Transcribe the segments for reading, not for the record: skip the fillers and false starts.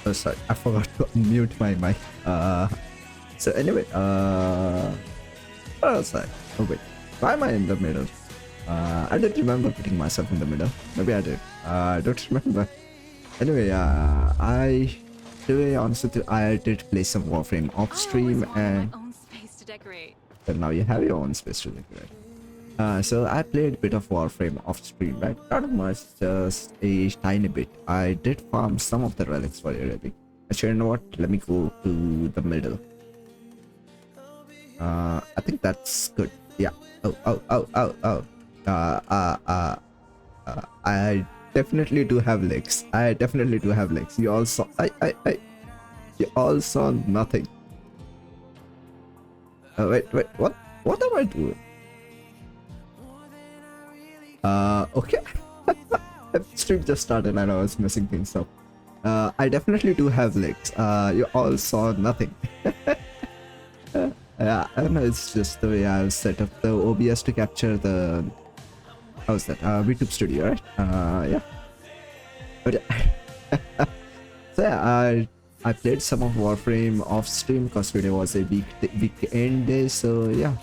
Oh, sorry, I forgot to unmute my mic. So anyway, what else? Oh wait, why am I in the middle? I don't remember putting myself in the middle. Maybe I did. I don't remember. Anyway, to be honest with you, I did play some Warframe off stream, and my own space to decorate. but now you have your own space to decorate. So I played a bit of Warframe off stream, right? Not much, just a tiny bit. I did farm some of the relics for you, really. Actually, you know what? Let me go to the middle. I think that's good. Yeah. Oh. I definitely do have legs. I definitely do have legs. You all saw. You all saw nothing. Wait. What am I doing? Okay. Stream just started and I was messing things up. I definitely do have legs. You all saw nothing. Yeah, I don't know, it's just the way I've set up the OBS to capture the... How's that? VTube Studio, right? Yeah. But so yeah, I played some of Warframe off stream because today was a weekend day, so yeah.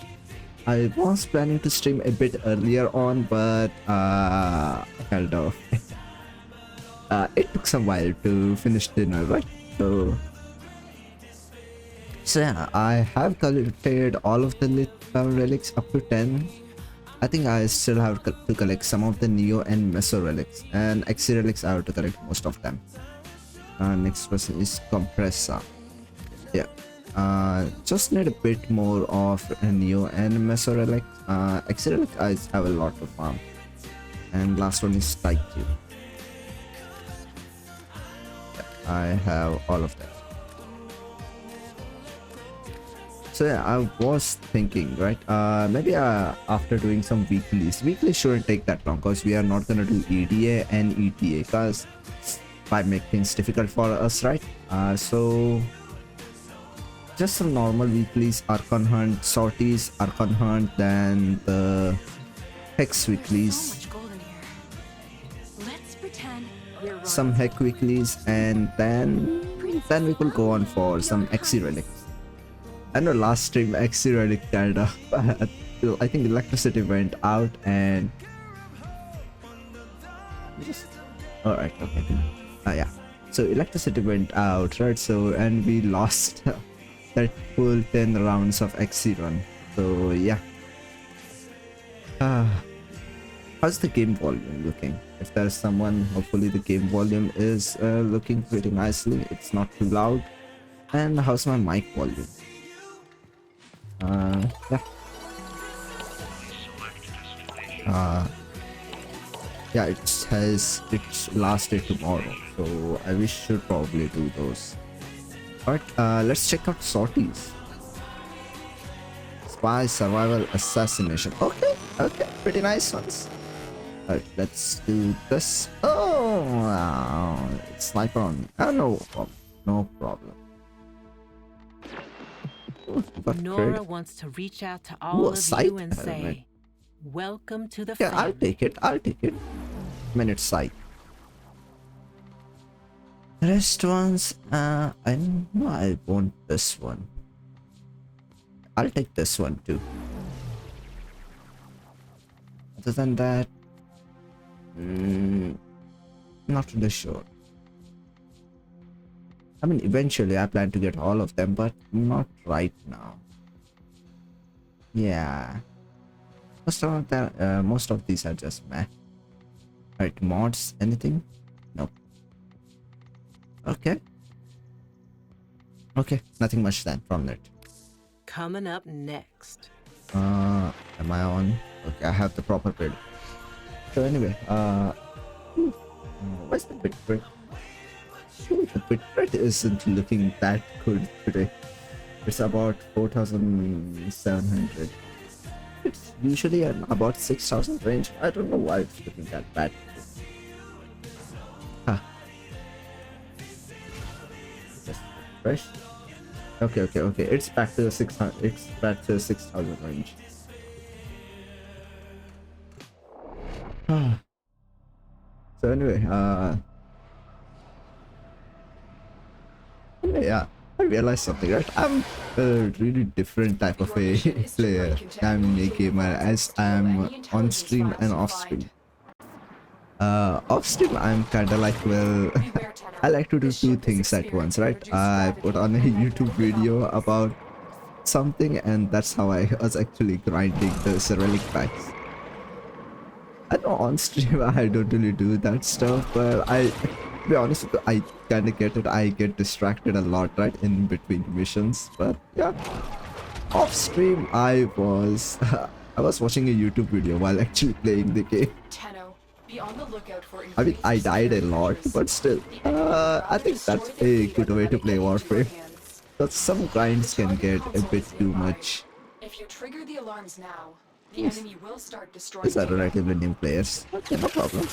I was planning to stream a bit earlier on, but kind of it took some while to finish dinner, right? So yeah, I have collected all of the lit relics up to 10. I think I still have to collect some of the Neo and Meso relics, and Xe relics I have to collect most of them. Next person is Compressor. Yeah. Just need a bit more of Neo and Meso relics. Xe relic I have a lot to farm. And last one is Taikyu. Yeah, I have all of them. So yeah, I was thinking, right? Maybe after doing some weeklies shouldn't take that long because we are not gonna do EDA and ETA because might make things difficult for us, right? So just some normal weeklies, Archon Hunt, sorties, Archon Hunt, then the Hex weeklies, some Hex weeklies, and then we will go on for some Xe relics. I know last stream Xe relic kind of I think electricity went out and alright, okay. Yeah. So electricity went out, right? So and we lost that full 10 rounds of Xe run. So yeah. How's the game volume looking? If there's someone, hopefully the game volume is looking pretty nicely. It's not too loud. And how's my mic volume? Yeah. Yeah, it says it's last day tomorrow, so we should probably do those. Alright, let's check out sorties. Spy, survival, assassination. Okay, pretty nice ones. Alright, let's do this. Oh, wow. It's sniper on. No problem. Nora wants to reach out to all of you and say, welcome to the family. I'll take it. Minute sight. Rest ones, I know I want this one. I'll take this one too. Other than that, not really sure. I mean, eventually I plan to get all of them, but not right now. Yeah. Most of these are just meh. Right, mods, anything? Nope. Okay, nothing much then from it. Coming up next. Am I on? Okay, I have the proper build. So anyway, what's the bitrate? The bitrate isn't looking that good today. It's about 4,700. It's usually at about 6,000 range. I don't know why it's looking that bad. Huh. Just fresh. Okay. It's back to the 600. It's back to the 6,000 range. So anyway, Anyway, yeah, I realized something, right? I'm a really different type of a player. I'm a gamer as I'm on stream and off stream. Off stream, I'm kind of like, well, I like to do two things at once, right? I put on a YouTube video about something, and that's how I was actually grinding the Cyrillic packs. I know on stream I don't really do that stuff, but to be honest with you, I kind of get it. I get distracted a lot, right, in between missions. But yeah, off stream I was I was watching a YouTube video while actually playing the game. Be on the lookout for I mean, I died a lot, but still, I think that's a good way to play Warframe. But some grinds can get a bit too much. If you trigger the alarms now, the enemy will start destroying. These are relatively new players. Okay, no problem.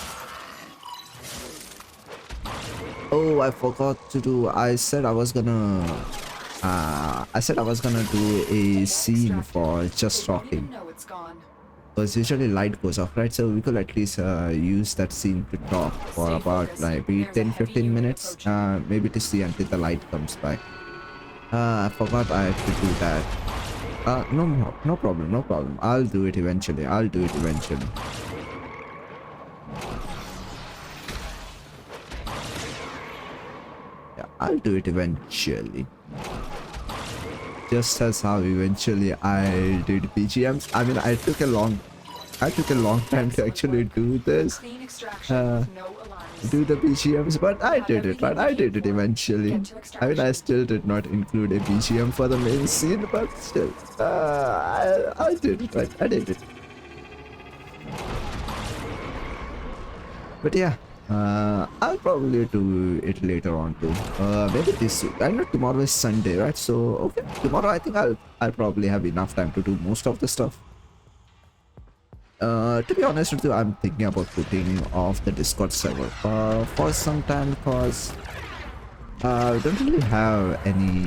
Oh, I forgot to do. I said I was gonna do a scene for just talking. Because usually light goes off, right? So we could at least use that scene to talk for about maybe 10-15 minutes, maybe to see until the light comes back. I forgot I have to do that. No problem. I'll do it eventually. Yeah, I'll do it eventually. Just as how eventually I did BGMs. I mean, I took a long time to actually do this, do the BGMs, but I did it, right? I did it eventually. I mean, I still did not include a BGM for the main scene, but still, I did it, right? I did it. But yeah, I'll probably do it later on too. Maybe this week. I know tomorrow is Sunday, right? So okay, tomorrow I think I'll probably have enough time to do most of the stuff. To be honest with you, I'm thinking about putting off the Discord server for some time because we don't really have any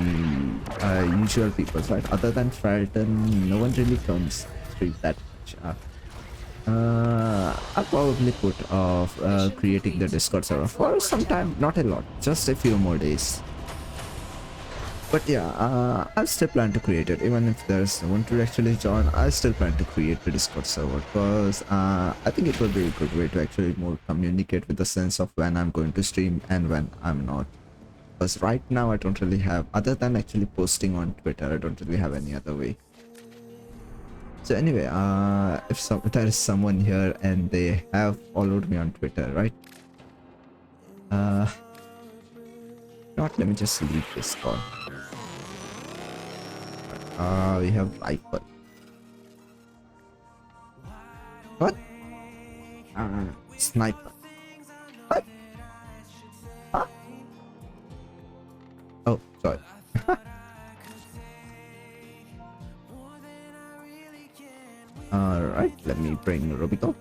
usual people, right? Other than Felton, no one really comes stream that much. I'll probably put off creating the Discord server for some time, not a lot, just a few more days. But yeah, I'll still plan to create it, even if there's no one to actually join. I still plan to create the Discord server because I think it will be a good way to actually more communicate with the sense of when I'm going to stream and when I'm not. Because right now I don't really have, other than actually posting on Twitter, I don't really have any other way. So anyway, if there is someone here and they have followed me on Twitter, right? Not, let me just leave this call. We have rifle. What? Sniper. What? Huh? Oh, sorry. Alright, let me bring Robito.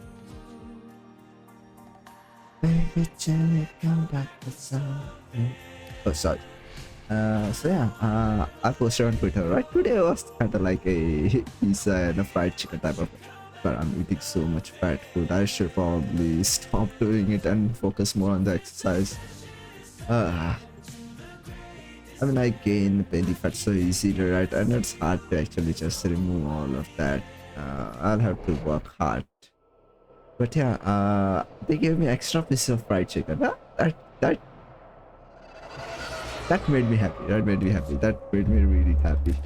Baby, come back to sun. Oh, sorry. So yeah, I posted on Twitter, right? Today was kind of like a pizza and a fried chicken type of, but I'm eating so much fat food. I should probably stop doing it and focus more on the exercise. I mean, I gain belly fat so easily, right? And it's hard to actually just remove all of that. I'll have to work hard. But yeah, they gave me extra pieces of fried chicken. That made me happy. That made me really happy.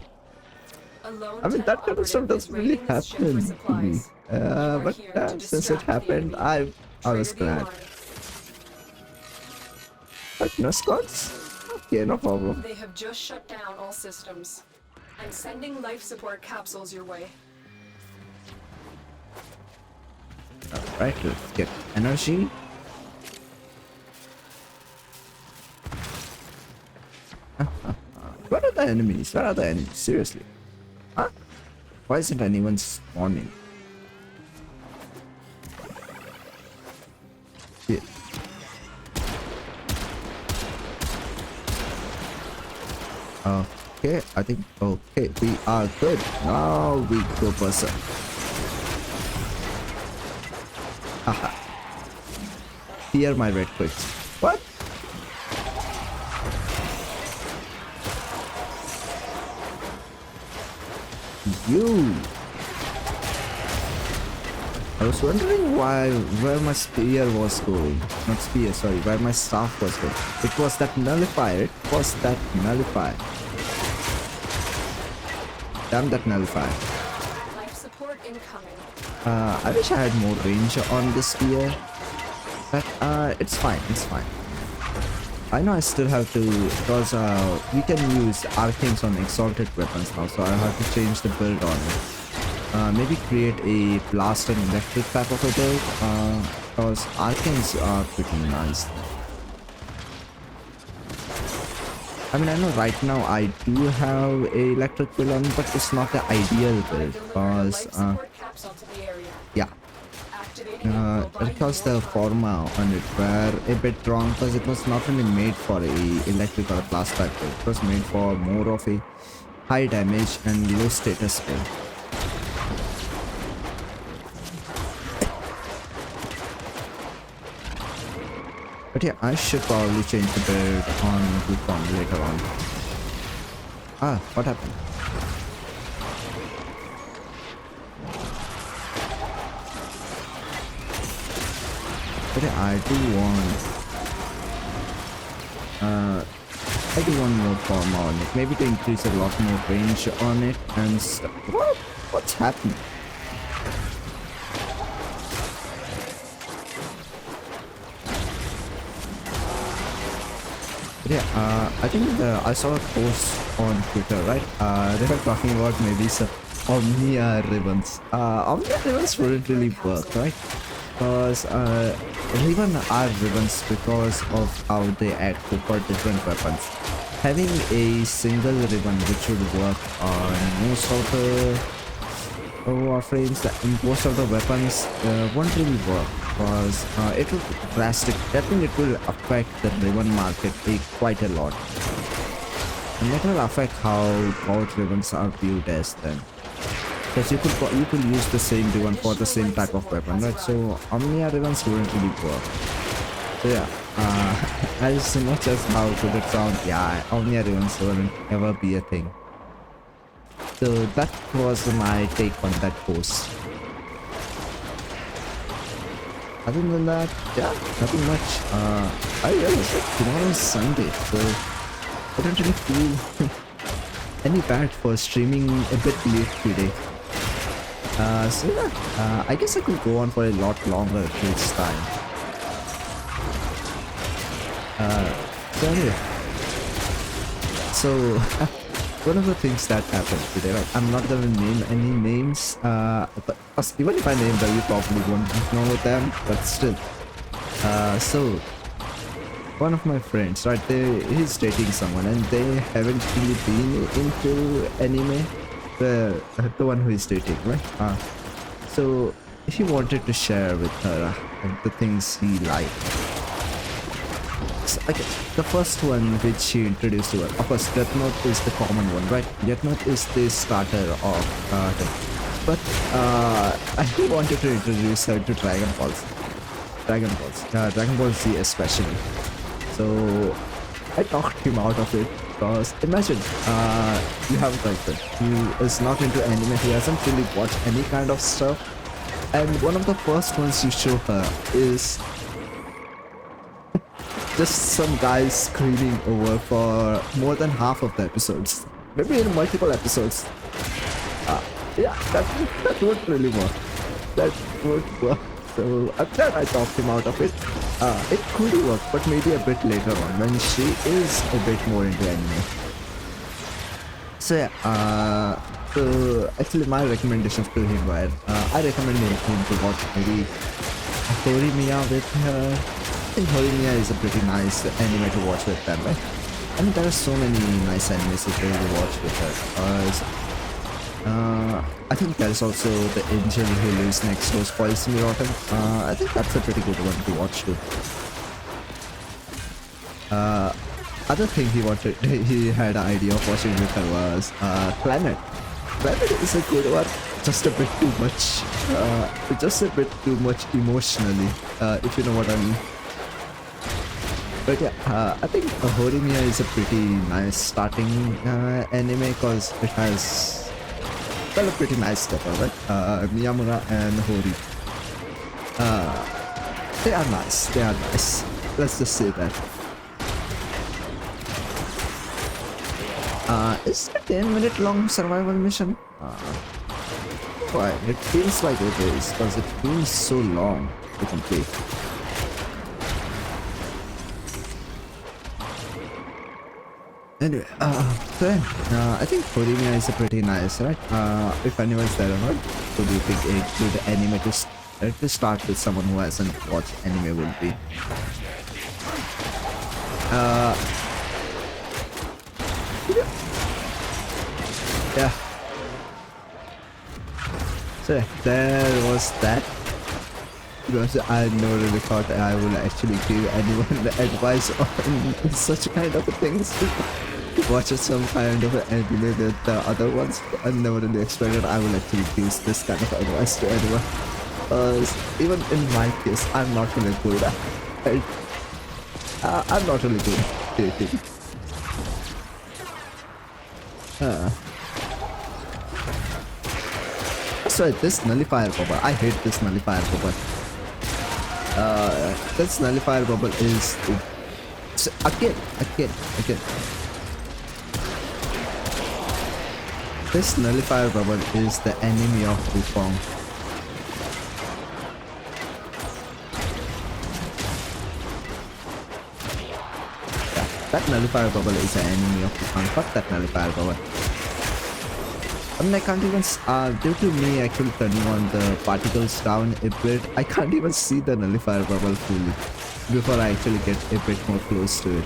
I mean, that kind of stuff doesn't really happen to me. But since it happened, I was glad. But no squads? Okay, no problem. They have just shut down all systems. I'm sending life support capsules your way. Alright, let's get energy. Where are the enemies? Seriously. Huh? Why isn't anyone spawning? Yeah. Okay, I think, okay, we are good. Now we go berserk. Haha. Fear my red quits. What? You! I was wondering where my spear was going. Not spear, sorry, where my staff was going. It was that nullifier. It was that nullifier. Damn that nullifier. Life support incoming. I wish I had more range on the spear. But it's fine, it's fine. I know I still have to, because we can use arcanes on exalted weapons now, so I have to change the build on it. Maybe create a blast and electric type of a build, because arcanes are pretty nice. I mean, I know right now I do have a electric build on, but it's not the ideal build, because yeah. Because the forma on it were a bit wrong, because it was not really made for a electric or a blast type build. It was made for more of a high damage and low status build. But yeah, I should probably change the build on Wukong later on. Ah, what happened? But yeah, I do want more forma on it. Maybe to increase a lot more range on it and stuff. What's happening? Yeah, I think I saw a post on Twitter, right? They were talking about maybe some Omnia ribbons. Omnia ribbons wouldn't really work, right? Because ribbon are ribbons because of how they act for different weapons. Having a single ribbon which would work on most of the Warframes, most of the weapons won't really work, because it will it will affect the ribbon market quite a lot, and that will affect how both ribbons are viewed as then, because you could use the same ribbon for the same type of weapon, right? So Omnia ribbons wouldn't really work. So yeah, as much as how good it sounds, yeah, Omnia ribbons wouldn't ever be a thing. So that was my take on that post. Other than that, yeah, nothing much. I realized that tomorrow is Sunday, so I don't really feel any bad for streaming a bit late today. So yeah, I guess I could go on for a lot longer this time. So anyway, so one of the things that happened today, right? I'm not gonna name any names, but even if I name them, you probably won't know them, but still. So one of my friends, right? He's dating someone, and they haven't really been into anime. The one who is dating, right? So he wanted to share with her the things he liked. So, okay, the first one which she introduced to her, of course, Death Note is the common one, right? Death Note is the starter of them. But he wanted to introduce her to Dragon Ball Z especially. So I talked him out of it, because imagine you have a girlfriend who is not into anime, who hasn't really watched any kind of stuff, and one of the first ones you show her is just some guys screaming over for more than half of the episodes, maybe in multiple episodes. Yeah, that would really work. That would work. So I'm glad I talked him out of it. It could work, but maybe a bit later on when she is a bit more into anime. So yeah, so actually my recommendations to him were, I recommended him to watch maybe Horimiya with her. I think Horimiya is a pretty nice anime to watch with them, right? I mean, there are so many nice animes to watch with her. I think there's also the angel who lives next door, Spoils Me Rotten. I think that's a pretty good one to watch too. Other thing he had an idea of watching with her was Planet. Planet is a good one, just a bit too much. Just a bit too much emotionally, if you know what I mean. But yeah, I think Horimiya is a pretty nice starting anime, because it has well, a pretty nice stepper, right? Miyamura and Hori. They are nice. They are nice. Let's just say that. Is it a 10-minute long survival mission? Why? It feels like it is, because it feels so long to complete. Anyway, so I think Horimiya is a pretty nice, right? If anyone's there or not, so do you think a good anime to start with someone who hasn't watched anime would be? Yeah. So there was that. Because I never really thought I would actually give anyone the advice on such kind of things. Watch some kind of anime that the other ones I never really expected I will actually use this kind of advice to anyone. Even in my case, I'm not really good at it. I'm not really good at dating. That's right, this nullifier bubble. I hate this nullifier bubble. This nullifier bubble is again. This nullifier bubble is the enemy of Wukong. Yeah, that nullifier bubble is the enemy of Wukong. Fuck that nullifier bubble. I mean, I can't even, due to me actually turning on the particles down a bit, I can't even see the nullifier bubble fully before I actually get a bit more close to it.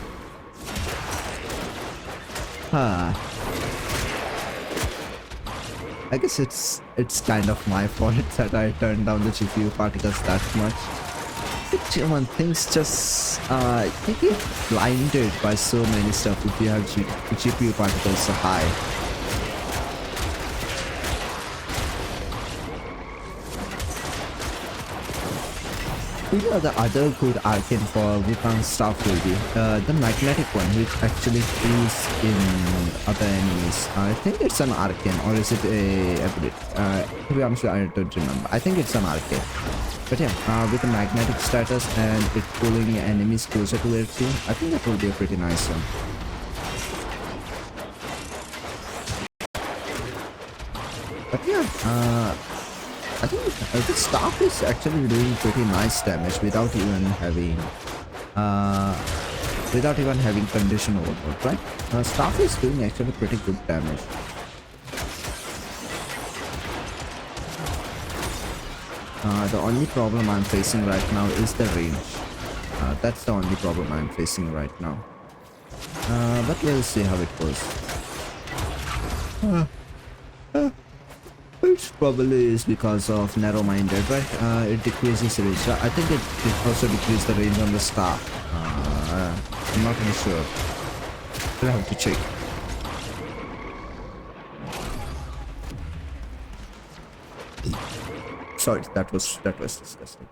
I guess it's kind of my fault that I turned down the GPU particles that much. But man, things just, you get blinded by so many stuff if you have GPU particles so high. You know, the other good arcane for Wukong stuff will be the magnetic one, which actually is in other enemies. I think it's an arcane, or is it a ability? To be honest, I don't remember. I think it's an arcane. But yeah, with the magnetic status and it pulling enemies closer to their team, I think that will be a pretty nice one. But yeah, I think the staff is actually doing pretty nice damage without even having condition overload, right? Staff is doing actually pretty good damage. The only problem I'm facing right now is the range. That's the only problem I'm facing right now. But we'll see how it goes. Which probably is because of narrow-minded, right? It decreases range. I think it also decreases the range on the staff. I'm not really sure. We'll have to check. Sorry, that was disgusting.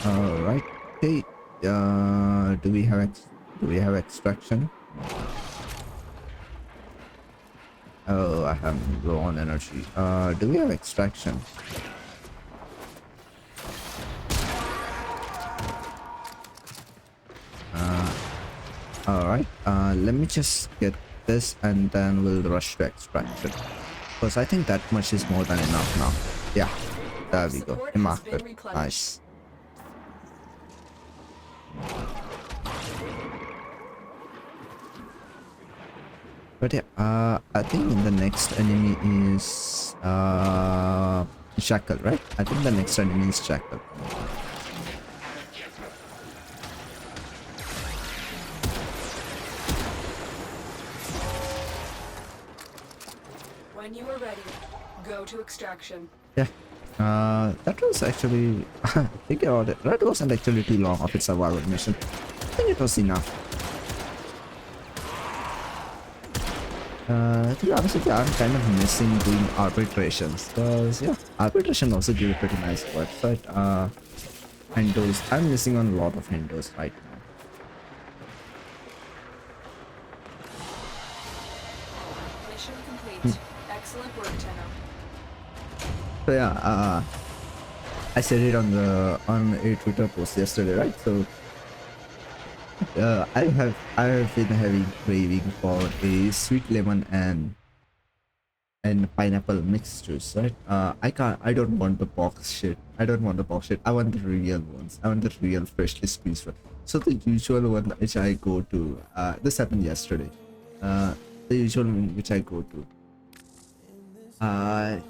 All right. Okay. Do we have extraction? Oh, I have low on energy. Do we have extraction? Alright. Let me just get this and then we'll rush to extraction. Because I think that much is more than enough now. Yeah. There we go. I marked it. Nice. But yeah, I think the next enemy is Jackal, right? I think the next enemy is Jackal. When you are ready, go to extraction. Yeah. That was actually think about it. That wasn't actually too long of its survival mission. I think it was enough. To be honest with you, I'm kind of missing doing arbitrations, because yeah, arbitration also gives a pretty nice website. Hendos, I'm missing on a lot of Hendos right now. Excellent work, Tenno. So yeah, I said it on a Twitter post yesterday, right? So I have been having craving for a sweet lemon and pineapple mixed juice, right? I don't want the box shit. I don't want the box shit. I want the real ones. I want the real freshly squeezed one. So the usual one which I go to, this happened yesterday. The usual one which I go to.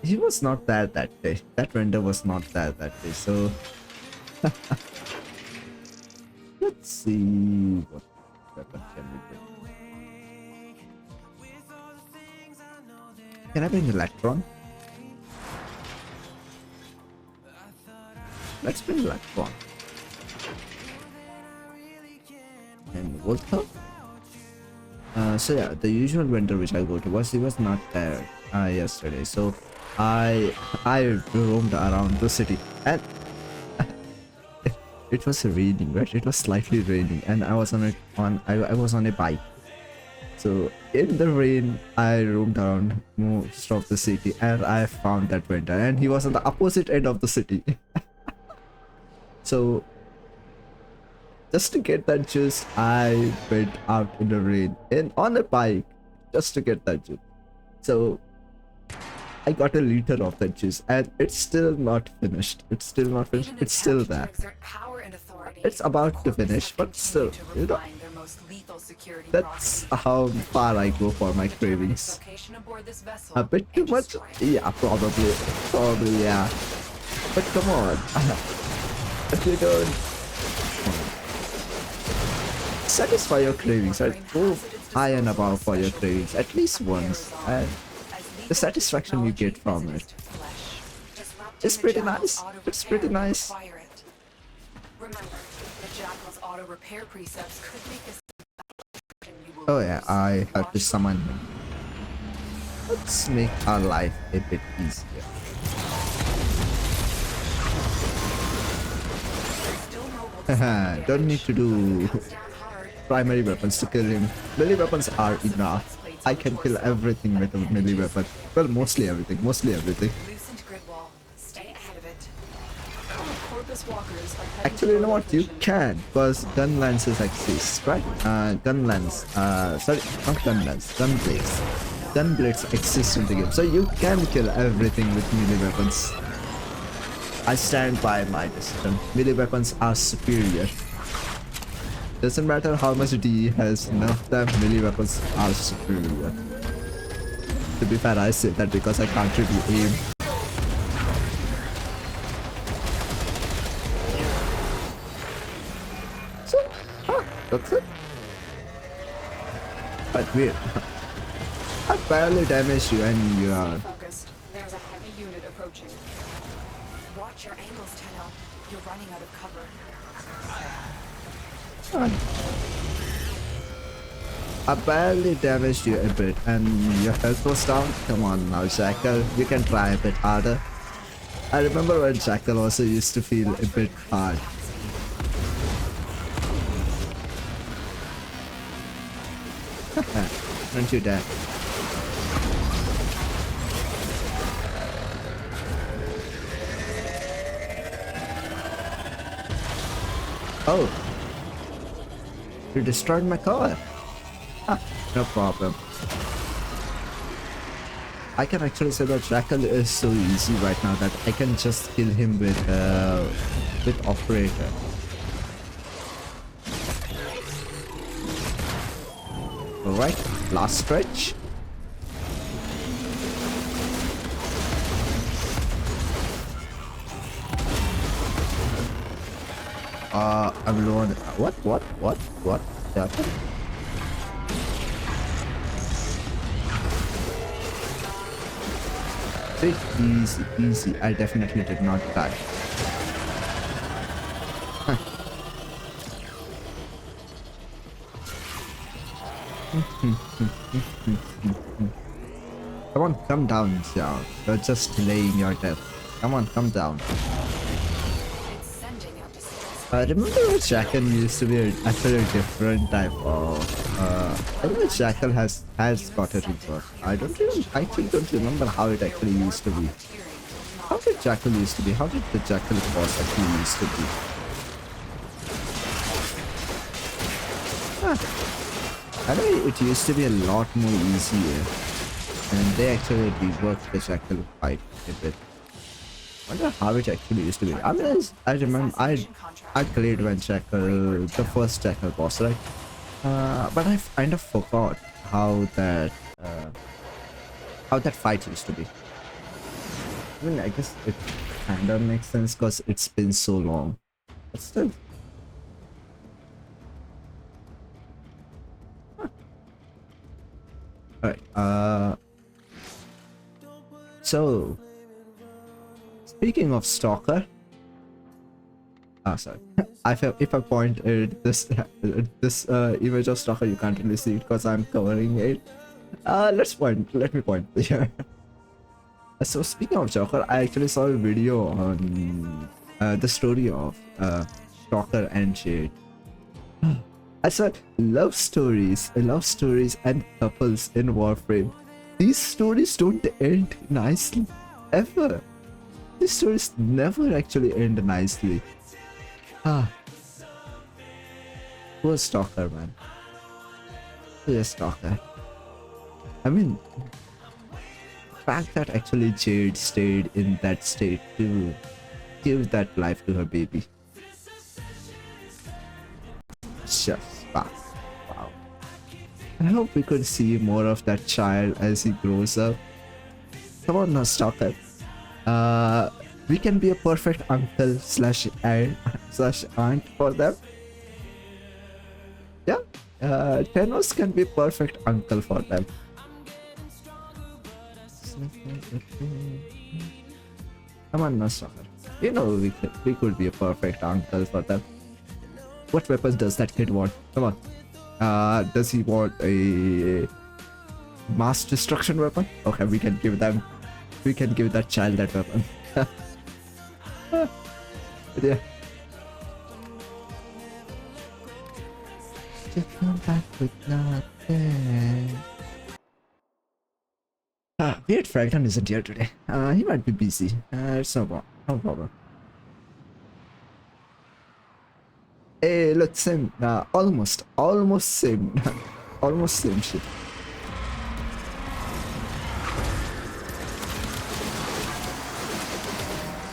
He was not there that day. That vendor was not there that day. So let's see what weapon can we bring. Can I bring Electron? Let's bring Electron. And Volta? So yeah, the usual vendor which I go to he was not there yesterday. So I roamed around the city and it was raining, right? It was slightly raining and I was I was on a bike. So in the rain, I roamed around most of the city and I found that vendor and he was on the opposite end of the city. So just to get that juice, I went out in the rain and on a bike just to get that juice. So I got a liter of that juice and it's still not finished. It's still not finished. It's still there. It's about to finish, but still, you know, that's how far I go for my cravings. A bit too much? Yeah, probably, yeah. But come on, if you don't satisfy your cravings, right? Go high and above for your cravings at least once, and the satisfaction you get from it is pretty nice. It's pretty nice. Oh yeah, I have to summon him. Let's make our life a bit easier. Don't need to do primary weapons to kill him. Melee weapons are enough. I can kill everything with a melee weapon. Well, mostly everything. Actually, you know what? You can, because gun lances exist, right? Gun blades. Gun blades exist in the game, so you can kill everything with melee weapons. I stand by my decision. Melee weapons are superior. Doesn't matter how much D has, none of them melee weapons are superior. To be fair, I say that because I can't really aim. So, that's it. But wait, I barely damaged you and you are... There's a heavy unit approaching. Watch your angles, Tenno. You're running out of cover. I barely damaged you a bit and your health was down. Come on now, Jackal, you can try a bit harder. I remember when Jackal also used to feel a bit hard. Don't you dare. Oh, you destroyed my car. No problem. I can actually say that Jackal is so easy right now that I can just kill him with Operator. Alright, last stretch. I'm low on... What happened? See, easy. I definitely did not die. Huh. Come on, come down, Xiao. You're just delaying your death. Come on, come down. It's sending out distress Remember when Jackal used to be actually a different type of I know Jackal has got a rebirth. I actually don't remember how it actually used to be. How did Jackal used to be? How did the Jackal boss actually used to be? I know it used to be a lot more easier, and they actually reworked the Jackal fight a bit. I wonder how it actually used to be. I mean, I remember I played when Jackal, the first Jackal boss, right? But I kind of forgot how that fight used to be. I mean, I guess it kind of makes sense because it's been so long. But still. Huh. Alright, so speaking of Stalker, sorry. If I point at this image of Stalker, you can't really see it because I'm covering it. Let me point here. So speaking of Stalker, I actually saw a video on the story of Stalker and Jade. I saw love stories and couples in Warframe. These stories don't end nicely, ever. These stories never actually end nicely. Poor Stalker, man. Poor Stalker. I mean, the fact that actually Jade stayed in that state to give that life to her baby. Just wow. I hope we could see more of that child as he grows up. Come on now, Stalker. We can be a perfect uncle slash aunt for them. Yeah, Thanos can be perfect uncle for them. Come on now, Stalker. You know we could be a perfect uncle for them. What weapons does that kid want? Come on. Does he want a mass destruction weapon? Okay, we can give that child that weapon. But yeah. Just come back with nothing. Weird Franklin isn't here today. He might be busy. It's no problem. Hey, look, same. Almost same. Almost same shit.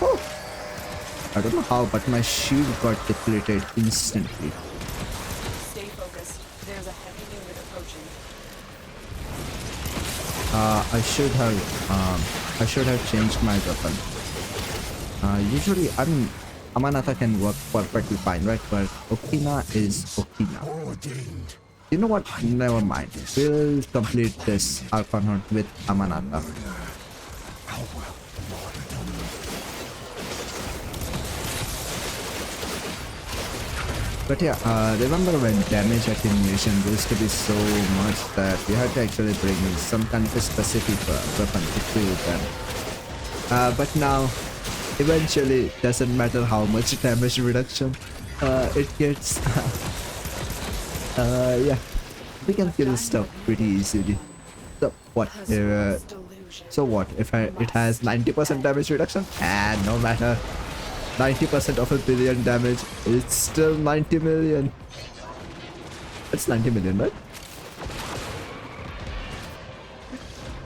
Oh. I don't know how, but my shield got depleted instantly. Stay focused. There's a heavy unit approaching. I should have changed my weapon. Usually, Amanata can work perfectly fine, right? But Okina is Okina. You know what? Never mind. We'll complete this Archon Hunt with Amanata. But yeah, remember when damage accumulation used to be so much that we had to actually bring in some kind of a specific weapon to kill them. But now, eventually, doesn't matter how much damage reduction it gets. Yeah, we can kill stuff pretty easily. So what? If it has 90% damage reduction? And no matter. 90% of a billion damage, it's still 90 million. It's 90 million, right?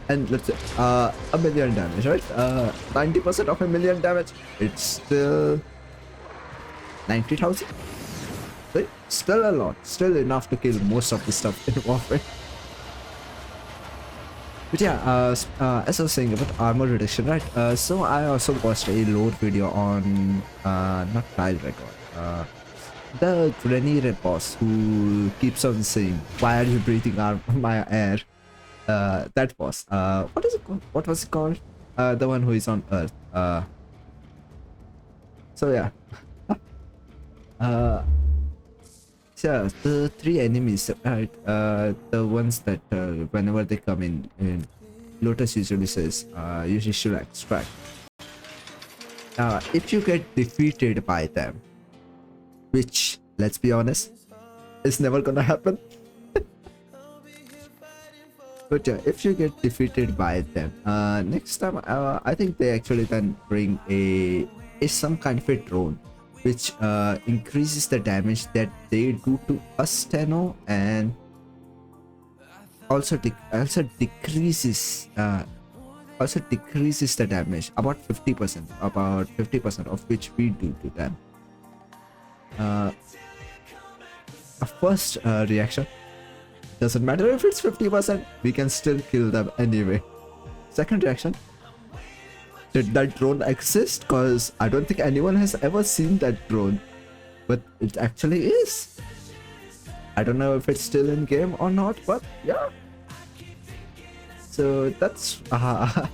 And let's say, a million damage, right? 90% of a million damage, it's still 90,000. Right? Still a lot, still enough to kill most of the stuff in Warframe. But yeah, as I was saying about armor reduction, right? So I also watched a load video on, not Trial Record, the Grenier boss who keeps on saying, "Why are you breathing my air?" That boss. What is it called? What was it called? The one who is on Earth. So yeah. Yeah, the three enemies, right? The ones that whenever they come in Lotus usually says, you should extract. If you get defeated by them, which, let's be honest, is never gonna happen. But yeah, if you get defeated by them, next time I think they actually then bring some kind of a drone, which increases the damage that they do to us, Tenno, and also decreases the damage about 50% of which we do to them. A first reaction, doesn't matter if it's 50%, we can still kill them anyway. Second reaction, did that drone exist? Because I don't think anyone has ever seen that drone, but it actually is. I don't know if it's still in game or not, but yeah. So that's how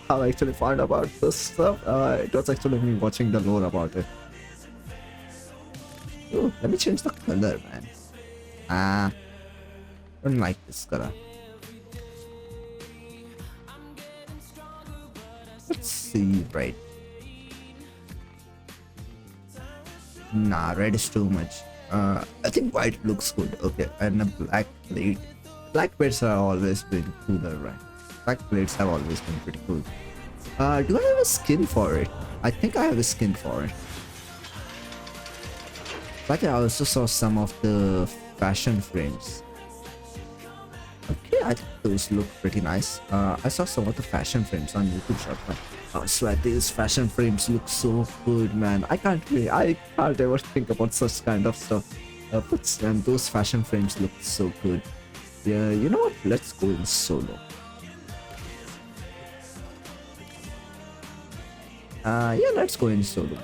I actually found about this stuff. It was actually me watching the lore about it. Ooh, let me change the color, man. I don't like this color. Let's see, right. Nah, red is too much. I think white looks good. Okay, and a black plate. Black plates have always been cooler, right? Black plates have always been pretty cool. Do I have a skin for it? I think I have a skin for it. But I also saw some of the fashion frames. Okay, I think those look pretty nice. I saw some of the fashion frames on YouTube Shop. I swear these fashion frames look so good, man. I can't ever think about such kind of stuff. But man, those fashion frames look so good. Yeah, you know what? Let's go in solo. Yeah, let's go in solo.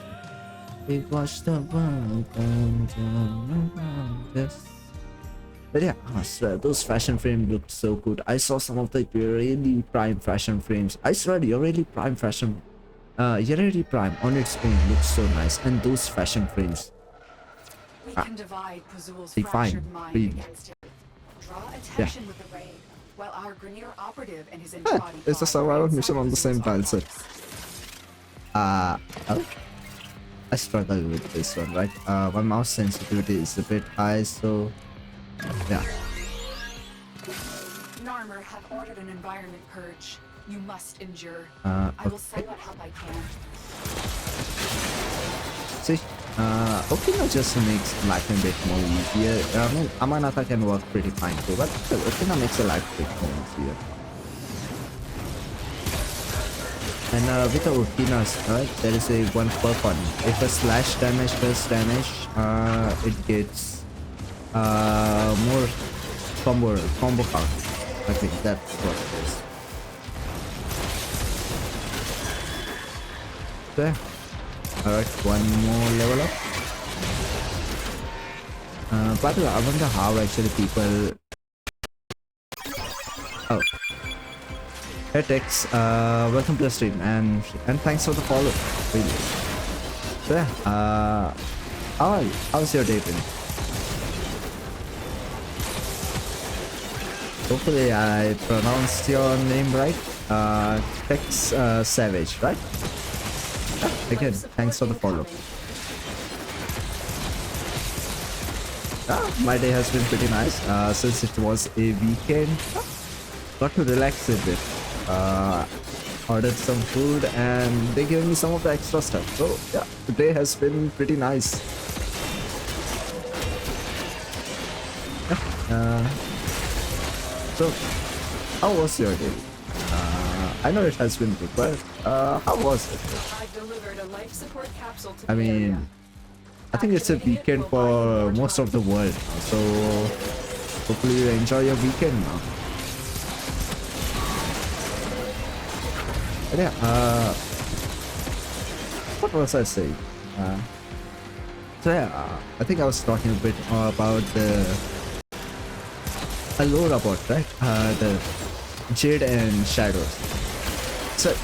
We watched the world this. But yeah, I swear those fashion frames looked so good. I saw some of the really prime fashion frames. I swear your really prime fashion, your really prime on its own looks so nice. And those fashion frames, We can divide Pazul's they fine, fractured mind really. against him. Draw attention with the raid, while our Grenier operative and his It's embodied a survival body mission on the same tile set. Oh, I struggle with this one, right? My mouse sensitivity is a bit high, so yeah. Narmer have ordered an environment purge. You must endure. Okay. I will send what help I can. See, Okina just makes life a bit more easier. I mean, Amanata can work pretty fine too, but Okina makes the life a bit more easier. And with the Okinas, there is a one perk on it. If a slash damage does damage, it gets more combo count. I think that's what it is. There. Alright, one more level up. By the way, I wonder how actually people. Oh. Hey Tex, welcome to the stream and thanks for the follow. Really. So yeah, how's your day been? Hopefully I pronounced your name right. Tex Savage, right? Again, thanks for the follow. My day has been pretty nice since it was a weekend. Got to relax a bit. Ordered some food and they gave me some of the extra stuff. So yeah, the day has been pretty nice. So how was your day? I know it has been good, but how was it? I've delivered a life support capsule to I the area. mean, I think it's a weekend for most of the world, so hopefully you enjoy your weekend now. But yeah, what was I saying? So yeah, I think I was talking a bit about a lore about, right? The Jade and Shadows. So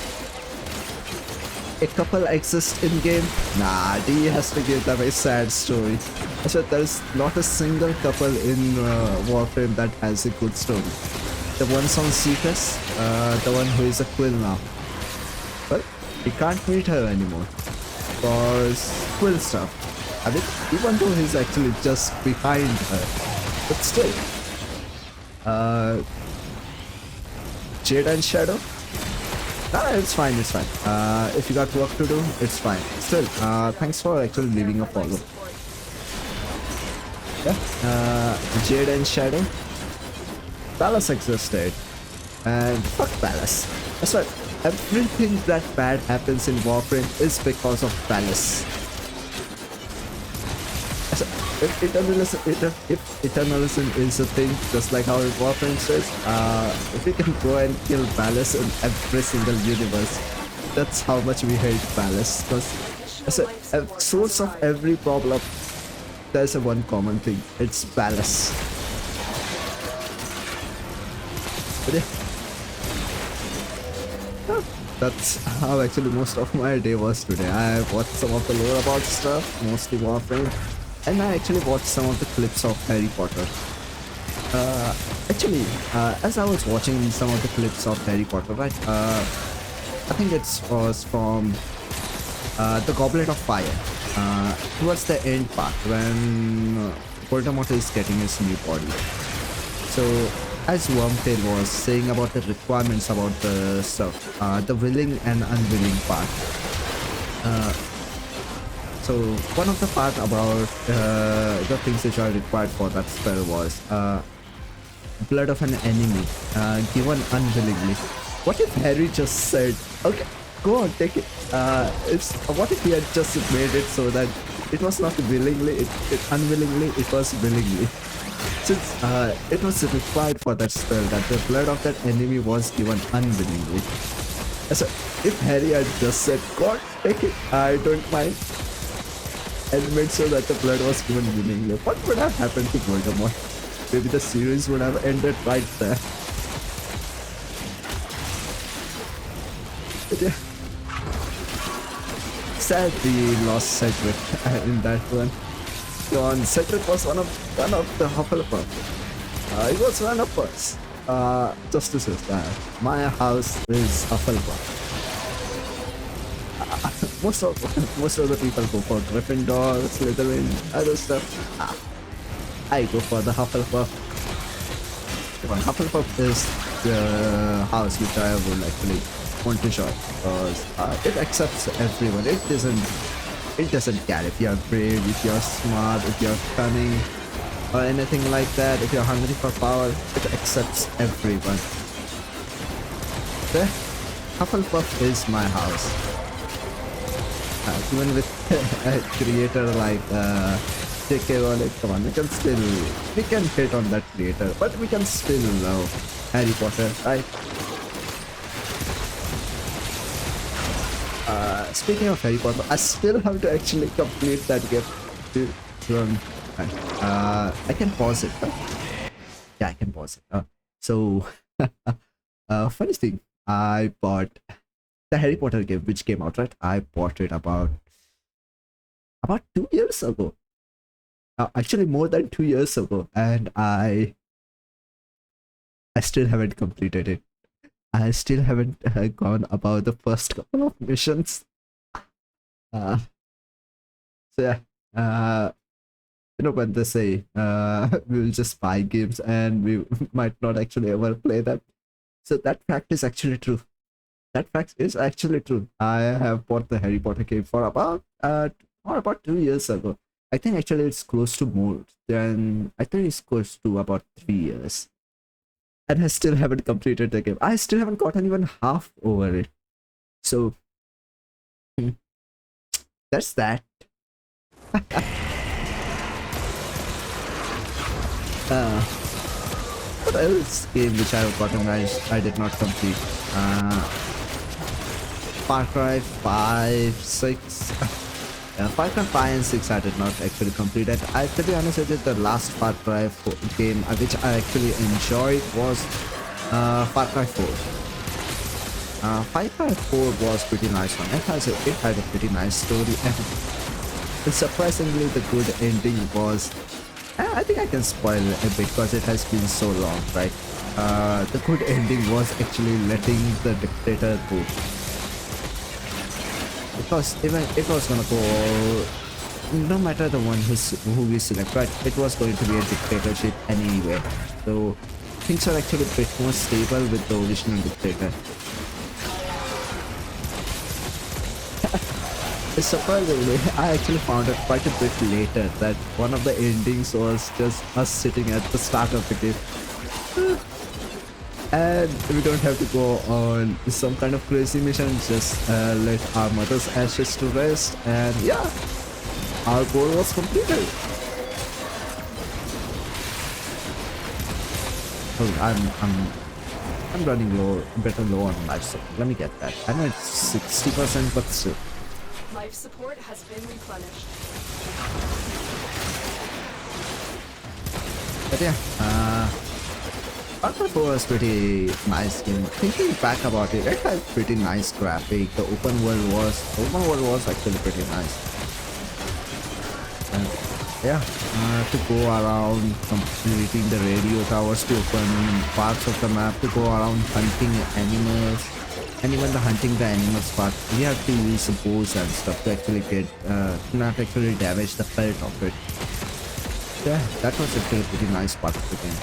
a couple exists in game. Nah, D has to give them a sad story. So there's not a single couple in Warframe that has a good story. The one's on Cephas, the one who is a Quill now. Well, he can't meet her anymore. Because Quill stuff. I mean, even though he's actually just behind her, but still. Jade and Shadow? Nah, it's fine, it's fine. If you got work to do, it's fine. Still, thanks for actually leaving a follow. Yeah, Jade and Shadow. Palace existed. And fuck Palace. That's right. Everything that bad happens in Warframe is because of Palace. If eternalism is a thing, just like how Warframe says, if we can go and kill Palace in every single universe, that's how much we hate Palace. Because as a source of every problem, there's a one common thing. It's Palace. But yeah. That's how actually most of my day was today. I watched some of the lore about stuff, mostly Warframe, and I actually watched some of the clips of Harry Potter. As I was watching some of the clips of Harry Potter, right, I think it was from the Goblet of Fire, towards the end part when Voldemort is getting his new body. So as Wormtail was saying about the requirements about the stuff, the willing and unwilling part. So one of the part about the things which are required for that spell was blood of an enemy given unwillingly. What if Harry just said, okay, go on, take it. What if he had just made it so that it was not willingly, unwillingly, it was willingly. Since it was required for that spell that the blood of that enemy was given unwillingly. So if Harry had just said, God, take it, I don't mind, and made sure that the blood was given willingly, what would have happened to Voldemort? Maybe the series would have ended right there. But yeah. Sad we lost Cedric in that one. Cedric was one of the Hufflepuff. He was one of us. Just to say that my house is Hufflepuff. Most of the people go for Gryffindor, Slytherin, other stuff. I go for the Hufflepuff. Hufflepuff is the house which I would actually want to join because it accepts everyone. It doesn't care if you're brave, if you're smart, if you're cunning, or anything like that. If you're hungry for power, it accepts everyone. The Hufflepuff is my house. Even with a creator like J.K. Rowling, come on, we can hit on that creator, but we can still love Harry Potter, right? Speaking of Harry Potter, I still have to actually complete that game. I can pause it. Yeah, I can pause it. So, funny thing, I bought the Harry Potter game, which came out, right? I bought it about 2 years ago. Actually, more than 2 years ago, and I still haven't completed it. I still haven't gone about the first couple of missions. So yeah, when they say we'll just buy games and we might not actually ever play them. So that fact is actually true. That fact is actually true. I have bought the Harry Potter game for about 2 years ago. I think actually it's close to more than, I think it's close to about 3 years. And I still haven't completed the game. I still haven't gotten even half over it. So that's that. What else game which I have gotten I did not complete? Far Cry 5, 6. Far Cry 5 and 6 I did not actually complete it. To be honest with you, the last Far Cry game which I actually enjoyed was Far Cry 4. Far Cry 4 was pretty nice one. It had a pretty nice story, and surprisingly the good ending was, I think I can spoil it a bit because it has been so long, right? The good ending was actually letting the dictator go. Because even it was gonna go no matter the one who we select, right, it was going to be a dictatorship anyway. So things are actually a bit more stable with the original dictator. Surprisingly, I actually found out quite a bit later that one of the endings was just us sitting at the start of the game. And we don't have to go on some kind of crazy mission, just let our mother's ashes to rest, and yeah, our goal was completed. Oh, I'm running low, better low on life support. Let me get that. I know it's 60%, but still. Life support has been replenished. But yeah, Warframe 4 was pretty nice game. Thinking back about it, it had pretty nice graphic. The open world was actually pretty nice. And yeah, to go around completing the radio towers, to open parts of the map, to go around hunting animals, and even the hunting the animals part, we have to use bows and stuff to actually get, not actually damage the pelt of it. Yeah, that was actually a pretty nice part of the game.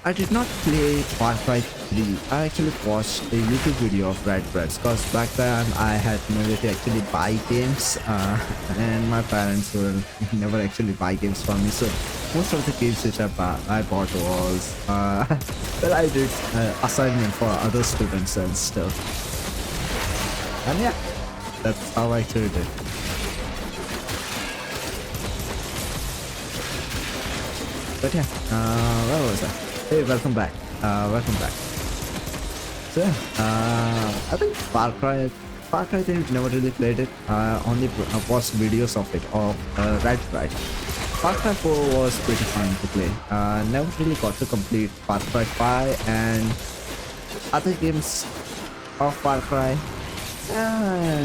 I did not play Far Cry 3. I actually watched a YouTube video of Red Breads because back then I had no way to actually buy games, and my parents will never actually buy games for me. So most of the games which I bought was, well, I did assignment for other students and stuff. And yeah, that's how I actually did. But yeah, where was I? Hey, welcome back. Welcome back. So I think Far Cry 3 never really played it. Only watched videos of it, of Red Bright. Far Cry 4 was pretty fun to play. Never really got to complete Far Cry 5 and other games of Far Cry.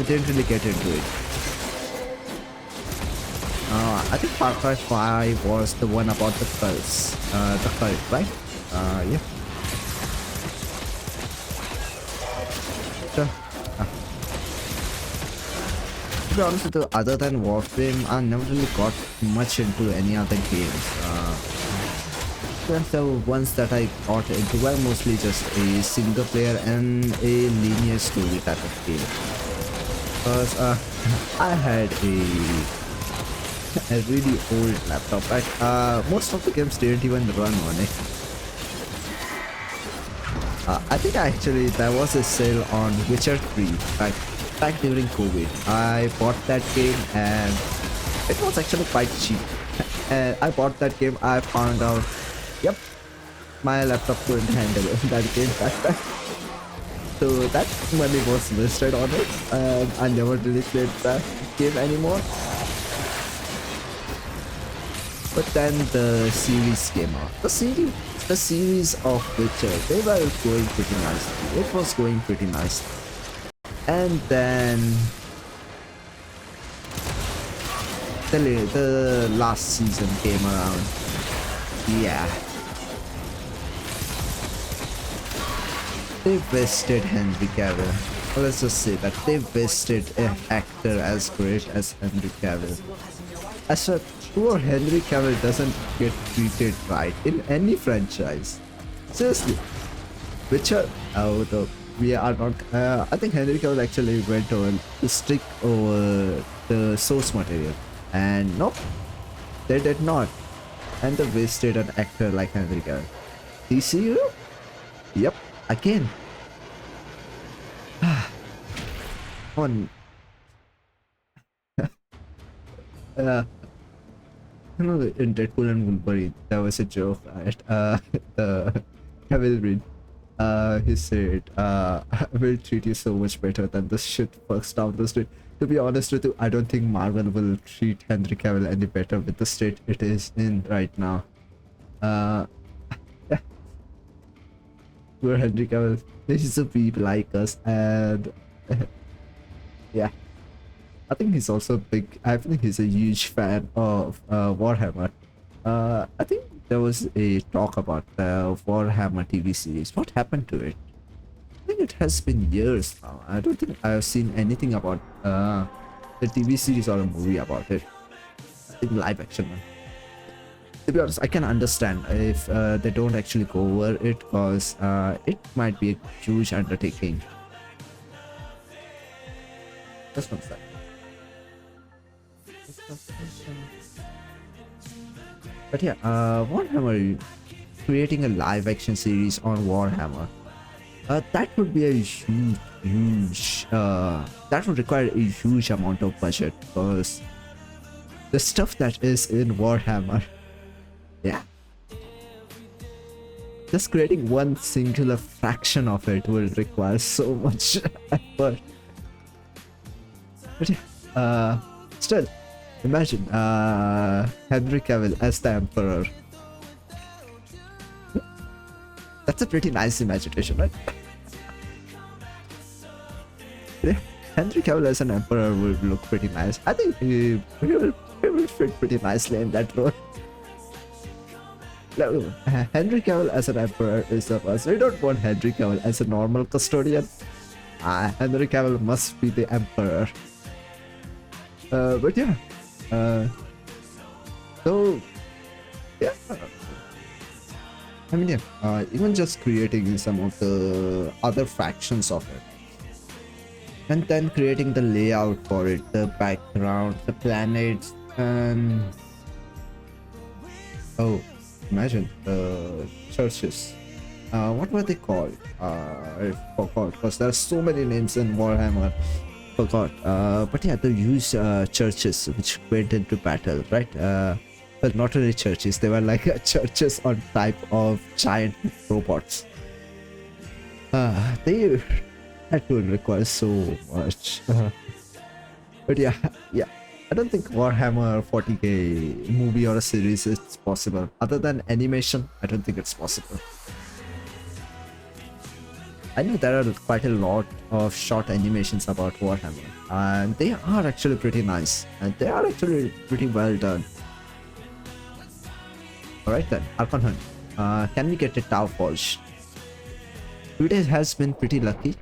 Didn't really get into it. I think Far Cry 5 was the one about the cults. The cult, right? Yeah. Sure. To be honest with you, other than Warframe, I never really got much into any other games. The ones that I got into were mostly just a single player and a linear story type of game. Because I had a really old laptop. Most of the games didn't even run on it. I think there was a sale on Witcher 3 back during COVID. I bought that game and it was actually quite cheap. And I bought that game, I found out, yep, my laptop couldn't handle that game back then. So that money was wasted on it, and I never really played that game anymore. But then the series came out. The series of Witcher, they were going pretty nicely. It was going pretty nicely. And then the last season came around. Yeah. They wasted Henry Cavill. Well, let's just say that they wasted an actor as great as Henry Cavill. I said, poor Henry Cavill doesn't get treated right in any franchise. Seriously. Witcher, we are not. I think Henry Cavill actually went on to stick over the source material. And nope, they did not. And they wasted an actor like Henry Cavill. DCU? Yep, again. On. In Deadpool and Wolverine, there was a joke at the Cavalry. He said, I will treat you so much better than this shit fucks down the street. To be honest with you, I don't think Marvel will treat Henry Cavill any better with the state it is in right now. Yeah. Poor Henry Cavill. He's a weeb like us, and yeah. I think he's also I think he's a huge fan of Warhammer. I think there was a talk about the Warhammer TV series. What happened to it? I think it has been years now. I don't think I've seen anything about the TV series or a movie about it in live action. To be honest, I can understand if they don't actually go over it, because it might be a huge undertaking. Just one sec. But yeah, Warhammer creating a live action series on Warhammer, that would be a huge that would require a huge amount of budget, because the stuff that is in Warhammer, yeah, just creating one singular fraction of it will require so much effort. But yeah, still, imagine Henry Cavill as the Emperor. That's a pretty nice imagination, right? Yeah, Henry Cavill as an Emperor would look pretty nice. I think he will fit pretty nicely in that role. Henry Cavill as an Emperor is the first. We don't want Henry Cavill as a normal custodian. Henry Cavill must be the Emperor. But yeah, so yeah, I mean, yeah, even just creating some of the other factions of it, and then creating the layout for it, the background, the planets, and oh, imagine the churches. What were they called? I forgot, because there are so many names in Warhammer. Forgot. But yeah, they use churches which went into battle, right? Well, not really churches. They were like churches on type of giant robots. That would require so much. But yeah, I don't think Warhammer 40k movie or a series is possible. Other than animation, I don't think it's possible. I know there are quite a lot of short animations about Warhammer, and they are actually pretty nice, and they are actually pretty well done. Alright then, Archon Hunt. Can we get a Tau Forge? Today has been pretty lucky,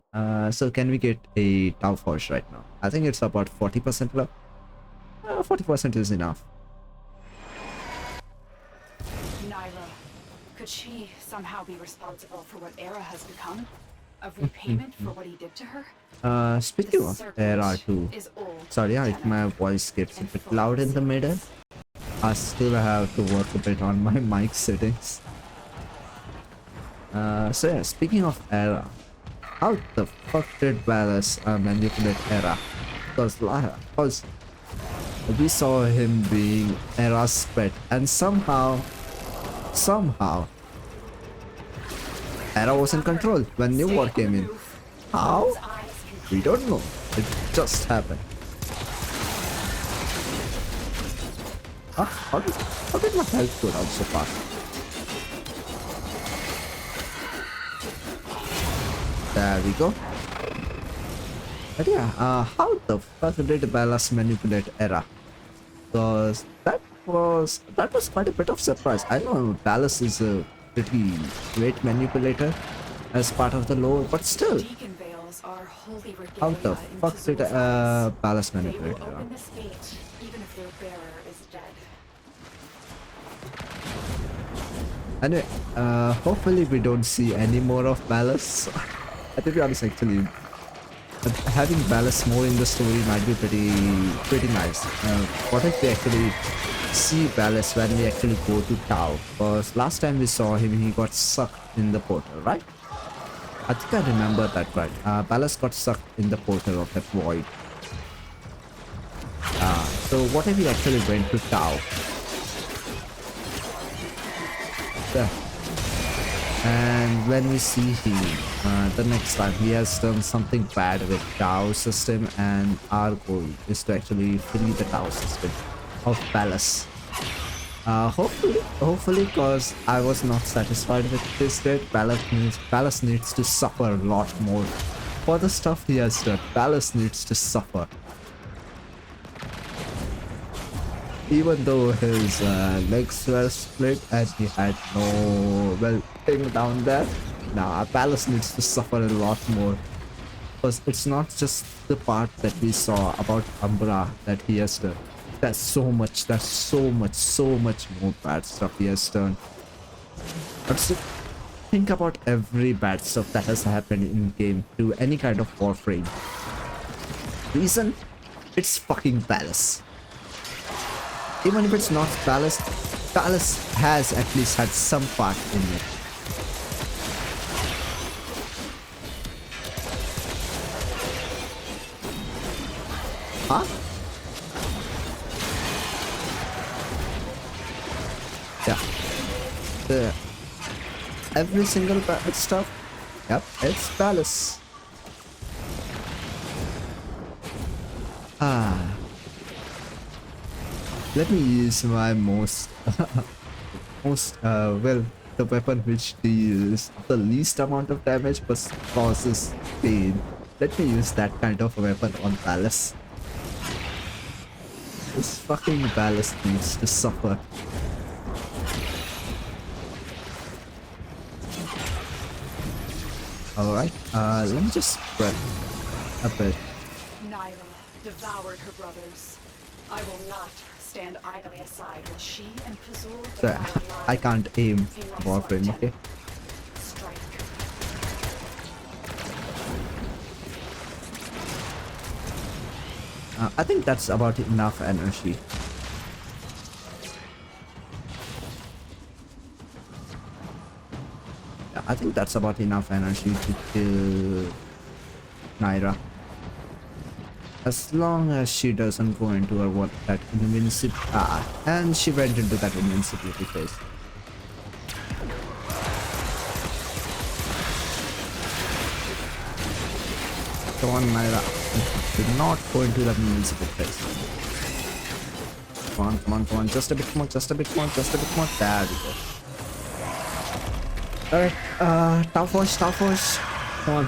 so can we get a Tau Forge right now? I think it's about 40% low. 40% is enough. Nyra, could she somehow be responsible for what Era has become? Of repayment for what he did to her? Speaking of Era too, sorry, if my voice gets a bit loud in the middle. I still have to work a bit on my mic settings. So yeah, speaking of Era, how the fuck did Ballas manipulate Era? Because we saw him being Era's pet, and somehow Era was in control when New War came in. How? We don't know. It just happened. How did my health go down so fast? There we go. But yeah, how the fuck did Ballas manipulate Era? Because that was quite a bit of surprise. I know Ballas is a pretty great manipulator as part of the lore, but still, how the fuck did Ballas manipulate Era? Anyway, hopefully we don't see any more of Ballas. To be honest, actually, having Ballas more in the story might be pretty nice. What if they actually see Ballas when we actually go to Tau? Because last time we saw him, he got sucked in the portal, right? I think I remember that right. Ballas got sucked in the portal of that void. So what if he actually went to Tau? Yeah. And when we see him the next time, he has done something bad with Tau system, and our goal is to actually free the Tau system of Ballas. Hopefully, because I was not satisfied with this bit. Ballas needs to suffer a lot more for the stuff he has done. Ballas needs to suffer. Even though his legs were split and he had no thing down there, Nah, Palace needs to suffer a lot more. Because it's not just the part that we saw about Umbra that he has done. There's so much more bad stuff he has done. But still, think about every bad stuff that has happened in game to any kind of Warframe. Reason? It's fucking Palace. Even if it's not Palace, Palace has at least had some part in it. Huh? Yeah. Every single bad stuff. Yep, it's Palace. Let me use my the weapon which deals the least amount of damage but causes pain. Let me use that kind of weapon on Palace. This fucking Palace needs to suffer. Alright, let me just spread a bit. Naira devoured her brothers. I will not stand idly aside when she and Kazuha So, I can't aim Warframe, okay? strike. I think that's about enough energy. Yeah, I think that's about enough energy to kill Naira. As long as she doesn't go into her that invincibility, and she went into that invincibility phase. Come on, Naira. Do not go into that invincible phase. Come on, come on, come on. Just a bit more, just a bit more, just a bit more. There we go. Alright, Tau Force. Come on.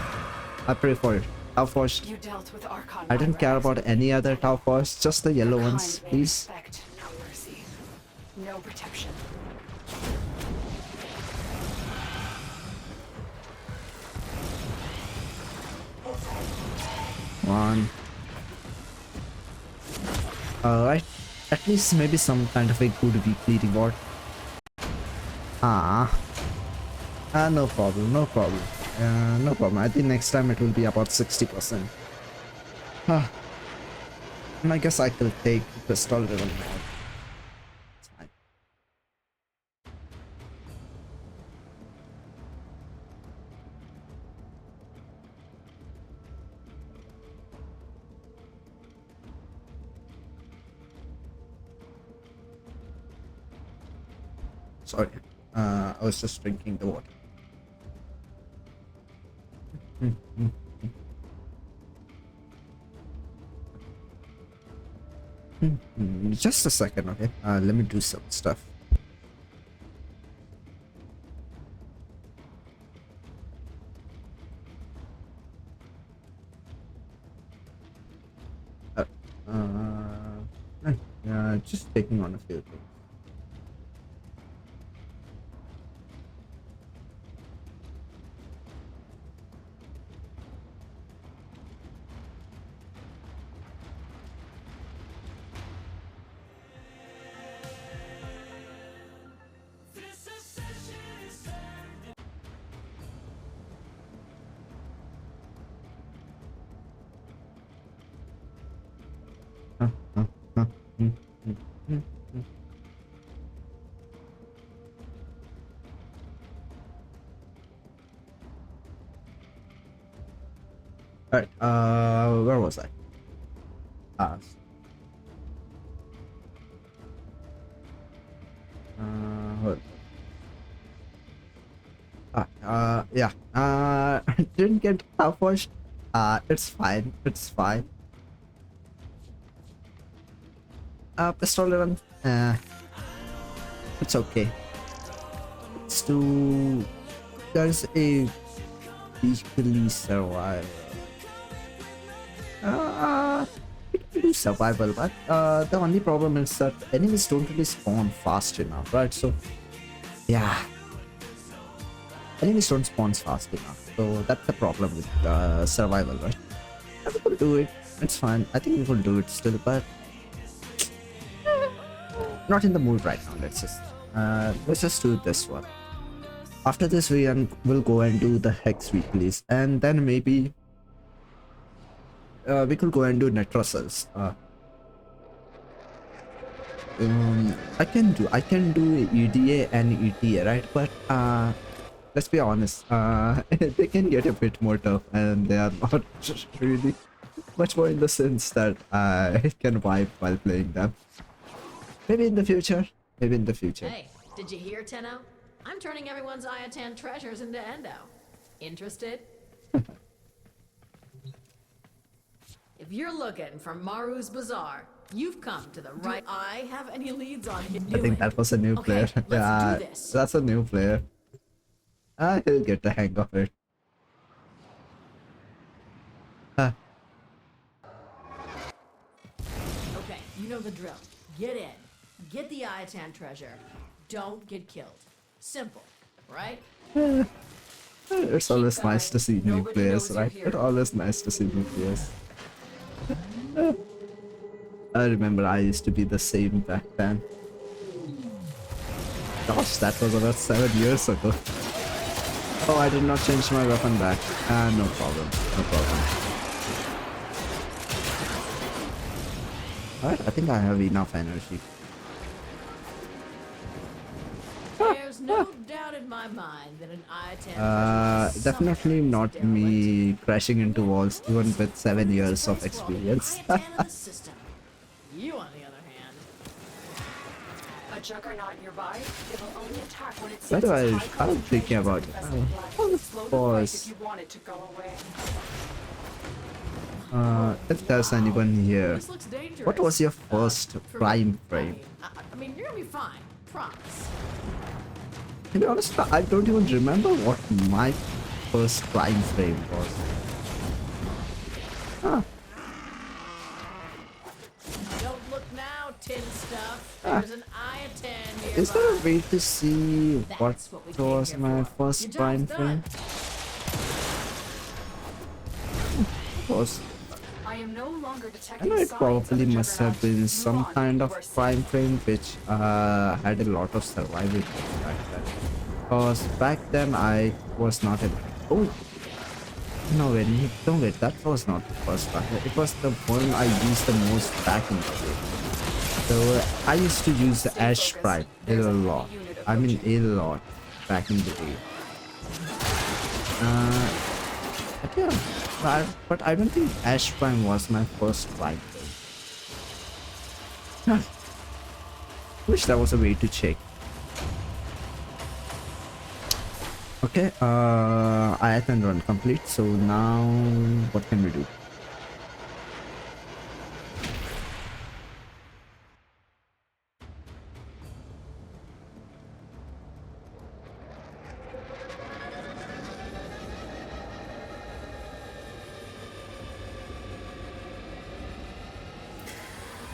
I pray for it. Tau Force. You dealt with Archon. I didn't care about any other Tau Force, just the yellow ones, please. No mercy, no protection. Come on. Alright. At least maybe some kind of a good weekly reward. No problem, no problem. No problem. I think next time it will be about 60%. And I guess I could take pistol driven mod. It's fine. Sorry. I was just drinking the water. Just a second, okay? Let me do some stuff. Just taking on a few things. Alright, where was I? Hold on. Yeah. Didn't get pushed. It's fine. It's fine. Pistol 11. It's okay. It's to. There's a weekly survival. It can do survival, but the only problem is that enemies don't really spawn fast enough, right? So, yeah. enemies don't spawn fast enough, so that's the problem with survival, right? Yeah, we could do it. It's fine. I think we will do it still, but not in the mood right now. Let's just do this one. After this, will go and do the hex weeklies, and then maybe we could go and do Netrosals. I can do EDA and ETA, right? But let's be honest, they can get a bit more tough, and they are not really much more in the sense that I can vibe while playing them. Maybe in the future. Maybe in the future. Hey, did you hear, Tenno? I'm turning everyone's Ayatan treasures into Endo. Interested? If you're looking for Maru's Bazaar, you've come to the right. Do I have any leads on you? I think that was a new player. Let's do this. That's a new player. He'll get the hang of it. Okay, you know the drill. Get in. Get the Ayatan treasure. Don't get killed. Simple, right? It's always nice to see new players, right? It's always nice to see new players. I remember I used to be the same back then. Gosh, that was about 7 years ago. Oh, I did not change my weapon back. No problem. No problem. Alright, I think I have enough energy. There's no doubt in my mind that an Ayatan Definitely not me crashing into walls even with 7 years of experience. You, on the other hand. A juggernaut nearby, it will only attack when it By sees the way, its high I'm thinking about it. Slow the fight if you want it to go away. If there's anyone here, This looks dangerous. what was your first prime frame? I mean, you're gonna be fine. Promise. To be honest, I don't even remember what my first prime frame was. Huh. Don't look now, tin stuff. There's an Ayatan nearby. Is there a way to see what That's what we came was here my for. first Your prime job's frame? done. It was. I am no longer I detecting know it signs probably of a must have juggernaut. been Move some on, kind of you are safe. prime frame which had a lot of survival back then. Because back then I was not in. Oh! No, wait, that was not the first one. It was the one I used the most back in the day. So I used to use the Ash Prime a lot. I mean a lot back in the day. But yeah, but I don't think Ash Prime was my first prime. Wish there was a way to check. Okay, Ayatan run complete. So now, what can we do?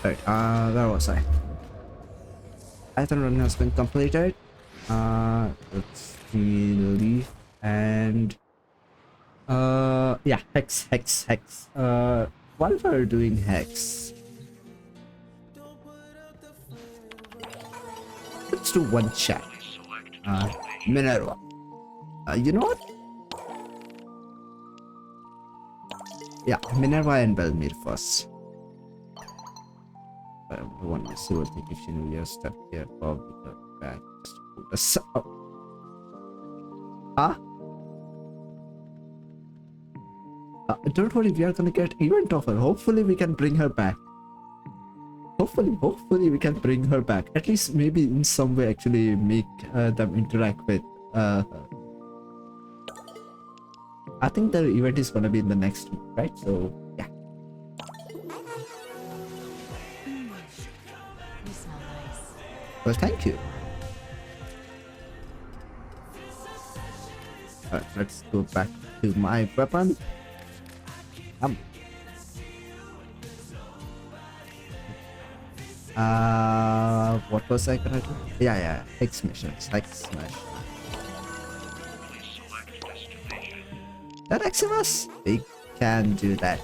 Right, where was I? Ayatan run has been completed. Let's leave and yeah, hex. While we're doing hex, let's do one chat. Minerva. You know what? Yeah, Minerva and Belmir first. I want to see what the if she knew you're stuck here. Probably go back. Just put us up. Huh? Don't worry, we are gonna get event offer. Hopefully we can bring her back. Hopefully we can bring her back. At least maybe in some way actually make them interact with her. I think the event is gonna be in the next week, right? So yeah. You smell nice. Well, thank you. Alright, let's go back to my weapon. What was I gonna do? Yeah, hex missions, hex smash. That Eximus? We can do that.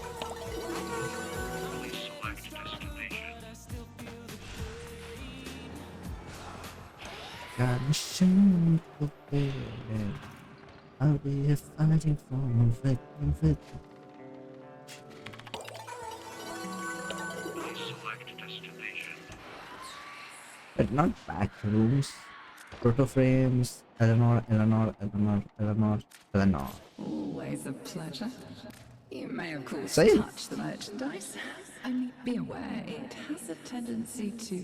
Gotta shoot the feeling. I'll be fighting for it. But not back rooms. Protoframes, Eleanor. Always a pleasure. You may of course Say it. touch the merchandise. Only be aware it has a tendency to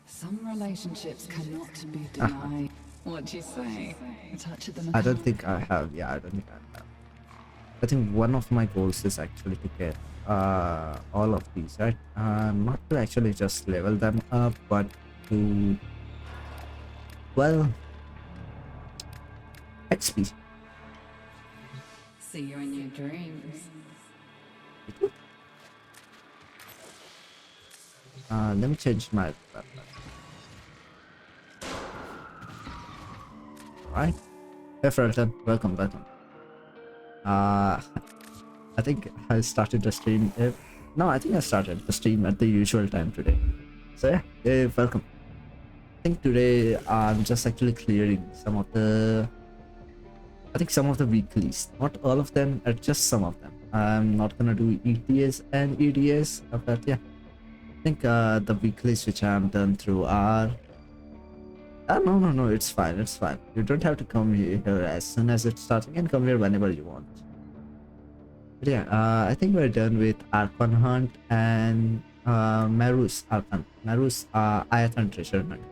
some relationships cannot be denied. What do you say? A touch of the I don't think I have. Yeah, I don't think I have. I think one of my goals is actually to get all of these, right? Not to actually just level them up, but to, well, XP. See you in your dreams. Let me change my Alright. Hey Felton, welcome. I think I started the stream. No, I think I started the stream at the usual time today. So yeah, hey, welcome. I think today I'm just actually clearing some of the weeklies. Not all of them, just some of them. I'm not gonna do ETS and EDS, but yeah. I think the weeklies which I'm done through are... no, it's fine. You don't have to come here as soon as it starts. You can come here whenever you want. But yeah, I think we're done with Archon Hunt and Maru's Ayathan Treasure Hunt.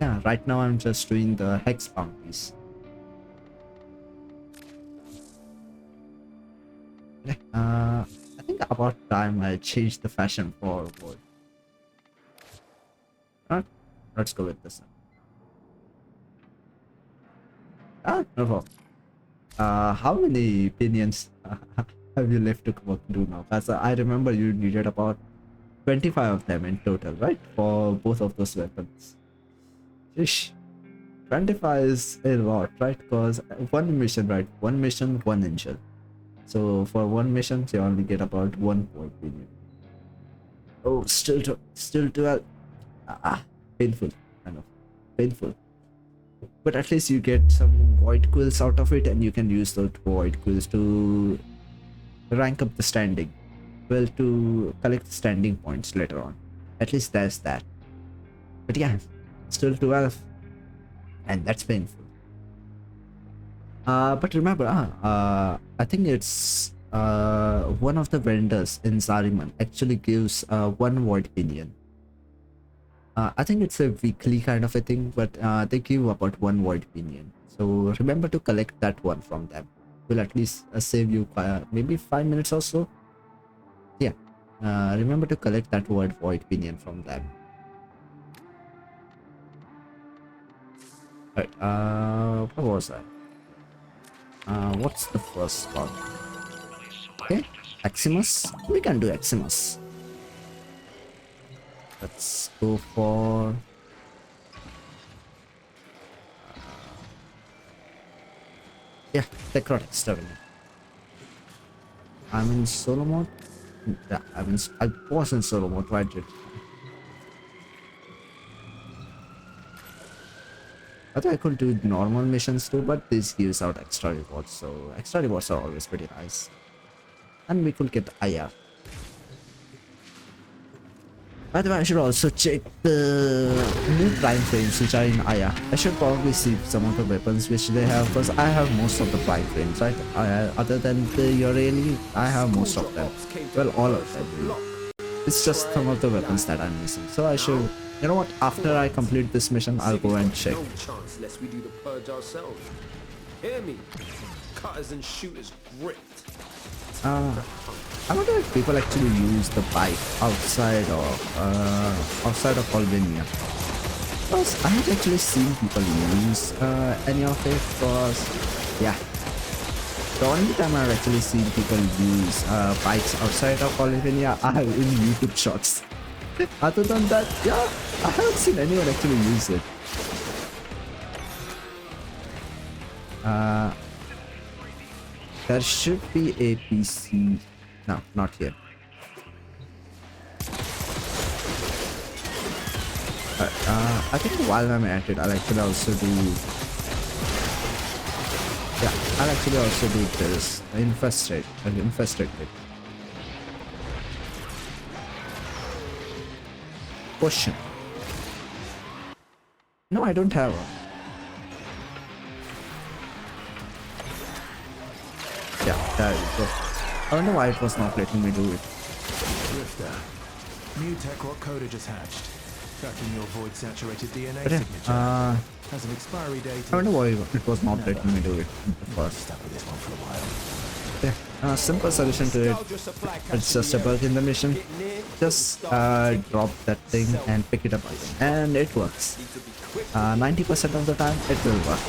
Yeah, right now I'm just doing the Hex bounties. Yeah, I think about time I changed the fashion for World. Alright, let's go with this one. No problem. How many opinions have you left to do now? Because I remember you needed about 25 of them in total, right? For both of those weapons. Ish. 25 is a lot, right? Because one mission, one angel. So for one mission, you only get about 1 opinion. Oh, still 12. Painful. I know. Painful. But at least you get some void quills out of it, and you can use those void quills to rank up the standing. Well, to collect the standing points later on. At least there's that. But yeah, still 12. And that's painful. But remember, I think it's one of the vendors in Zariman actually gives 1 void opinion. I think it's a weekly kind of a thing, but they give about 1 void opinion. So remember to collect that one from them. Will at least save you maybe 5 minutes or so. Yeah, remember to collect that void opinion from them. Right, what was I? What's the first one? Okay, Eximus. We can do Eximus. Let's go for... yeah, Necrotic Exterminate. I'm in solo mode? Yeah, I was in solo mode, right? I think I could do normal missions too, but this gives out extra rewards, so extra rewards are always pretty nice. And we could get IR. By the way, I should also check the new prime frames which are in Aya. I should probably see some of the weapons which they have, because I have most of the prime frames, right? Other than the Yoreli, I have most of them. Well, all of them. It's just some of the weapons that I'm missing. So I should, you know what? After I complete this mission, I'll go and check. No chance lest we do the purge ourselves. Hear me? Cutters and shooters gripped. I wonder if people actually use the bike outside of Albania. Because I haven't actually seen people use any of it, because yeah, the only time I've actually seen people use bikes outside of Albania are in YouTube shorts. Other than that, yeah, I haven't seen anyone actually use it. There should be a PC. No, not here. I think while I'm at it, I'll actually also do. Yeah, I'll actually also do this. Infested it. Question. No, I don't have one. Yeah, there you go. I wonder why it was not letting me do it. Drifter. New tech what coder just hatched. Tracking your void saturated DNA But yeah, signature. Has an expiry date. I wonder why it was not letting me do it first. Stuck with this one for a while. Yeah, simple solution to it. It's just a bug in the mission. Just drop that thing and pick it up again, and it works. 90% of the time, it will work.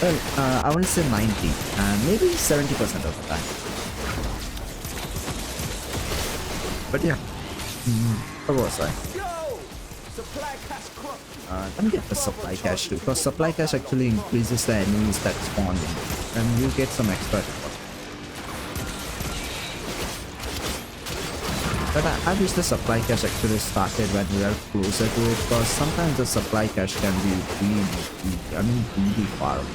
Well, I won't say 90, maybe 70% of the time. But yeah, where was I? Let me get the supply cache too, because supply cache actually increases the enemies that spawn in, and you get some extra reward. But I wish the supply cache actually started when we are closer to it, because sometimes the supply cache can be really far away.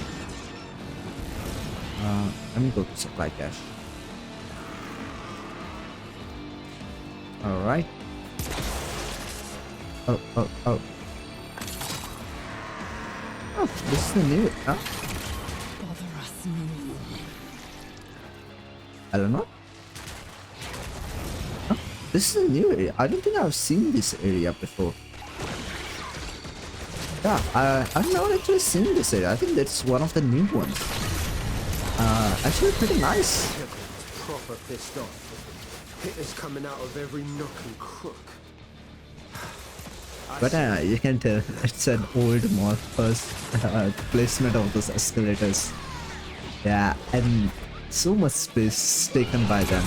Let me go to supply cache. Alright. Oh. Oh, this is the new, huh? Bother us no more. I don't know. Huh? This is a new area. I don't think I've seen this area before. Yeah, I've not actually seen this area. I think that's one of the new ones. Actually pretty nice. Proper pissed off. Hitlers coming out of every nook and crook. But you can tell it's an old Morphers placement of those escalators. Yeah, and so much space taken by them.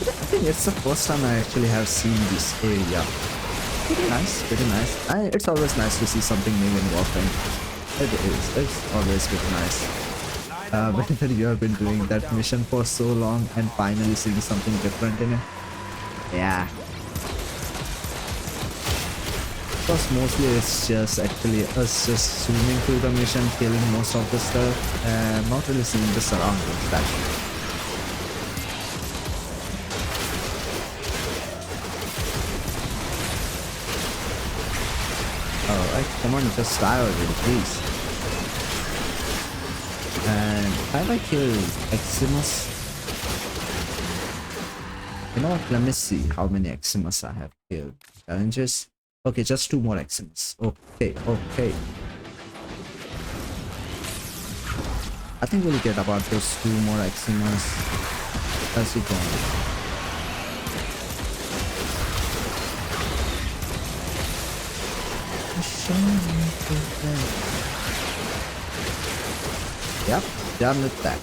I think it's the first time I actually have seen this area. Pretty nice, pretty nice. It's always nice to see something new in Warframe. It is, it's always pretty nice. Whether you have been doing that mission for so long and finally seeing something different in it. Yeah. Because mostly it's just actually us just zooming through the mission, killing most of the stuff, and not really seeing the surroundings that way. Alright, come on, just die already, please. And have I killed Eximus? You know what? Let me see how many Eximus I have killed. Challenges? Okay, just 2 more Eximus. Okay. I think we'll get about those 2 more Eximus as we go on. Yep, done with that.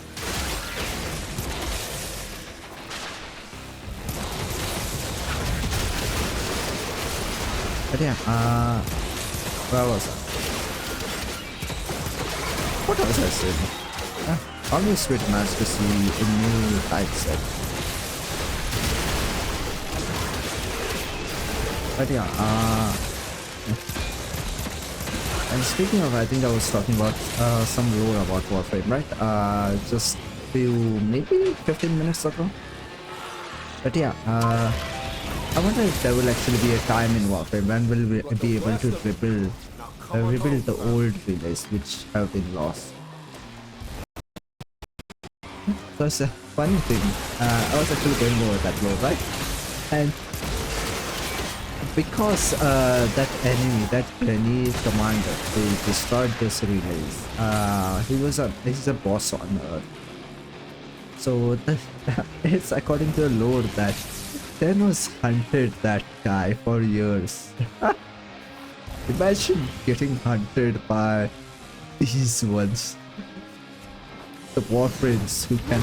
But yeah, where was I? What was I saying? Always pretty nice to see a new type set. But yeah, and speaking of, I think I was talking about some lore about Warframe, right? Just maybe 15 minutes ago. But yeah, I wonder if there will actually be a time in Warframe when we'll be able to rebuild the old villages which have been lost. Because funny thing, I was actually going over that lore, right? And because that enemy, that Grenade commander who destroyed this relays, he's a boss on Earth. So it's according to the lore that Thanos hunted that guy for years. Imagine getting hunted by these ones. The Warframes who can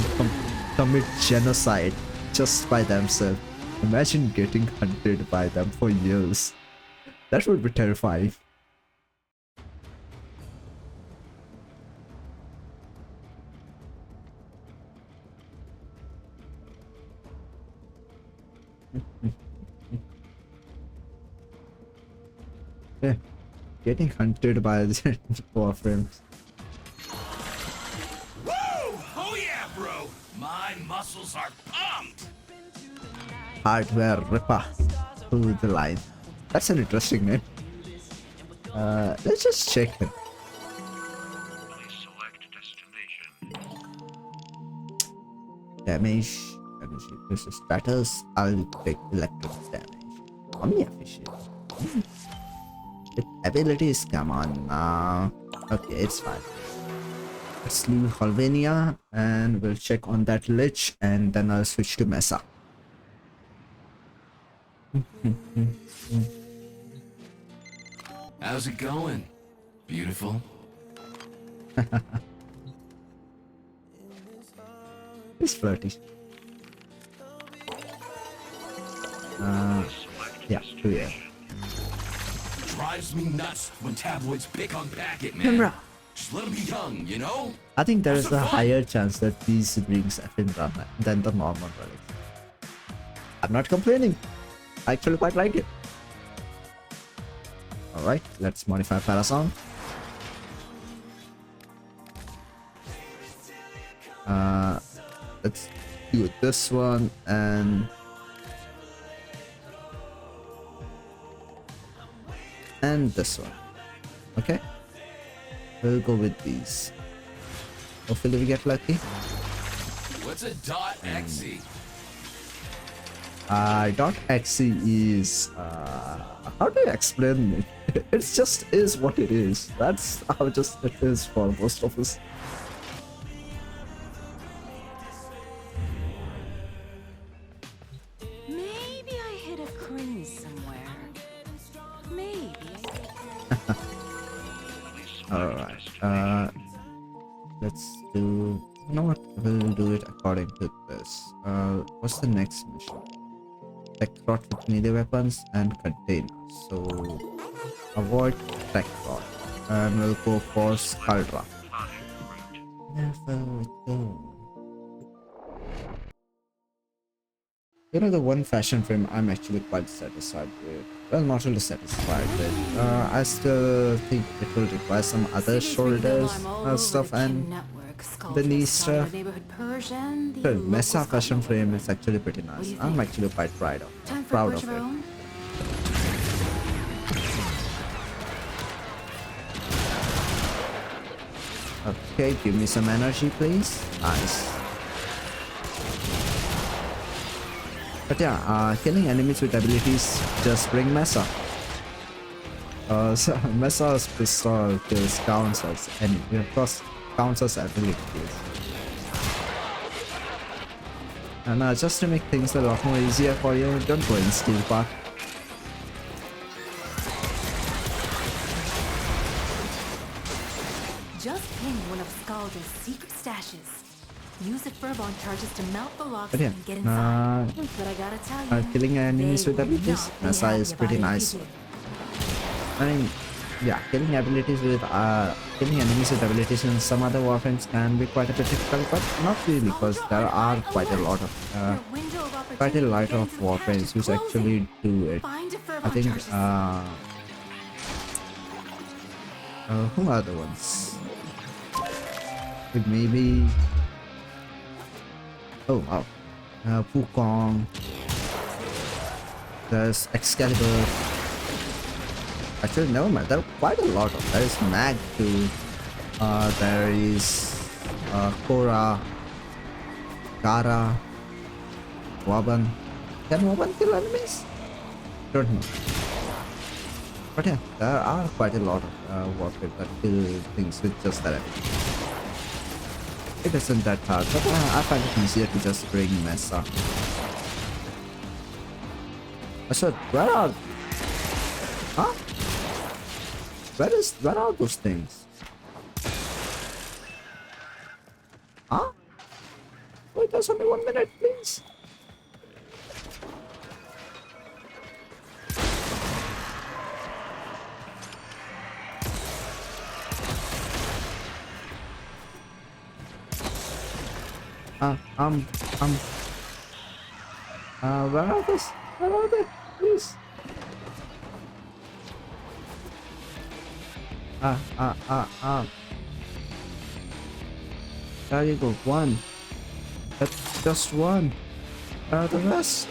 commit genocide just by themselves. Imagine getting hunted by them for years. That would be terrifying. Yeah, getting hunted by the Warframes. Woo! Oh yeah, bro! My muscles are pumped! Hardware Ripper through the line. That's an interesting name. Let's just check him. Damage. This is status. I'll take electric damage. Mommy efficient. With abilities, come on now. Okay, it's fine. Let's leave Halvenia and we'll check on that Lich and then I'll switch to Mesa. How's it going? Beautiful. It's flirty. Yeah, 2 years. Drives me nuts when tabloids pick on Packet, man. Just let them be young, you know? I think there is a higher chance that these brings Effindra than the normal relics. I'm not complaining. I actually quite like it. Alright, let's modify Parasong. Let's do this one and this one. Okay, we'll go with these. Hopefully we get lucky. What's a .exe? .exe is how do I explain it? It just is what it is. That's how just it is for most of us. Maybe I hit a cringe somewhere. Maybe. Alright, let's do, you know what, we'll do it according to this. What's the next mission? Tech rot with melee weapons and containers. So avoid tech rot and we'll go for Skuldra. Never go. You know, the one fashion frame I'm actually quite satisfied with. Well, not really satisfied with. I still think it will require some other shoulders stuff and the knee stuff. The Mesa fashion frame is actually pretty nice. I'm actually quite proud of it. Okay, give me some energy, please. Nice. But yeah, killing enemies with abilities just bring Mesa. So Mesa's pistol kills counts as abilities. And just to make things a lot more easier for you, don't go in Steel Path. Just ping one of Scaldra's secret stashes. Use the Furball charges to melt the locks But yeah, and get inside. But I gotta tell you, killing enemies with abilities, Mesa is pretty nice. I mean, yeah, killing abilities with killing enemies with abilities in some other Warframes can be quite a bit difficult, but not really, because there are quite a lot of Warframes which actually do it. I think who are the ones? It may be, oh wow, Wukong. There's Excalibur. Actually, never mind. There are quite a lot of. There is Mag too. There is Korra, Kara, Waban. Can Waban kill enemies? Don't know. But yeah, there are quite a lot of Warframe that kill things with just that ability. It isn't that hard, but I find it easier to just bring Mesa. So where are? Huh? Where are those things? Huh? Wait, there's only 1 minute, please. Where are these? Where are they? Please. There you go. One. That's just one. Where are the rest?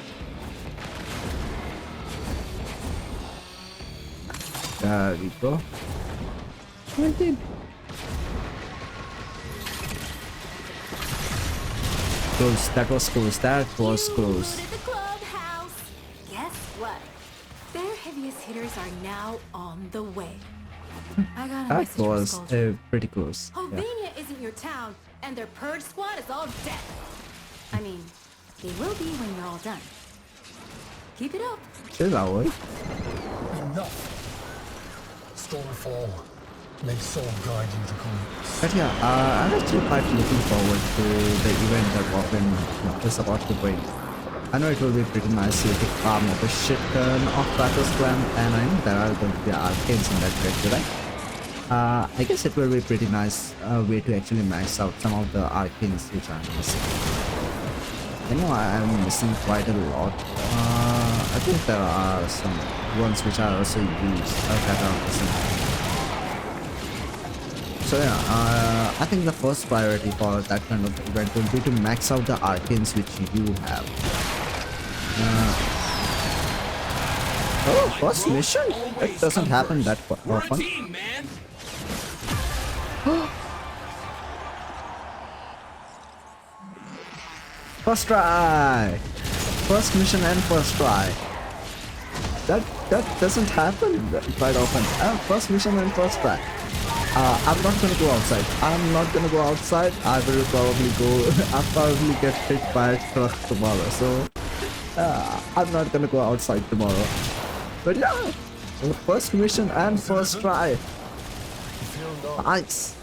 There we go. 19. Close. That was close. That was close. At the clubhouse. Guess what? Their heaviest hitters are now on the way. I got a That message from was Skulltrap. pretty close. Yeah. Hovenia isn't your town, and their purge squad is all dead. I mean, they will be when you're all done. Keep it up. Chill out, boy. Enough. Stormfall. May soul guide you to come. But yeah, I'm actually quite looking forward to the event that Warframe is about to bring. I know it will be pretty nice to take farm of a shit ton of Kratos clan, and I know there are going to be arcanes in that character, right? I guess it will be pretty nice way to actually max out some of the arcanes which I'm missing. I know I am missing quite a lot. I think there are some ones which are also used that are missing. So yeah, I think the first priority for that kind of event will be to max out the arcanes which you have. Oh, first mission? It doesn't happen that often. Team, man. First try! First mission and first try. That doesn't happen quite often. First mission and first try. I'm not gonna go outside. I'm not gonna go outside. I will probably go. I'll probably get hit by a truck tomorrow. So I'm not gonna go outside tomorrow. But yeah, first mission and first try. Nice.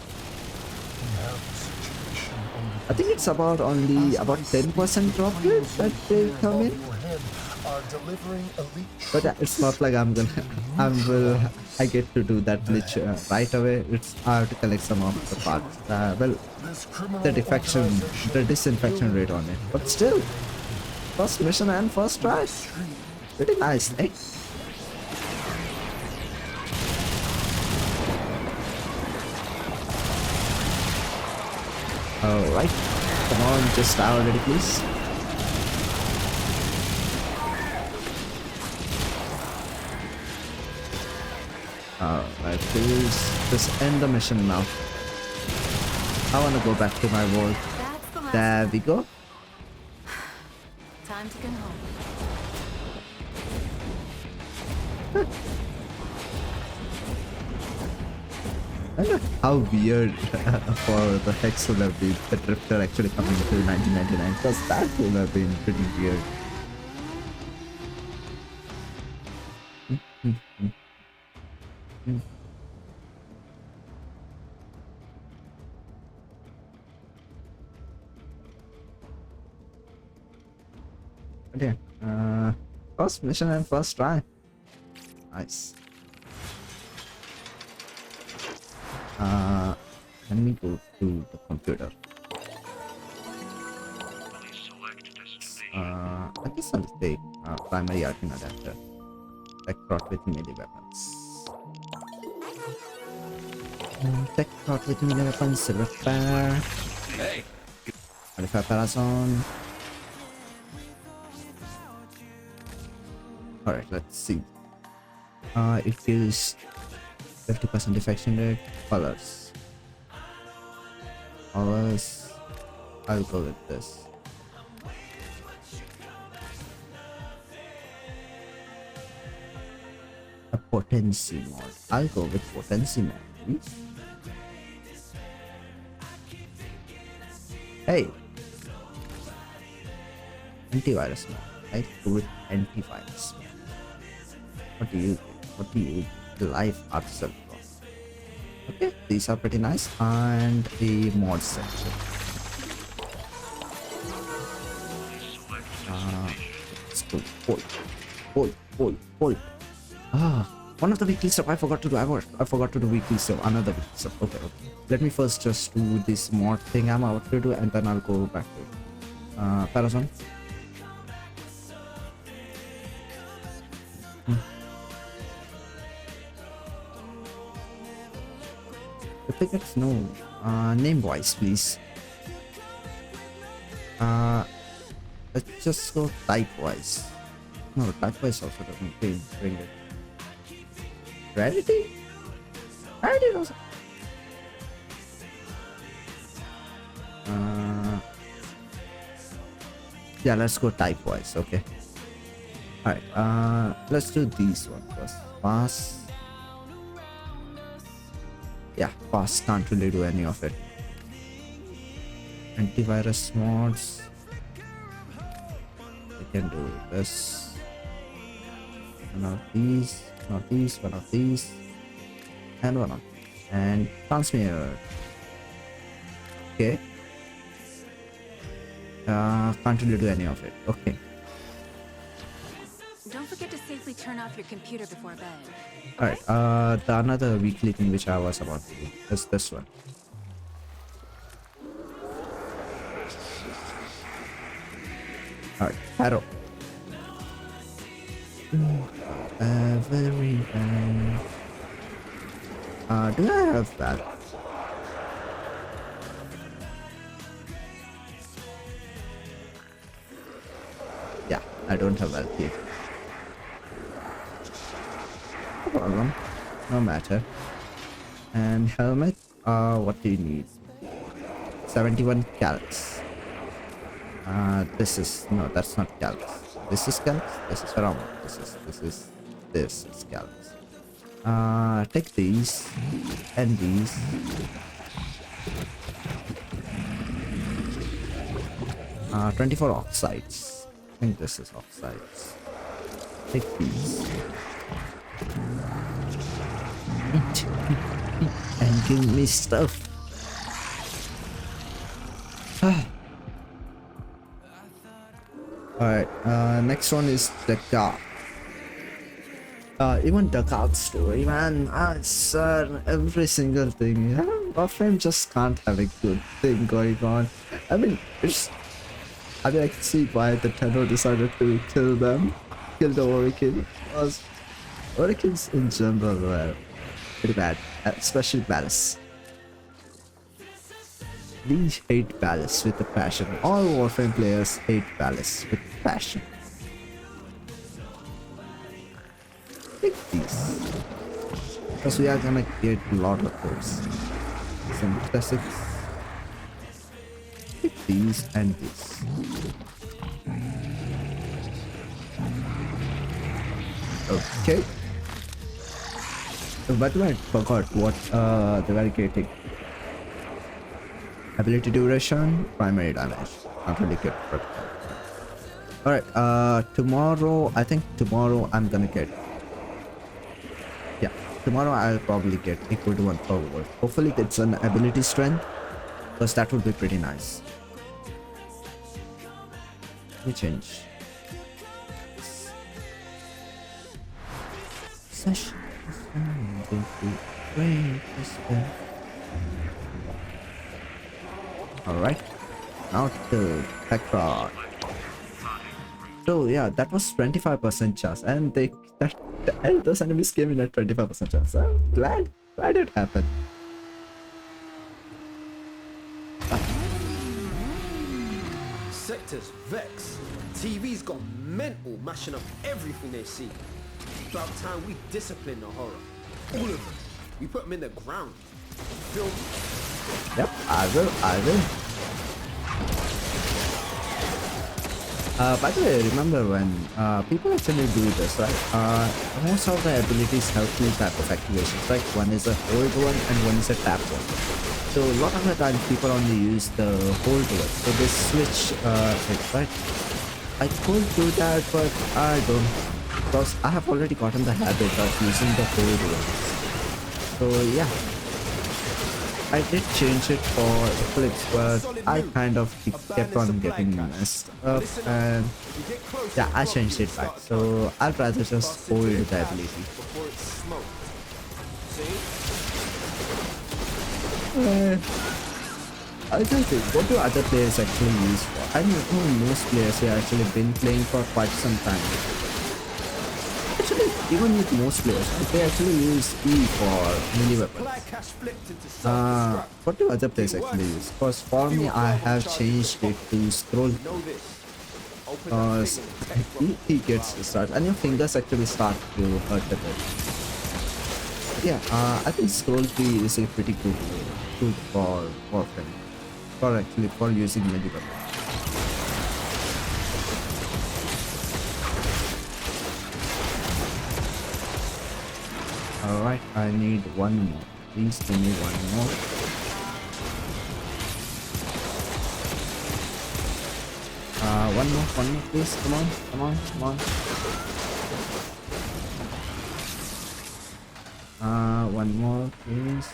I think it's about only about 10% drop rate that they come in. But it's not like I get to do that glitch right away. It's I have to collect some of the parts. Well, the disinfection rate on it. But still, first mission and first try. Pretty nice, eh? Alright, come on, just die already, please. Alright, please just end the mission now. I wanna go back to my world. There we go. Time to come home. I don't know how weird for the Hex would have been the Drifter actually coming to 1999, because that would have been pretty weird. Okay, first mission and first try. Nice. Let me go to the computer. I guess I'll take primary arcane adapter. Tech rot with melee weapons. Tech rot with melee weapons, silver flare. Hey. Modify Parazon. Alright, let's see. It gives 50% defection rate. Colors. I'll go with this. A potency mod. I'll go with potency mod. Hey! Antivirus mod. I'll go with antivirus mod. What do you think? What do you life artisan? Okay, these are pretty nice. And the mod section. Let's go. Hold. One of the weekly stuff I forgot to do. I forgot to do weekly stuff. Another weekly stuff. Okay. Let me first just do this mod thing I'm about to do, and then I'll go back to it. Parazon. The tickets, no. Name wise, please. Let's just go type wise. No, type wise also doesn't bring it. Rarity? Rarity also. Yeah, let's go type wise. Okay. Alright, let's do these one first. Fast. Yeah, fast can't really do any of it. Antivirus mods. We can do this. One of these, one of these, one of these, and one of these. And transmit. Okay. Can't really do any of it. Okay. Don't forget to safely turn off your computer before bed. Alright, the another weekly thing which I was about to do is this one. Alright, arrow. Very bad. Do I have that? Yeah, I don't have that here. No problem. No matter. And helmet, what do you need? 71 calcs. This is, no, that's not calcs. This is calcs, this is around. This is calcs. Take these and these. 24 oxides. I think this is oxides. Take these. And give me stuff. Alright, next one is the car. Even the card story, man. It's every single thing. Yeah? Warframe just can't have a good thing going on. I mean, I can see why the Tenno decided to kill them. Kill the Oracle. Because Oracles in general were pretty bad. Especially Ballas. We hate Ballas with a passion. All Warframe players hate Ballas with passion. Take these. Because we are gonna get a lot of those. Some classics. Take these and these. Okay. But I forgot what the were getting. Ability duration, primary damage. Not really good, but alright, tomorrow, I think tomorrow I'm gonna get, yeah, tomorrow I'll probably get equal to 1 per world. Hopefully it's an ability strength, because that would be pretty nice. Let me change. Session is going to break this way. Alright, now to Packard. So yeah, that was 25% chance, and those enemies came in at 25% chance. I'm glad it happened. Sectors vex. TV's gone mental, mashing up everything they see. About time we discipline the horror. All of them. We put them in the ground. Film. Yep, I will. By the way, remember when people actually do this, right? Most of the abilities have two type of activations, right? One is a hold one and one is a tap one. So a lot of the time people only use the hold one. So they switch it, right? I could do that, but I don't, because I have already gotten the habit of using the hold one. So yeah. I did change it for Eclipse, but I kind of kept on getting messed up, and yeah, I changed it back. So I'd rather just hold the ability. I think what do other players actually use for? I know most players have actually been playing for quite some time. actually, even with most players, they actually use E for melee weapons. What do other players actually use? Because for me, I have changed it to scroll. Because E gets to start, and your fingers actually start to hurt a bit. Yeah, I think scroll key is a pretty good for Warframe. For using melee weapons. Alright, I need one more. Please give me one more. One more, please. Come on. One more, please.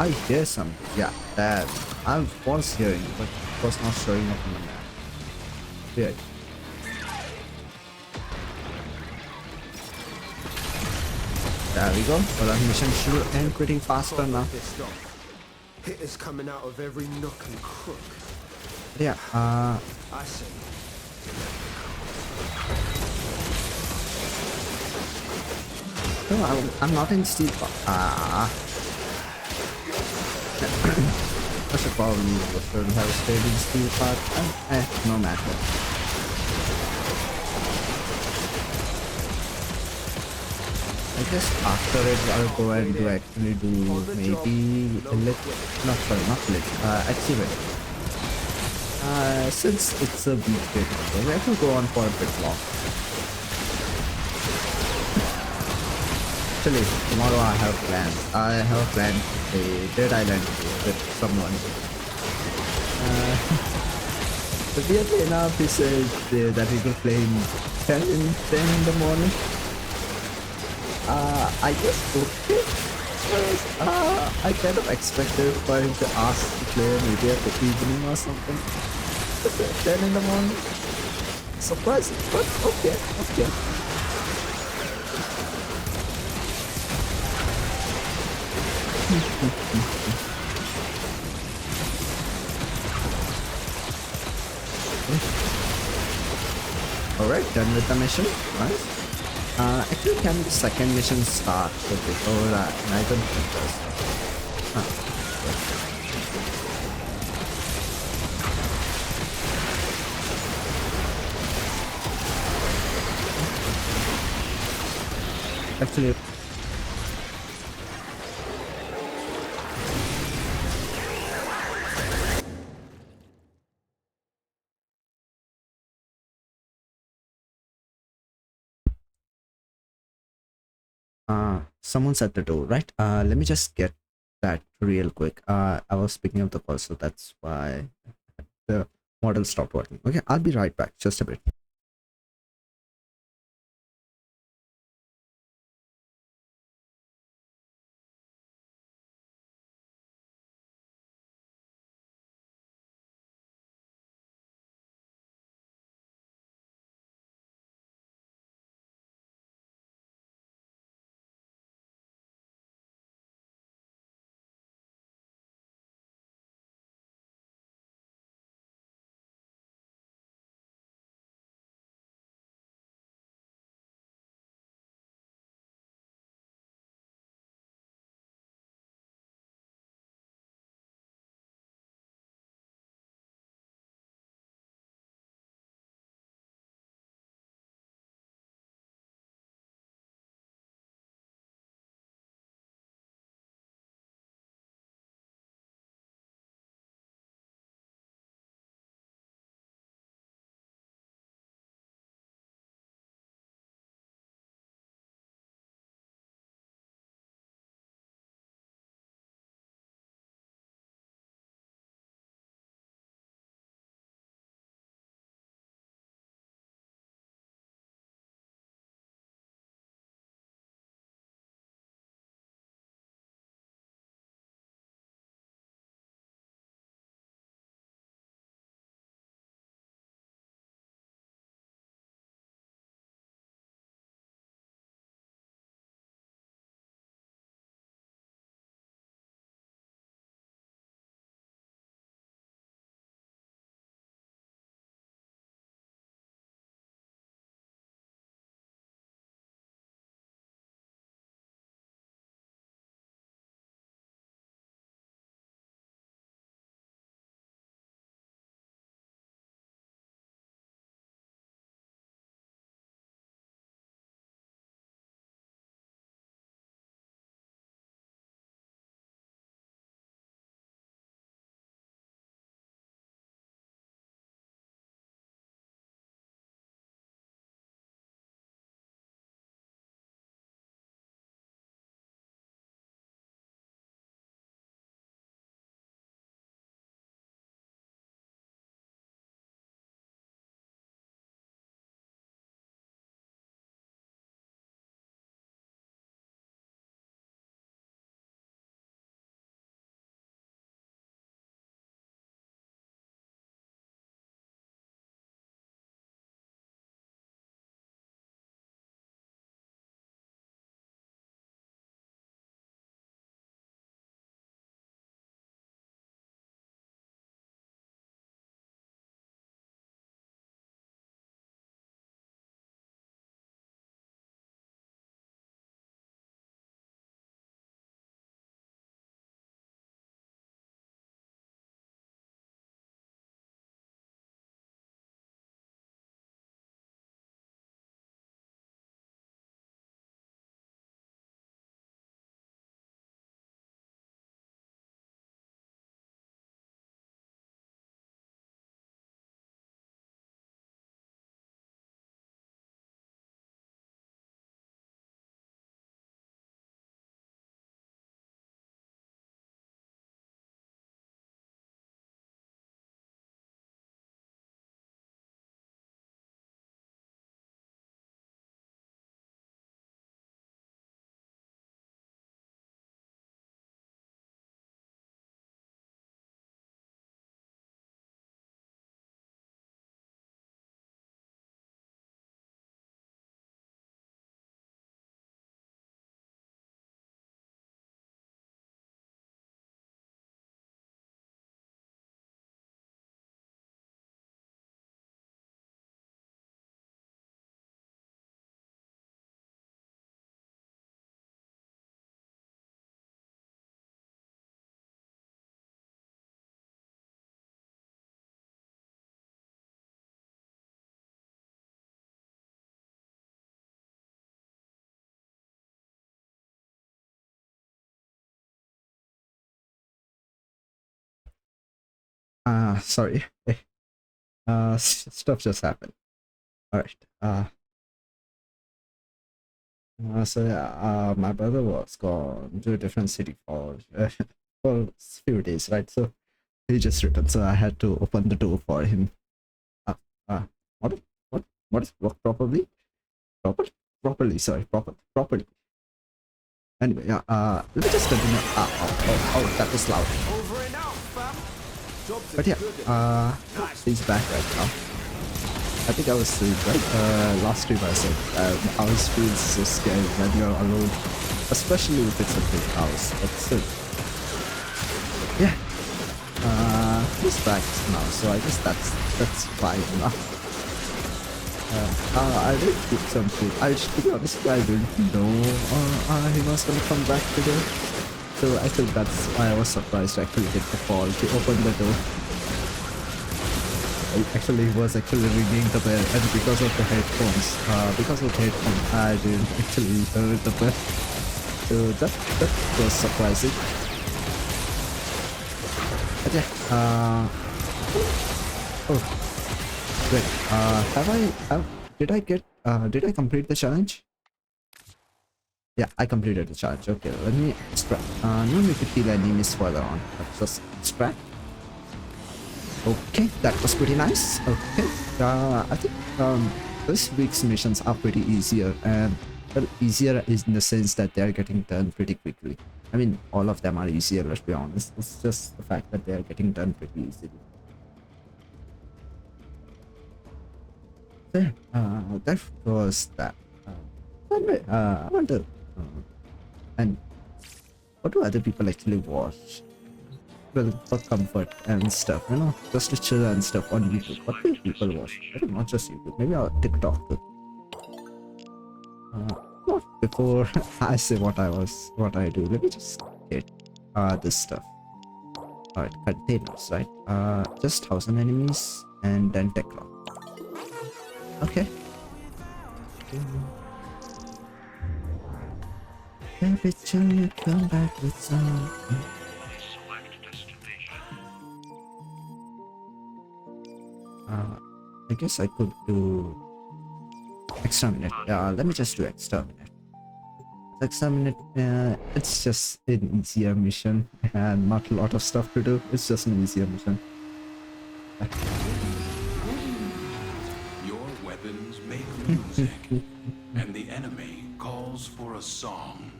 I hear something. Yeah, that I was hearing, but it was not showing up on the map. Weird. There we go. Well, our mission should end pretty faster now. Hitters coming out of every nook and crook. Yeah, I say. No, I'm not in steel. I should probably have stayed in steel part. No matter. I guess after it, I'll go and actually do maybe not lit. Activate. Since it's a weekday, we have to go on for a bit long. Actually, tomorrow I have plans. I have planned a Dead Island with someone. But weirdly enough, he said that we will play in 10 in the morning. I guess okay. I kind of expected for him to ask to play maybe at the evening or something. 10 in the morning. Surprising, but okay. Alright, done with the mission. Nice. Actually, can the second mission start before night and first? Actually, someone's at the door, right? Let me just get that real quick. I was picking up the call, so that's why the model stopped working. Okay, I'll be right back. Just a bit. Sorry. Stuff just happened. All right. So yeah, my brother was gone to a different city for a few days, right? So he just returned, so I had to open the door for him. Uh, uh, what? What is properly? Properly, sorry, properly. Anyway, yeah, let me just continue. Oh, that was loud. Over and out, fam. Jobs But yeah, he's back right now. I think I was saying, right? Last stream I said, the house feels so scary when you're alone, especially if it's a big house. But still, yeah, he's back now, so I guess that's fine enough. I did keep some food. To be honest, I didn't know he was gonna come back today. So I think that's why I was surprised to actually get the call to open the door. He was actually ringing the bell, and because of the headphones, I didn't actually hear the bell. So that was surprising. But yeah, oh. Wait, did I complete the challenge? Yeah, I completed the challenge. Okay, let me extract. No need to kill enemies further on. Let's just extract. Okay, that was pretty nice. Okay, I think this week's missions are pretty easier, and well, easier is in the sense that they are getting done pretty quickly. I mean, all of them are easier, let's be honest. It's just the fact that they are getting done pretty easily. That was that. Anyway, I wonder, and what do other people actually watch? Well, for comfort and stuff, you know, just to chill and stuff on YouTube. What do people watch? I don't know, not just YouTube, maybe on TikTok too. Not before I say what I do. Let me just get this stuff. Alright, containers, right? Just 1,000 enemies and then tech rock. Okay. Every time you come back with some. I guess I could do exterminate. Let me just do exterminate. Exterminate. It's just an easier mission and not a lot of stuff to do. It's just an easier mission. Music, and the enemy calls for a song.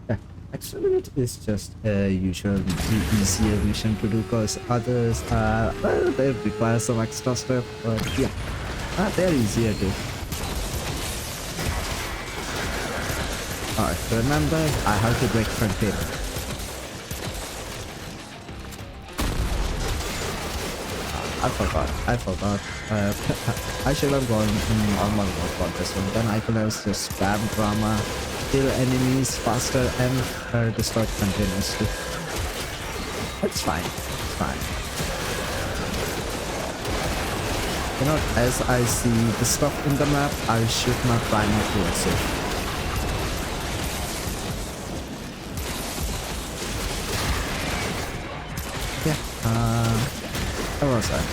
Yeah, exterminate is just a usual easier mission to do because others, well, they require some extra stuff, but yeah, they're easier to. Alright, remember, I have to break container. I forgot. I should have gone in normal mode for this one. Then I could have just spam drama, kill enemies faster, and destroy containers too. It's fine. It's fine. You know, as I see the stuff in the map, I shoot my primer towards it. Yeah. How was that?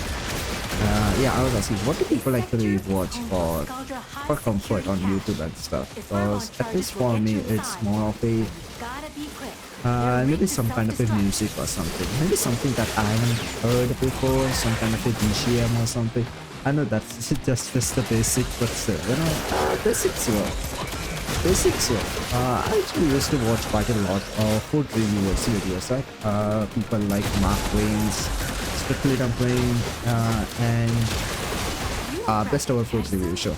I was asking, what do people actually watch for comfort on YouTube and stuff? Because at least for me, it's more of a maybe some kind of a music or something. Maybe something that I haven't heard before, some kind of a BGM or something. I know that's just the basic, but still, you know, basics work. I actually used to watch quite a lot of food reviewers videos, right? People like Mark Wayne's, Strictly Dumpling, and Best Over Food Review Show.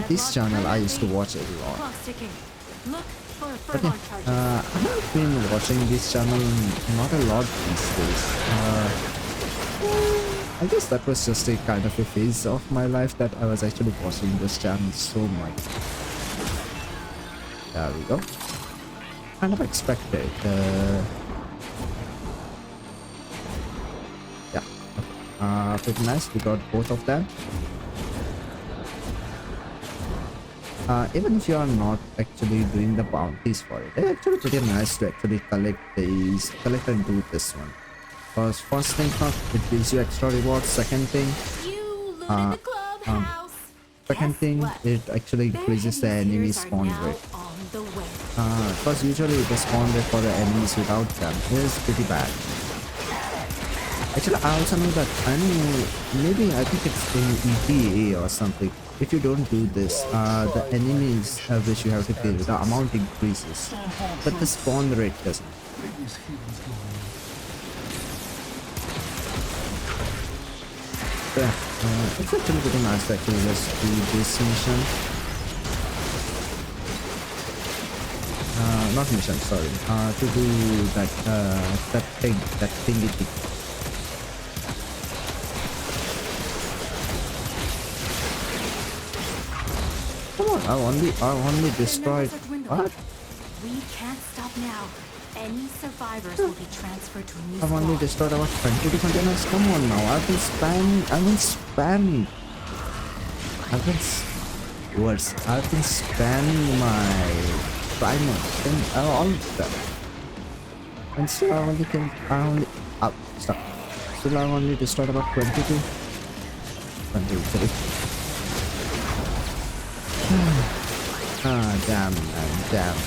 This channel I used to watch a lot. But yeah, I have been watching this channel not a lot these days. I guess that was just a kind of a phase of my life that I was actually watching this channel so much. There we go. Kind of expected. Yeah. Pretty nice. We got both of them. even if you are not actually doing the bounties for it, it's actually pretty nice to actually collect and do this one. Because first thing first, it gives you extra rewards. Second thing, it actually increases the enemy spawn rate. Because usually the spawn rate for the enemies without them is pretty bad. Actually, I also know that, I think it's in ETA or something. If you don't do this, the enemies which you have to kill, the amount increases, but the spawn rate doesn't. Yeah, it's actually pretty nice to actually just do this mission. Not mission, sorry. To do that thingy thing. Come on, I only destroyed. What? We can't stop now. Any survivors will be transferred to a new I've only destroyed about 20 containers. Come on now, I've been spamming my primer and all of them. And still Still I only destroyed about 22. 23. Damn man, damn.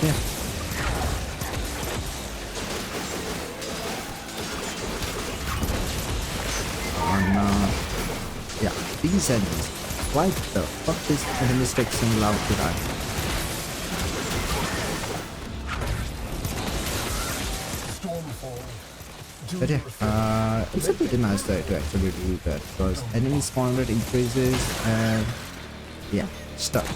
Yeah. Yeah, these enemies. Why the fuck is enemies take so long to die? But yeah, it's a pretty nice way to actually do that because enemy spawn rate increases and yeah, stuff.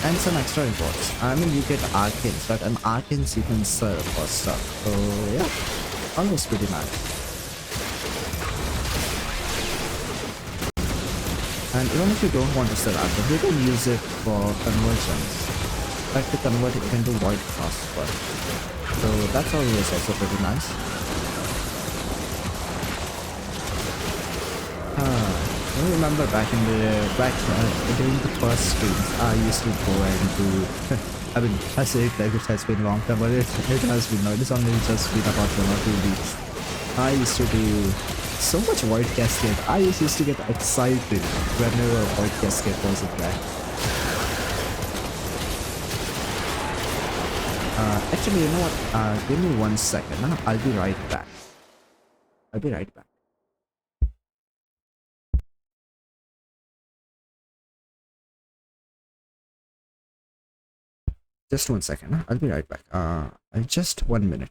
And some extra rewards. I mean, you get arcanes, right? And arcanes you can sell for stuff. So yeah, always pretty nice. And even if you don't want to sell arcanes, you can use it for conversions. Like to convert it into void prosper. So that's always also pretty nice. I remember back during the first streams, I used to go and do. I mean, I say it like it has been a long time, but it has been not. It's only just been about 1 or 2 weeks. I used to do so much void cascade. I used to get excited whenever a void cascade was in there. Actually, you know what? Give me 1 second. I'll be right back. Just 1 second. I'll be right back. Just 1 minute.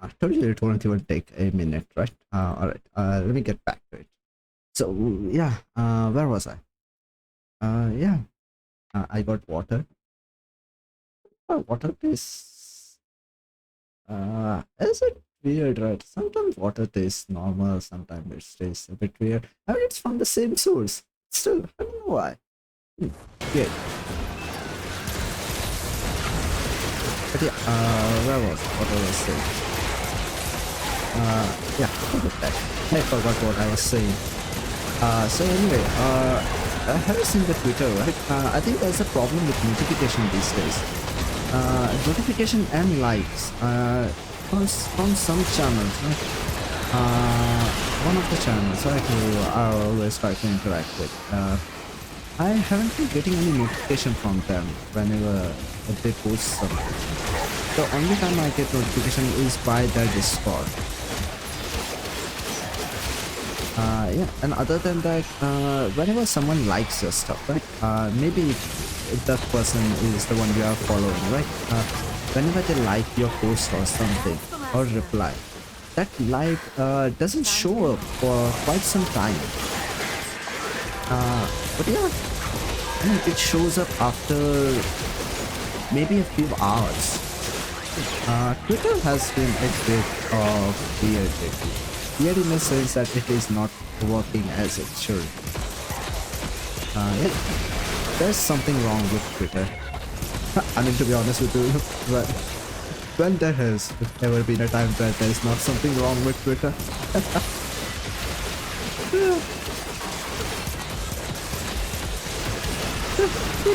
I told you it won't even take a minute, right? Alright, let me get back to it. So, yeah, where was I? Yeah, I got water. Water tastes... is it weird, right? Sometimes water tastes normal, sometimes it tastes a bit weird. I mean, it's from the same source. Still, I don't know why. Good. But yeah, where was what I was saying? Yeah, I forgot what I was saying. So anyway, have you seen the Twitter, right? I think there's a problem with notification these days. Notification and likes. From some channels, right? One of the channels, right, who I always try to interact with. I haven't been getting any notification from them whenever they post something. The only time I get notification is by their Discord. Yeah, and other than that, whenever someone likes your stuff, right? Maybe if that person is the one you are following, right? Whenever they like your post or something, or reply, that like doesn't show up for quite some time. But yeah, I mean, it shows up after maybe a few hours. Twitter has been a bit of weird lately. Weird in the sense that it is not working as it should. Yeah, there's something wrong with Twitter. I mean, to be honest with you, but when there has ever been a time that there's not something wrong with Twitter?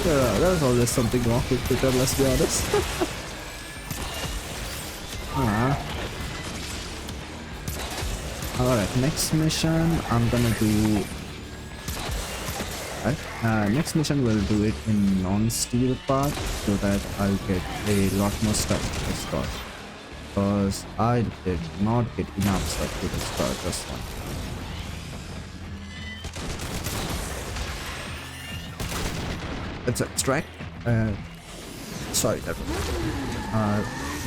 There's always something wrong with Twitter, let's be honest. Alright, next mission I'm gonna do... next mission we'll do it in non-steel part so that I'll get a lot more stuff to destroy. Because I did not get enough stuff to destroy this one. Let's extract. Sorry, that was.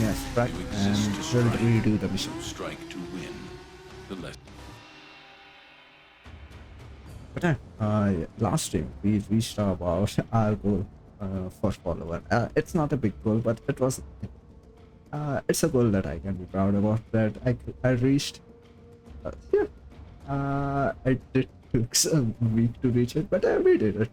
Yes, extract and we'll redo the mission. Strike to win. The less. But last stream we reached about our goal for follower. It's not a big goal, but it was. It's a goal that I can be proud about. That I reached. Yeah. It took some week to reach it, but we did it.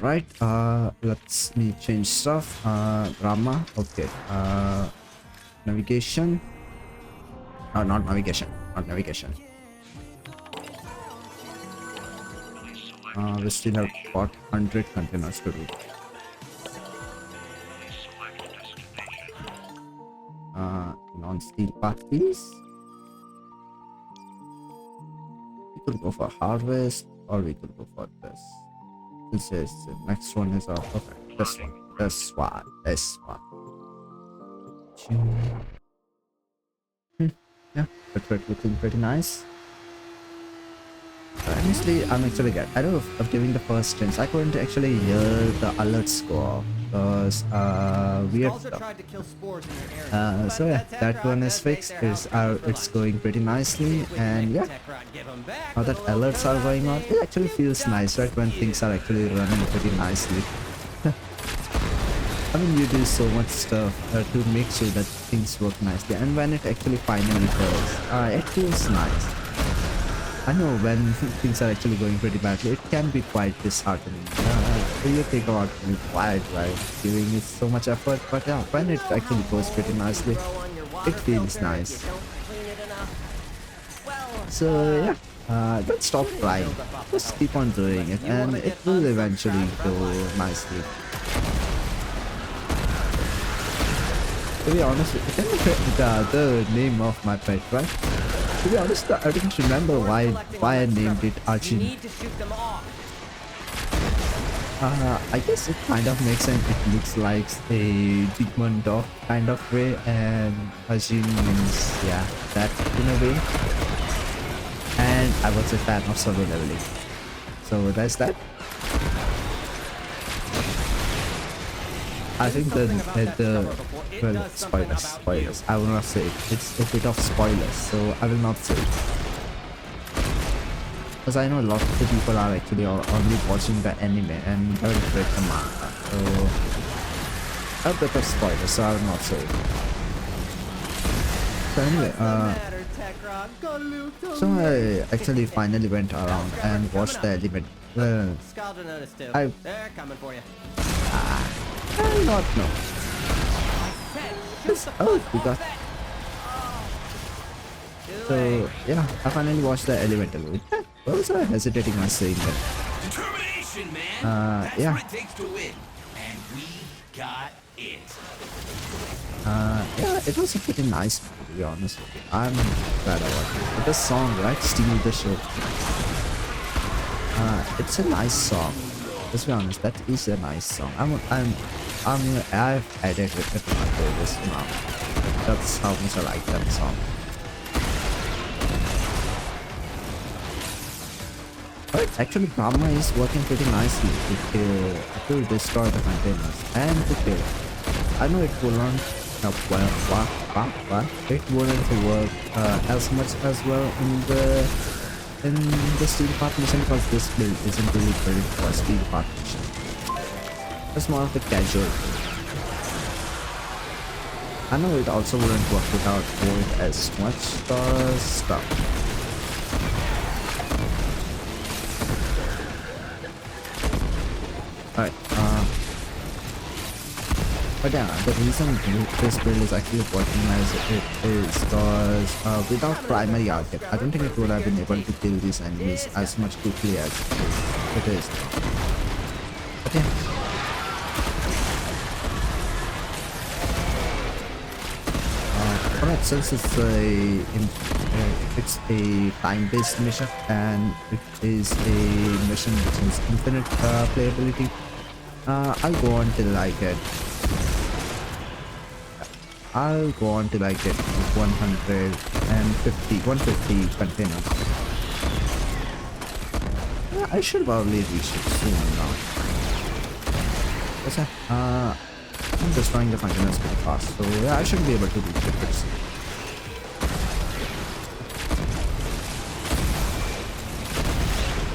Right, let's me change stuff. Drama, okay. Navigation. Not navigation. We still have about 100 containers to do. Non-steel path, please. We could go for harvest, or we could go for this. This is the next one is okay. This one. Yeah, that's looking pretty nice. Honestly, I'm actually good. I don't know of giving the first chance. I couldn't actually hear the alerts go off because weird stuff. So yeah, that one is fixed. It's going pretty nicely, and yeah, now that alerts are going on, it actually feels nice, right? When things are actually running pretty nicely. I mean, you do so much stuff to make sure that things work nicely, and when it actually finally does, it feels nice. I know when things are actually going pretty badly, it can be quite disheartening. You think about being quiet, right? Giving it so much effort, but yeah, when it actually goes pretty nicely, it feels nice. So yeah, don't stop trying. Just keep on doing it, and it will eventually go nicely. To be honest, can you get the name of my pet, right? To be honest, I don't remember why I named it Archie. I guess it kind of makes sense. It looks like a demon dog kind of way, and Archie means, yeah, that in a way. And I was a fan of solo leveling. So that's that. I think well, spoilers. I will not say it. It's a bit of spoilers, so I will not say it. Because I know a lot of the people are actually only watching the anime and haven't read the manga. So a bit of spoilers, so I will not say it. So anyway, so I actually finally went around and watched the element. Well, They're coming for you. I do not know. Oh, we got. So yeah, I finally watched the elemental. Why was I hesitating on saying that? Determination, man. That's Yeah. what it takes to win, and we got it. Yeah, it was a pretty nice movie, to be honest with you. I'm glad I watched it. But the song, right? Steal the Show. It's a nice song. Let's be honest, that is a nice song. I've added it to my playlist now. That's how much I like that song. But actually, Brahma is working pretty nicely to destroy the containers and to kill it. I know it will not. It wouldn't work as much as well in the steel part mission because this build isn't really built for a steel part mission. It's more of a casual build. I know it also wouldn't work without Void as much stuff. Alright, but yeah, the reason this build is actually working as it is because without primary arcade, I don't think it would have been able to kill these enemies as much quickly as it is. But yeah. Alright, since it's a time-based mission and it is a mission which is infinite playability, I'll go on till I get 150 containers. Yeah, I should probably reach it soon now. What's that? I'm destroying the containers pretty fast, so yeah, I should be able to reach it pretty soon.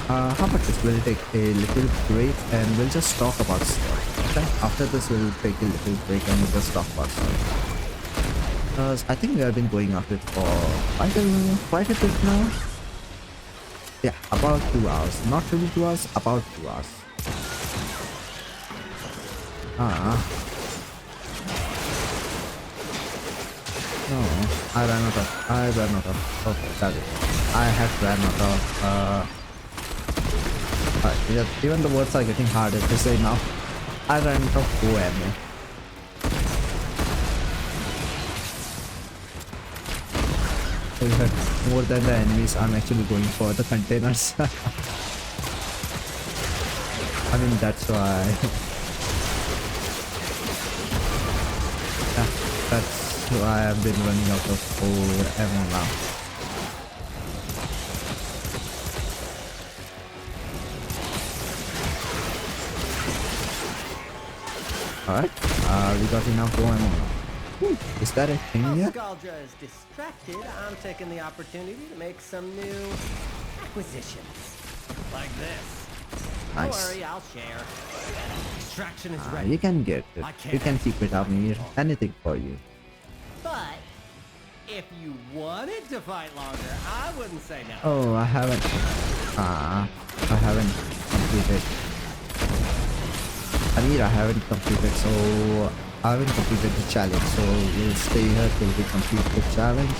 How about this? We'll take a little break and we'll just talk about stuff. Okay? After this, we'll take a little break and we'll just talk about stuff. Because I think we have been going after it for quite a bit now. Yeah, about 2 hours. Not really 2 hours, about 2 hours. No, I ran out of. Okay, that's it. I have ran out of. Even the words are getting harder to say now. I ran out of ammo. So we had more than the enemies. I'm actually going for the containers. I mean, that's why. Yeah, that's why I've been running out of ammo now. Alright, we got enough ammo now. Is that a thing yet? Scaldra is distracted. I'm taking the opportunity to make some new acquisitions. Like this. Nice. Don't worry, I'll share. Extraction is ready. You can get it. You can keep it. I mean, anything for you. But if you wanted to fight longer, I wouldn't say no. Oh, I haven't completed. I mean, I haven't completed, so I haven't completed the challenge, so we'll stay here till we complete the challenge.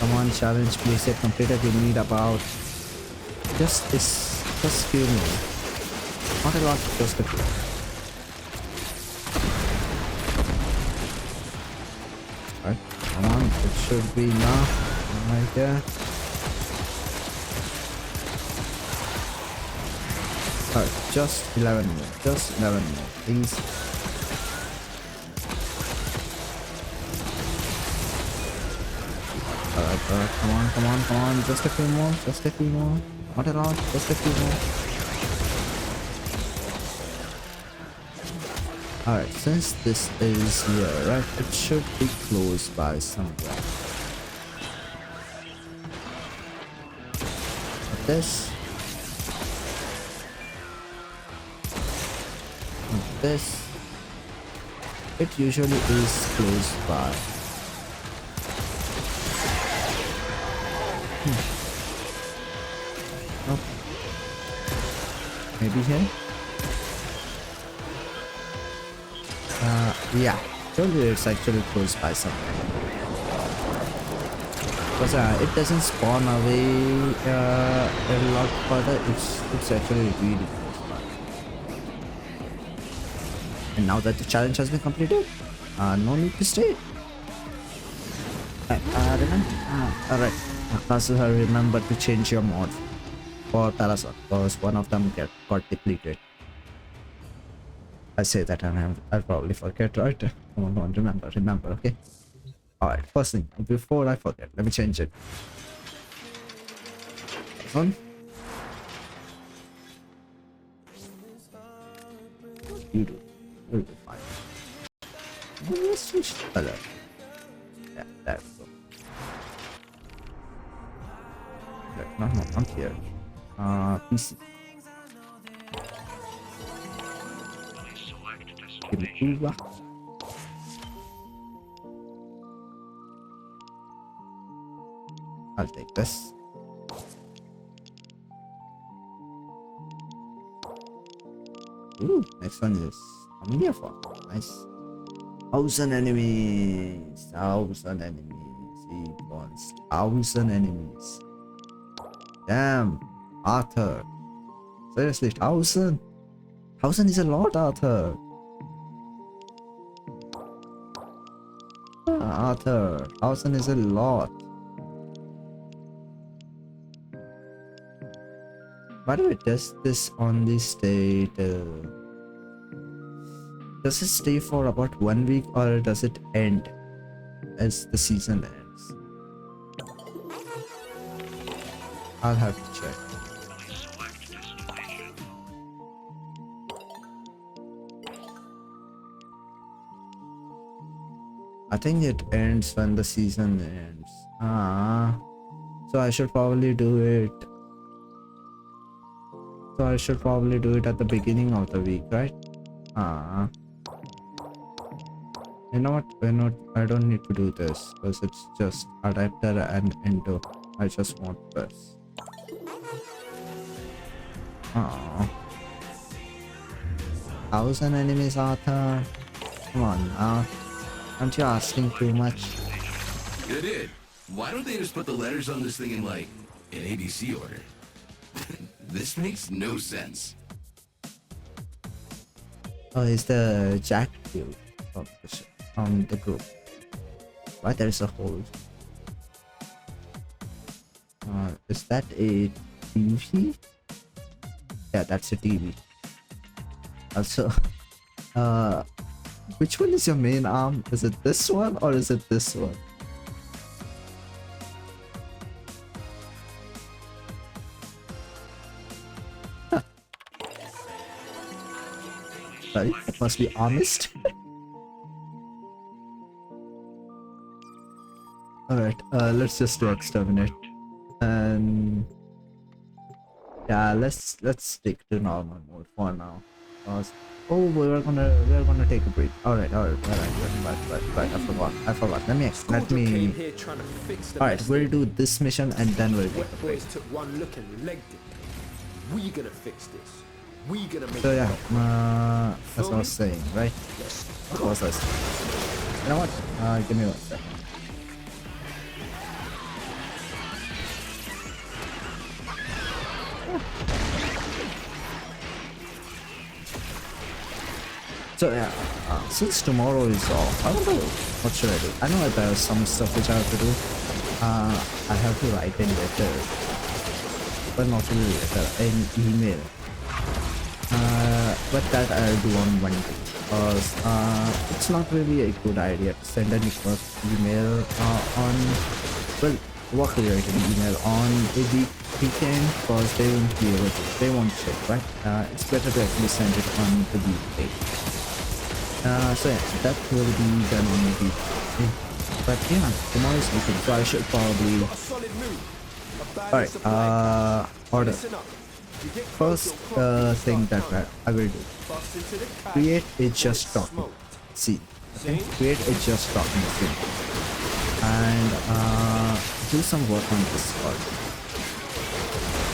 Come on, challenge, please get completed. We need about just few more. Not a lot, just a few. Right, come on, it should be enough. Right there. Alright, just 11 more. Just 11 more, please. Alright, come on. Just a few more. Not a lot, just a few more. Alright, since this is here, right, it should be close by somewhere. This. This. It usually is close by. Nope. Maybe here? Yeah. Told you it's actually close by somewhere. Because it doesn't spawn away a lot further. It's actually really close by. And now that the challenge has been completed, no need to stay. Alright, Kazuha, remember to change your mod for Parasol because one of them got depleted. I say that and I'll probably forget, right? Come on, remember, okay? Alright, first thing, before I forget, let me change it. This one. You do. You'll be fine. Let's switch the color. Yeah, there we go. No, I'm here. PC. I'll take this. Ooh, next one is Omnia form. Nice. 1,000 enemies. 1,000 enemies. He wants 1,000 enemies. Damn, Arthur. Seriously, 1,000? 1,000 is a lot, Arthur. Arthur, 1,000 is a lot. By the way, does this only stay till... Does it stay for about 1 week or does it end as the season ends? I'll have to check. I think it ends when the season ends. So I should probably do it. So I should probably do it at the beginning of the week, right? You know what? Why not? I don't need to do this because it's just adapter and endo. I just want this. 1,000 enemies, Arthur. Come on now. Aren't you asking too much? You did. Why don't they just put the letters on this thing in like an ABC order? This makes no sense. Oh, it's the Jack field of the group. Why there is a hole? Is that a TV? Yeah, that's a TV. Also, which one is your main arm? Is it this one or is it this one? Sorry, it must be honest. Alright, let's just do exterminate. And yeah, let's stick to normal mode for now. Oh, we're gonna take a break. Alright, right. I forgot. Let me. Alright, we'll do this mission and then we'll take a break. Took one look and legged it. We gonna fix this. We gonna make so yeah, as I was saying, right? What was I saying? You know what? Give me 1 second. So yeah, since tomorrow is off, I don't know what should I do. I know that there's some stuff which I have to do. I have to write a letter, but not really a letter, an email. But that I'll do on Monday because it's not really a good idea to send an email on work-related email on a weekend because they won't be able to, they won't check, right? It's better to actually send it on the weekday. So yeah, that will be done on the week. But yeah, tomorrow is weekend, so I should probably. Alright, order. First thing that I will do. Create a just talking scene. Okay? Create a just talking scene. And do some work on Discord.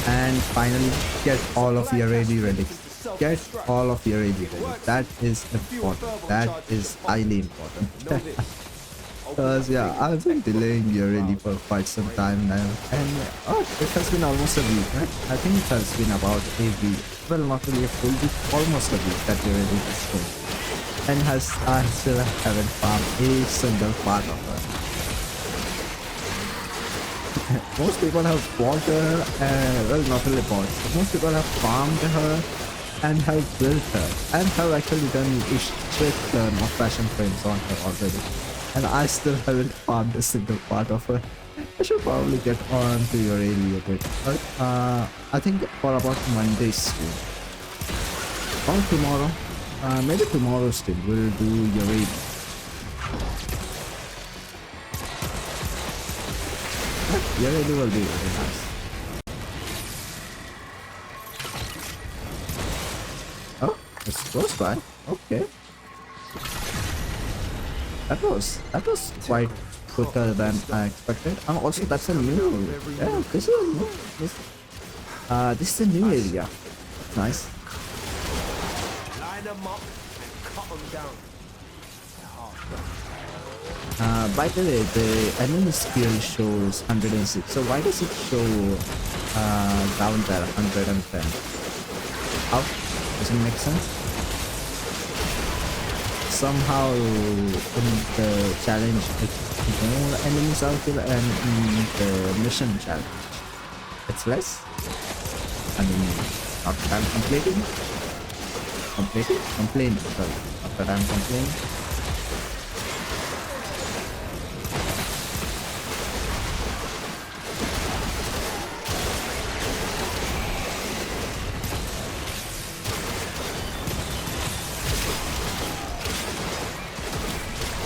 And finally, get all of your AD ready. Get all of your AD ready. That is important. That is highly important. Because yeah, I've been delaying your AD for quite some time now. And it has been almost a week, right? I think it has been about a week. Well, not really a full week, almost a week that your AD is full. And I still haven't farmed a single part of her. Most people have bought her, well, not really bought. Most people have farmed her and have built her and have actually done a strict turn of fashion frames on her already. And I still haven't farmed a single part of her. I should probably get on to your area a bit. But I think for about Monday's stream. Or tomorrow. Maybe tomorrow's stream we'll do your area. Your area will be very nice. Oh, it's close by. Okay. That was quite quicker than I expected. And also that's a new, yeah, this is a new, this is a new area. Nice. Line them up and cut them down. By the way, the enemy skill shows 106. So why does it show down there 110? How? Doesn't make sense. Somehow in the challenge it's more enemies out there, and in the mission challenge it's less. I mean, not that I'm complaining. Sorry, not that I'm complaining.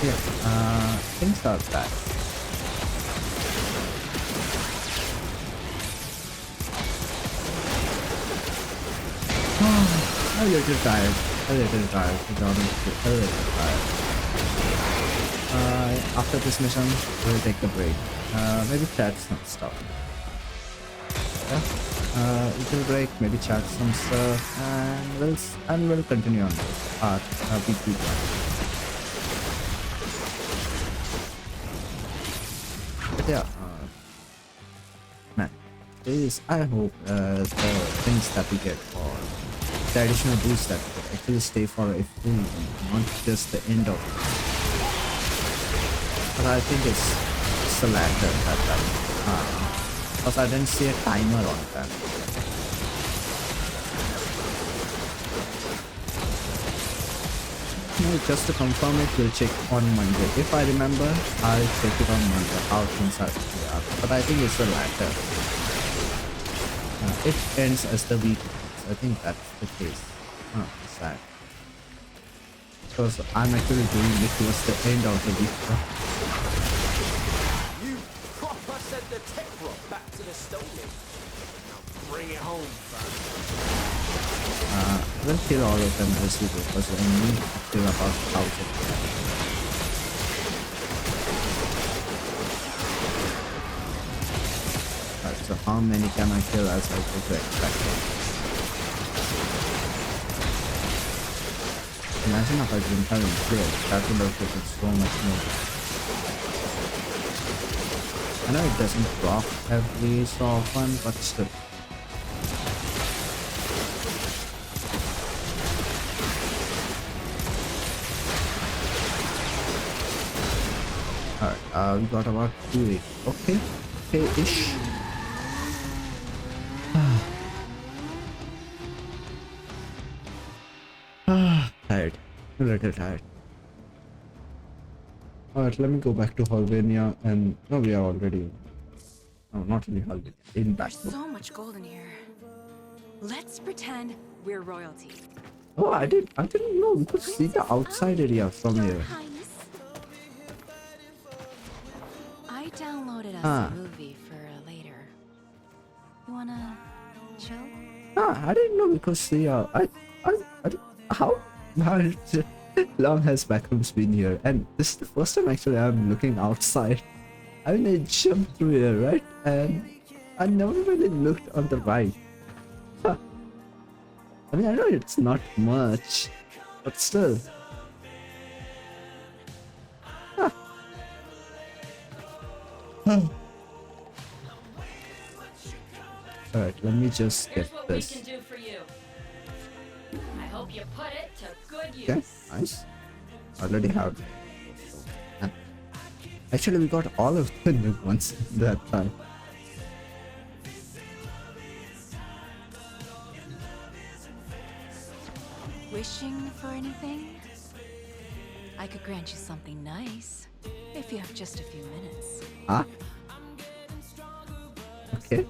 Yeah, things are bad. A little tired, to be honest, a little tired. After this mission, we'll take a break. Maybe chat some stuff. Yeah, little break, maybe chat some stuff, and we'll continue on this weekly plan. But yeah, man, please, I hope the things that we get for the additional boost that we get actually stay for a full week, not just the end of it. But I think it's the latter that because I didn't see a timer on that. No, just to confirm it, we'll check on Monday. If I remember, I'll check it on Monday how things are. But I think it's the latter. It ends as the week. I think that's the case. Sad. Because I'm actually doing it towards the end of the week. You proper sent the tech rock back to the Stone Age. Now bring it home, fam. We'll kill all of them as we go, because I need to kill about 1,000. Alright, so how many can I kill as I go to expect? Imagine if I didn't have him clear, that would have taken so much more. I know it doesn't drop every so often, but still. Alright, we got about 2-8. Okay-ish. Tired. A little tired. Alright, let me go back to Halvania and... No, we are already... No, not really Halvania. In back. There's so much gold in here. Let's pretend we're royalty. Oh, I didn't know we could see the outside area from Your here. Highness. I downloaded us Ah. a movie for later. You wanna chill? Ah, I didn't know we could see how long has Backrooms been here? And this is the first time actually I'm looking outside. I mean, I jumped through here, right? And I never really looked on the right. Huh. I mean, I know it's not much, but still. Huh. Alright, let me just get Here's what this. we can do for you. I hope you put it to good use. Okay, nice. Already have. Actually, we got all of the new ones that time. Wishing for anything? I could grant you something nice, if you have just a few minutes. Ah. Okay.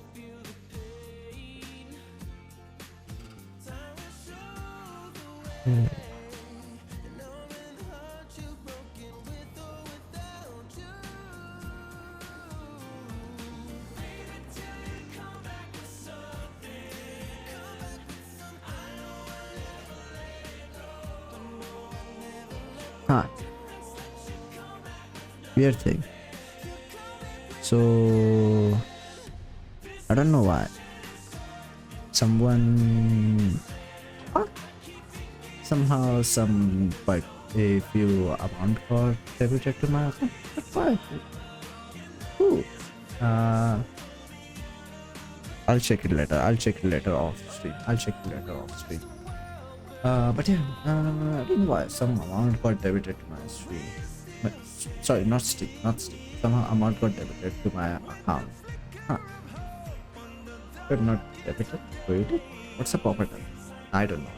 Huh. Weird thing. So I don't know why. Someone somehow but a few amount got debited to my account. But why? Ooh. I'll check it later. Off stream. But yeah, I don't know why some amount got debited to my stream. But, sorry, not Steam. Some amount got debited to my account. Huh. But not debited? Credited? What's the proper term? I don't know.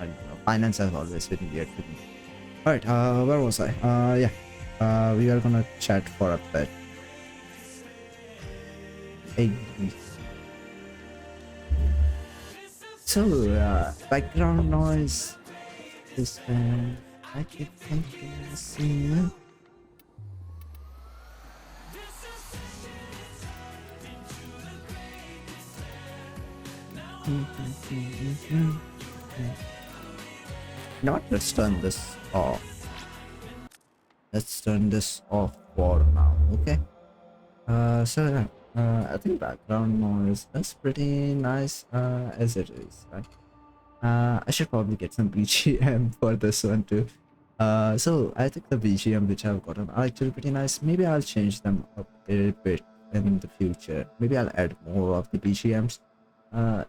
Finance has always been weird to me. Alright, where was I? Yeah. We are gonna chat for a bit. Hey. So, background noise is I keep thinking the same. Not let's turn this off. Let's turn this off for now, okay? So I think background noise is pretty nice as it is, right? I should probably get some BGM for this one too. So I think the BGM which I've gotten are actually pretty nice. Maybe I'll change them up a bit in the future. Maybe I'll add more of the BGMs.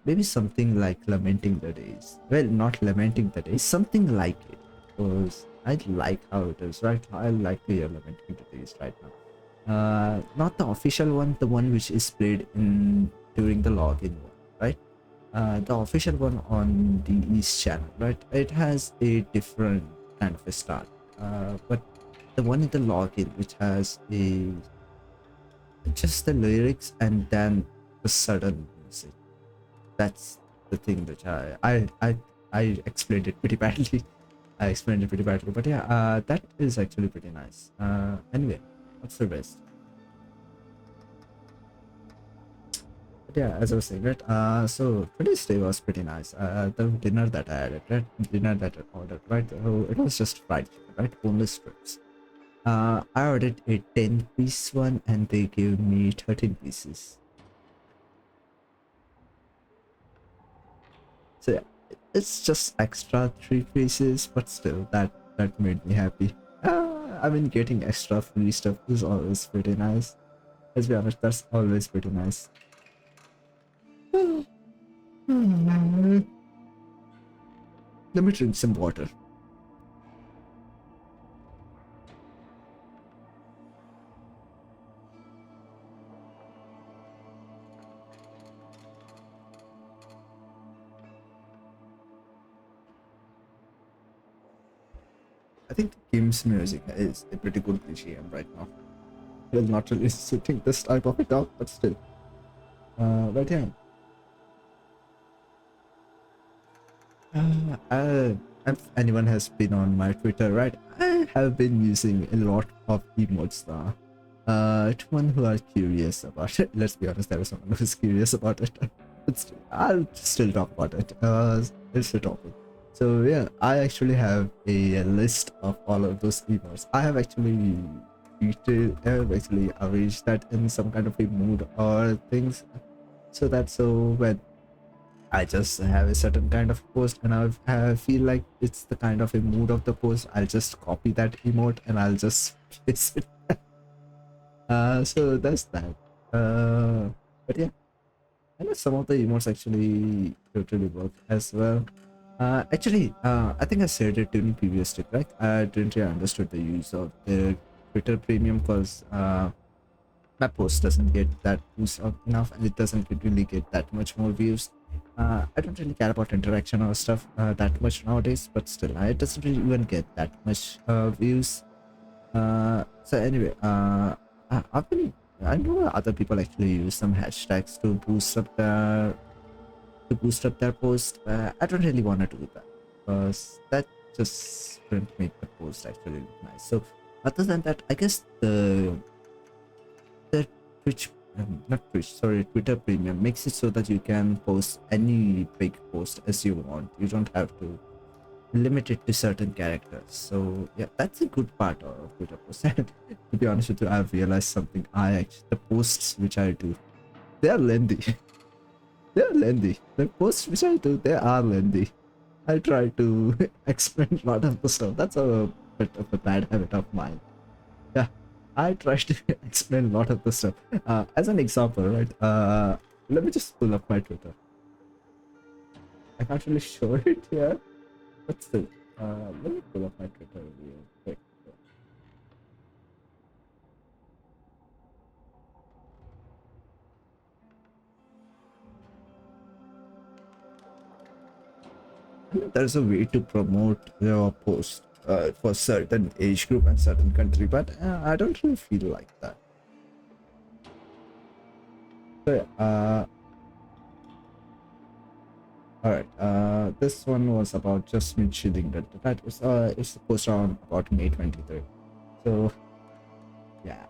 Maybe something like Lamenting the Days. Well, not Lamenting the Days, something like it. Because I like how it is, right? I like to hear Lamenting the Days right now. Not the official one, the one which is played in during the login one, right? The official one on the East channel, right? It has a different kind of a start. But the one in the login, which has just the lyrics and then the sudden music. That's the thing which I explained it pretty badly. But yeah, that is actually pretty nice. Anyway, what's the best? But yeah, as I was saying, right? So today's day was pretty nice. The dinner that I added, right? Dinner that I ordered, right? Oh, it was just fried chicken, right? Boneless strips. I ordered a 10-piece one, and they gave me 13 pieces. So yeah, it's just extra 3 pieces, but still, that made me happy. I mean, getting extra free stuff is always pretty nice. Let's be honest, that's always pretty nice. Let me drink some water. I think the game's music is a pretty good BGM right now. Well, not really suiting this type of a talk, but still. But yeah. if anyone has been on my Twitter, right, I have been using a lot of emotes now. To one who are curious about it, let's be honest, there is someone who's curious about it. But still, I'll still talk about it. It's a topic. So yeah, I actually have a list of all of those emotes. I have actually actually arranged that in some kind of a mood or things, so when I just have a certain kind of post and I feel like it's the kind of a mood of the post, I'll just copy that emote and I'll just paste it. So that's that. But yeah, I know some of the emotes actually totally work as well. I think I said it in previous tip, right? I didn't really understood the use of the Twitter Premium because my post doesn't get that boost up enough and it doesn't really get that much more views. I don't really care about interaction or stuff that much nowadays, but still, it doesn't really even get that much views. So anyway, I know other people actually use some hashtags to boost up their post. I don't really want to do that because that just wouldn't make the post actually look nice. So other than that, I guess the Twitch, not Twitch, sorry, Twitter Premium makes it so that you can post any big post as you want. You don't have to limit it to certain characters. So yeah, that's a good part of Twitter posts. And to be honest with you, I've realized something. The posts which I do, they are lengthy. They're lengthy. The posts which I do, they are lengthy. I try to explain a lot of the stuff. That's a bit of a bad habit of mine. Yeah, I try to explain a lot of the stuff. As an example, right? Let me just pull up my Twitter. I can't really show it here, but still, let me pull up my Twitter real quick. I mean, there's a way to promote your post for certain age group and certain country, but I don't really feel like that. So yeah, all right. This one was about just me chilling. That is it's supposed on about May 23rd. So yeah,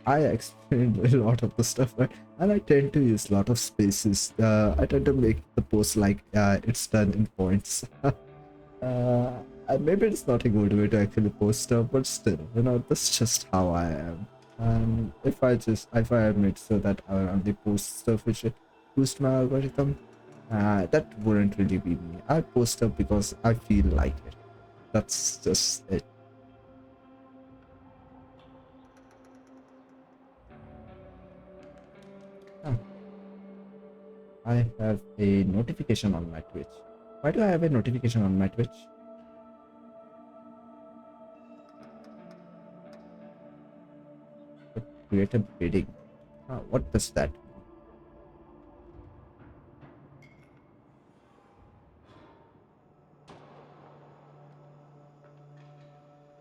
I explained a lot of the stuff, right? And I tend to use a lot of spaces. I tend to make the post like it's done in points. Maybe it's not a good way to actually post stuff, but still, that's just how I am. And if I admit so that I only post stuff which boost my algorithm, that wouldn't really be me. I post stuff because I feel like it. That's just it. I have a notification on my Twitch. Why do I have a notification on my Twitch? Create a bidding. What does that mean?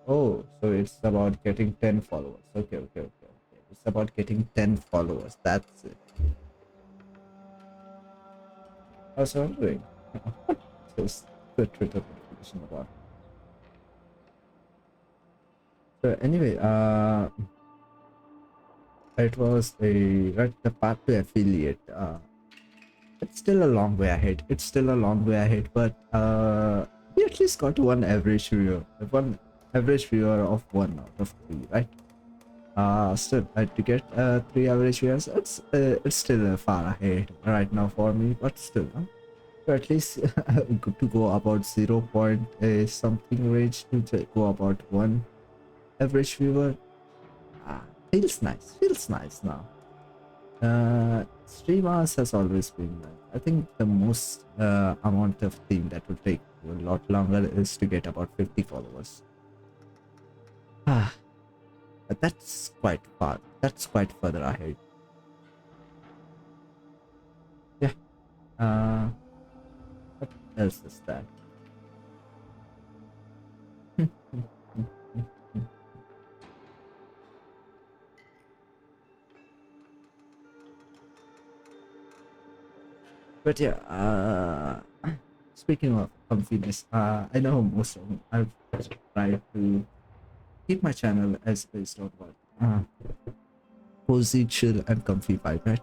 Oh, so it's about getting 10 followers. Okay. It's about getting 10 followers. That's it. I was wondering. What is the Twitter notification about? So anyway, it was the path to affiliate. It's still a long way ahead. But we at least got one average viewer. One average viewer of 1 out of 3, right? Still, to get 3 average viewers, it's still far ahead right now for me. But still, so at least good to go about 0 point something range to go about 1 average viewer. Feels nice now. Stream hours has always been I think the most amount of thing that will take a lot longer is to get about 50 followers. But that's quite far. That's quite further ahead. Yeah. What else is that? But yeah, speaking of comfiness, I know most of them. I've tried to keep my channel as based on what cozy, chill, and comfy vibe, right?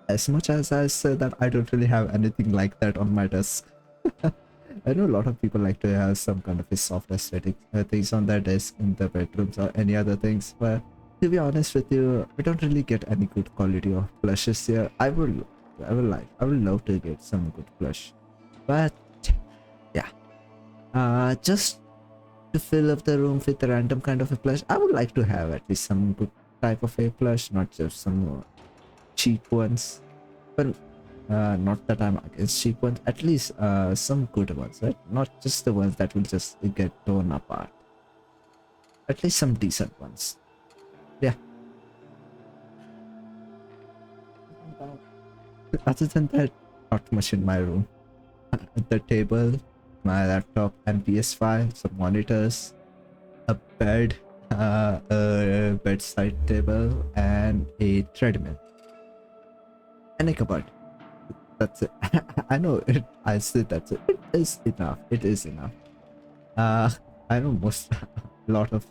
As much as I say that I don't really have anything like that on my desk. I know a lot of people like to have some kind of a soft aesthetic things on their desk in their bedrooms or any other things, but to be honest with you, we don't really get any good quality of plushes here. I would love to get some good plush, but yeah, just to fill up the room with a random kind of a plush, I would like to have at least some good type of a plush, not just some cheap ones. But not that I'm against cheap ones, at least some good ones, right? Not just the ones that will just get torn apart. At least some decent ones. Yeah. Other than that, not much in my room. The table, my laptop and PS5, some monitors, a bed, a bedside table, and a treadmill. And a cupboard. That's it. I know it. I said that's it. It is enough. It is enough. I know most, a lot of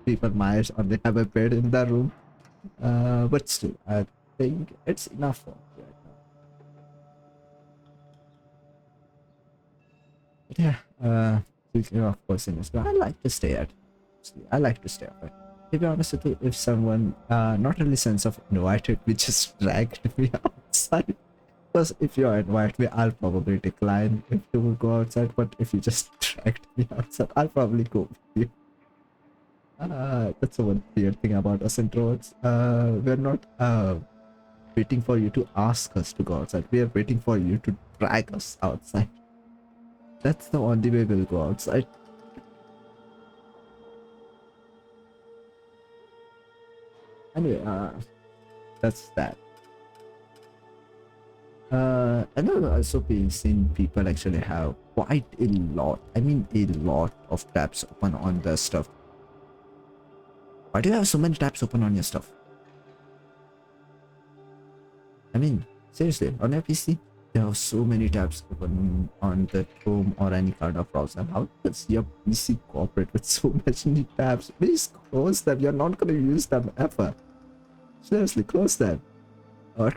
people my age only have a bed in their room. But still, I think it's enough for me right now. But yeah. Speaking of course, I like to stay at. I like to stay up. To be honest with you, if someone not really sense of invited me, just dragged me outside. Because if you invite me, I'll probably decline if you will go outside. But if you just dragged me outside, I'll probably go with you. That's the one weird thing about us introverts. We're not waiting for you to ask us to go outside. We are waiting for you to drag us outside. That's the only way we'll go outside. Anyway, that's that. And I've also been seeing people actually have quite a lot, I mean a lot of tabs open on their stuff. Why do you have so many tabs open on your stuff? I mean, seriously, on your PC, there are so many tabs open on the Chrome or any kind of browser. How does your PC cooperate with so many tabs? Please close them. You're not going to use them ever. Seriously, close them. Or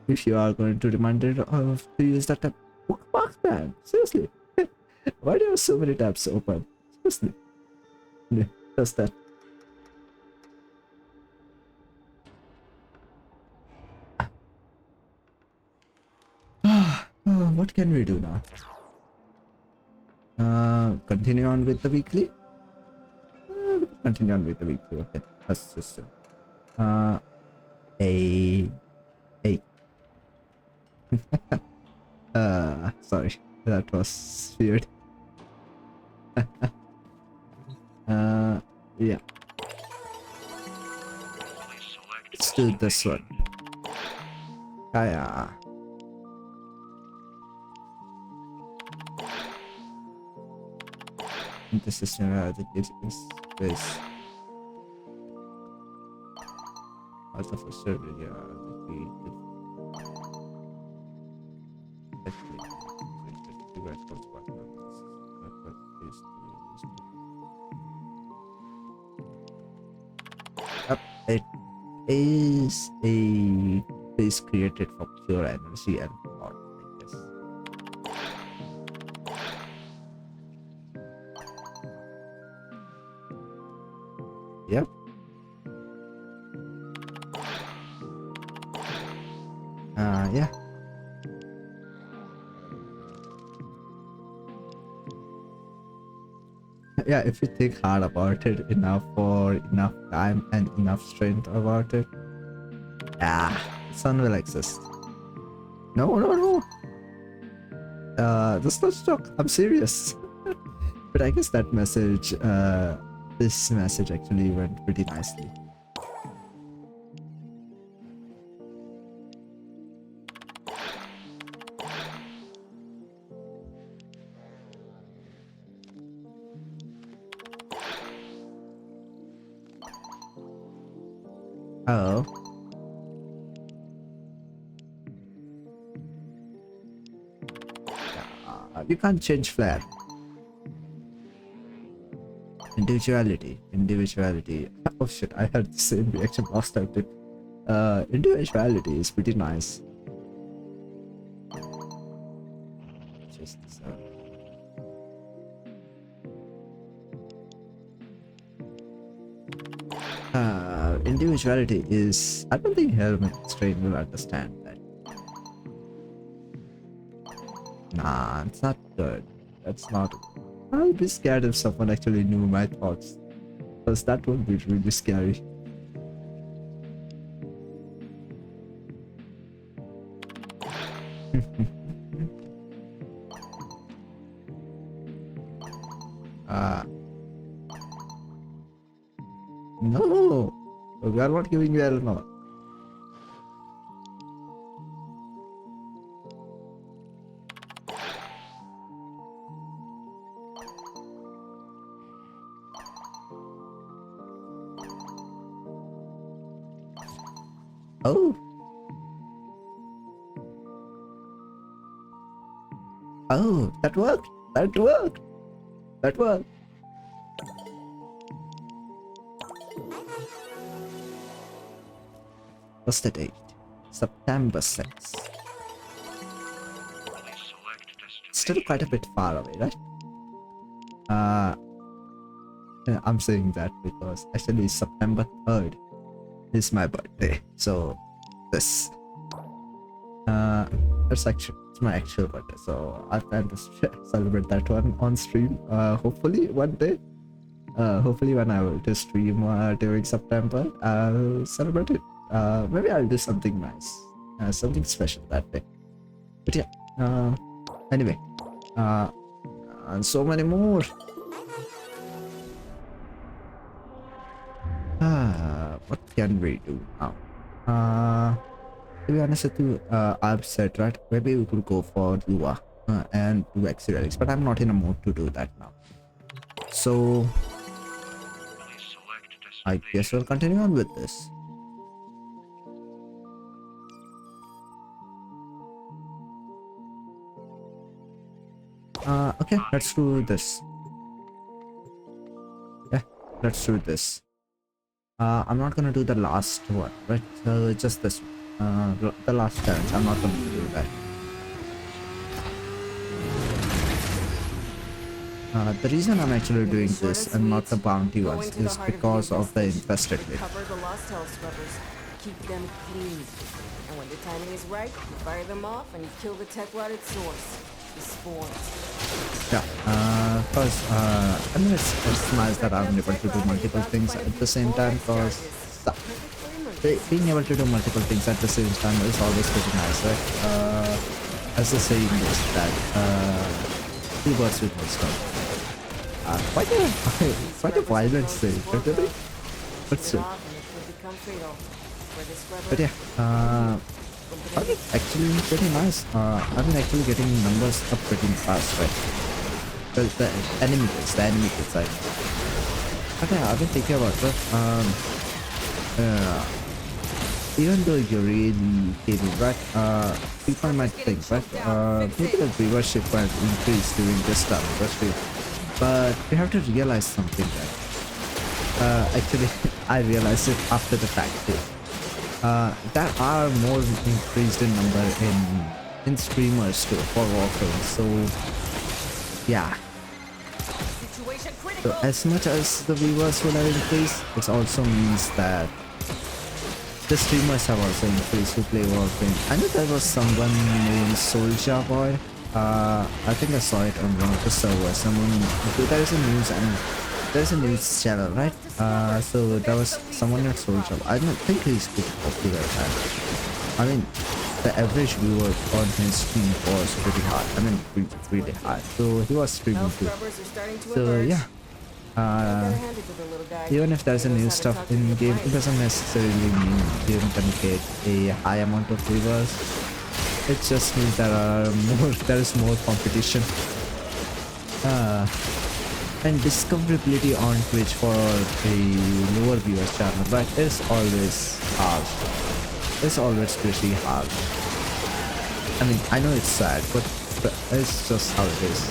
if you are going to remind it of to use that tab, bookmark man. Seriously. Why do you have so many tabs open? Seriously. Yeah, just that. What can we do now? Continue on with the weekly? Continue on with the weekly, okay. That's just it. Sorry, that was weird. Yeah. Let's do this one. Yeah. This is the gives space. As of a survey, yeah, it is a place created for pure energy and thought, I guess. Yep. Yeah. Yeah, if you think hard about it enough for enough time and enough strength about it, yeah, sun will exist. No. That's not joke. I'm serious. But I guess that message, this message actually went pretty nicely. Oh. You can't change flair. Individuality. Oh shit, I had the same reaction last time too. Individuality is pretty nice. Just individuality is, I don't think Helmet Strain will understand that. Nah, it's not good. That's not. I'll be scared if someone actually knew my thoughts, because that would be really scary. No, we are not giving you Eleanor. Oh. Oh, that worked. That worked. That worked. What's the date? September 6th. Still quite a bit far away, right? I'm saying that because actually September 3rd is my birthday. So this it's my actual birthday. So I plan to celebrate that one on stream. Hopefully one day. Hopefully when I will to stream during September, I'll celebrate it. Maybe I'll do something nice, something special that day. But yeah, anyway, and so many more. What can we do now? To be honest with you, I've said right, maybe we could go for Lua and do X relics, but I'm not in a mood to do that now. So I guess we'll continue on with this. Okay, let's do this. Yeah, let's do this. I'm not gonna do the last one, right? Just this one. The last challenge. I'm not gonna do that. The reason I'm actually doing this and not the bounty ones is because of the infested lake. Cover the lost hell scrubbers. Keep them clean. And when the timing is right, you fire them off and you kill the tech-rotted source. The spawns. Yeah, because I mean it's nice that I'm able to do multiple things at the same time, because being able to do multiple things at the same time is always pretty nice, right? As the saying is that two birds with one stone. Quite a violent saying, really? But still. But yeah, I mean, actually pretty nice. I've been actually getting numbers up pretty fast, right? Well, the enemy kills, right? But yeah, I've been thinking about it. Even though you're really capable, right? People might think, right? Maybe the viewership might increase during this time, right? But you have to realize something, right? Actually, I realized it after the fact too. There are more increased in number in streamers too for Warframe, so yeah. So as much as the viewers will have increased, it also means that the streamers have also increased who play Warframe. I know there was someone named Soulja Boy. I think I saw it on one of the servers. There's a news channel, right? So there was someone at Soulja. I don't think he's pretty popular. I mean, the average viewer on his stream was pretty high. I mean, really high. So he was streaming too. So yeah. Even if there's a new stuff in game, it doesn't necessarily mean you're gonna get a high amount of viewers. It just means there is more competition. And discoverability on Twitch for a lower viewer channel, right, is always hard. It's always pretty hard. I mean, I know it's sad, but it's just how it is.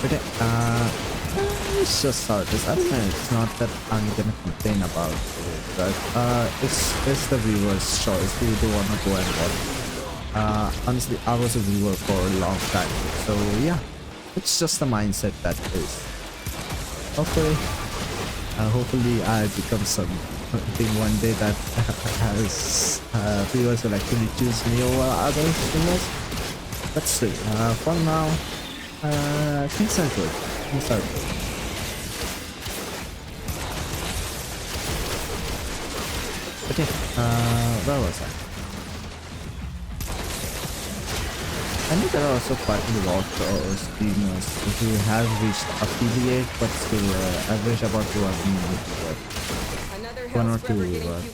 But it's just how it is. I don't know, it's not that I'm gonna complain about it, but it's the viewer's choice. We do wanna go and watch. Honestly, I was a viewer for a long time, so yeah, it's just the mindset that is. Hopefully I become something one day that has viewers will actually choose me over other streamers. But still, for now, things are good. Things are good. Okay, where was I? I know there are also quite a lot of streamers who have reached affiliate but still average about 1 or 2 viewers.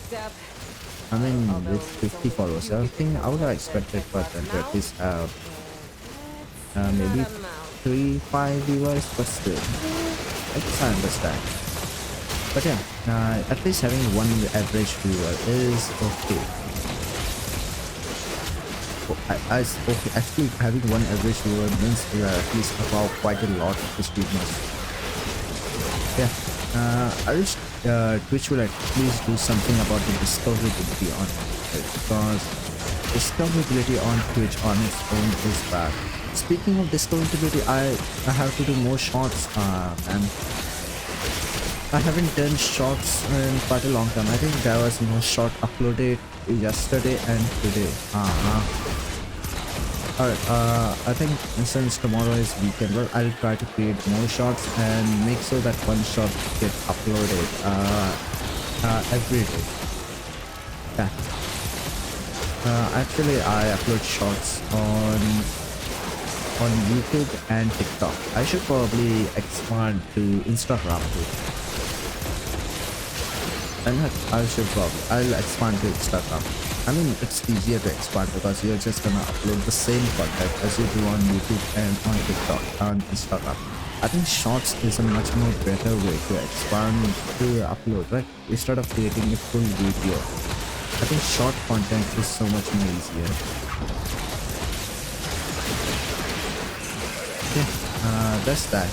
I mean, with 50 followers, I think I would have expected for them to at least have maybe 3-5 viewers, but still, I guess I understand. But yeah, at least having 1 average viewer is okay. Okay, actually having 1 average viewer means we are at least above quite a lot of the streamers. Yeah, I wish Twitch will at least do something about the discoverability on it, because discoverability on Twitch on its own is bad. Speaking of discoverability, I have to do more shorts, and I haven't done shorts in quite a long time. I think there was no short uploaded yesterday and today. Alright, I think since tomorrow is weekend, well, I'll try to create more shorts and make sure that 1 shot gets uploaded every day. Yeah. Actually, I upload shorts on YouTube and TikTok. I should probably expand to Instagram too. I'll expand to Instagram. I mean, it's easier to expand because you're just gonna upload the same content as you do on YouTube and on TikTok and Instagram. I think shorts is a much more better way to expand to upload, right? Instead of creating a full video, I think short content is so much more easier. Yeah, that's that.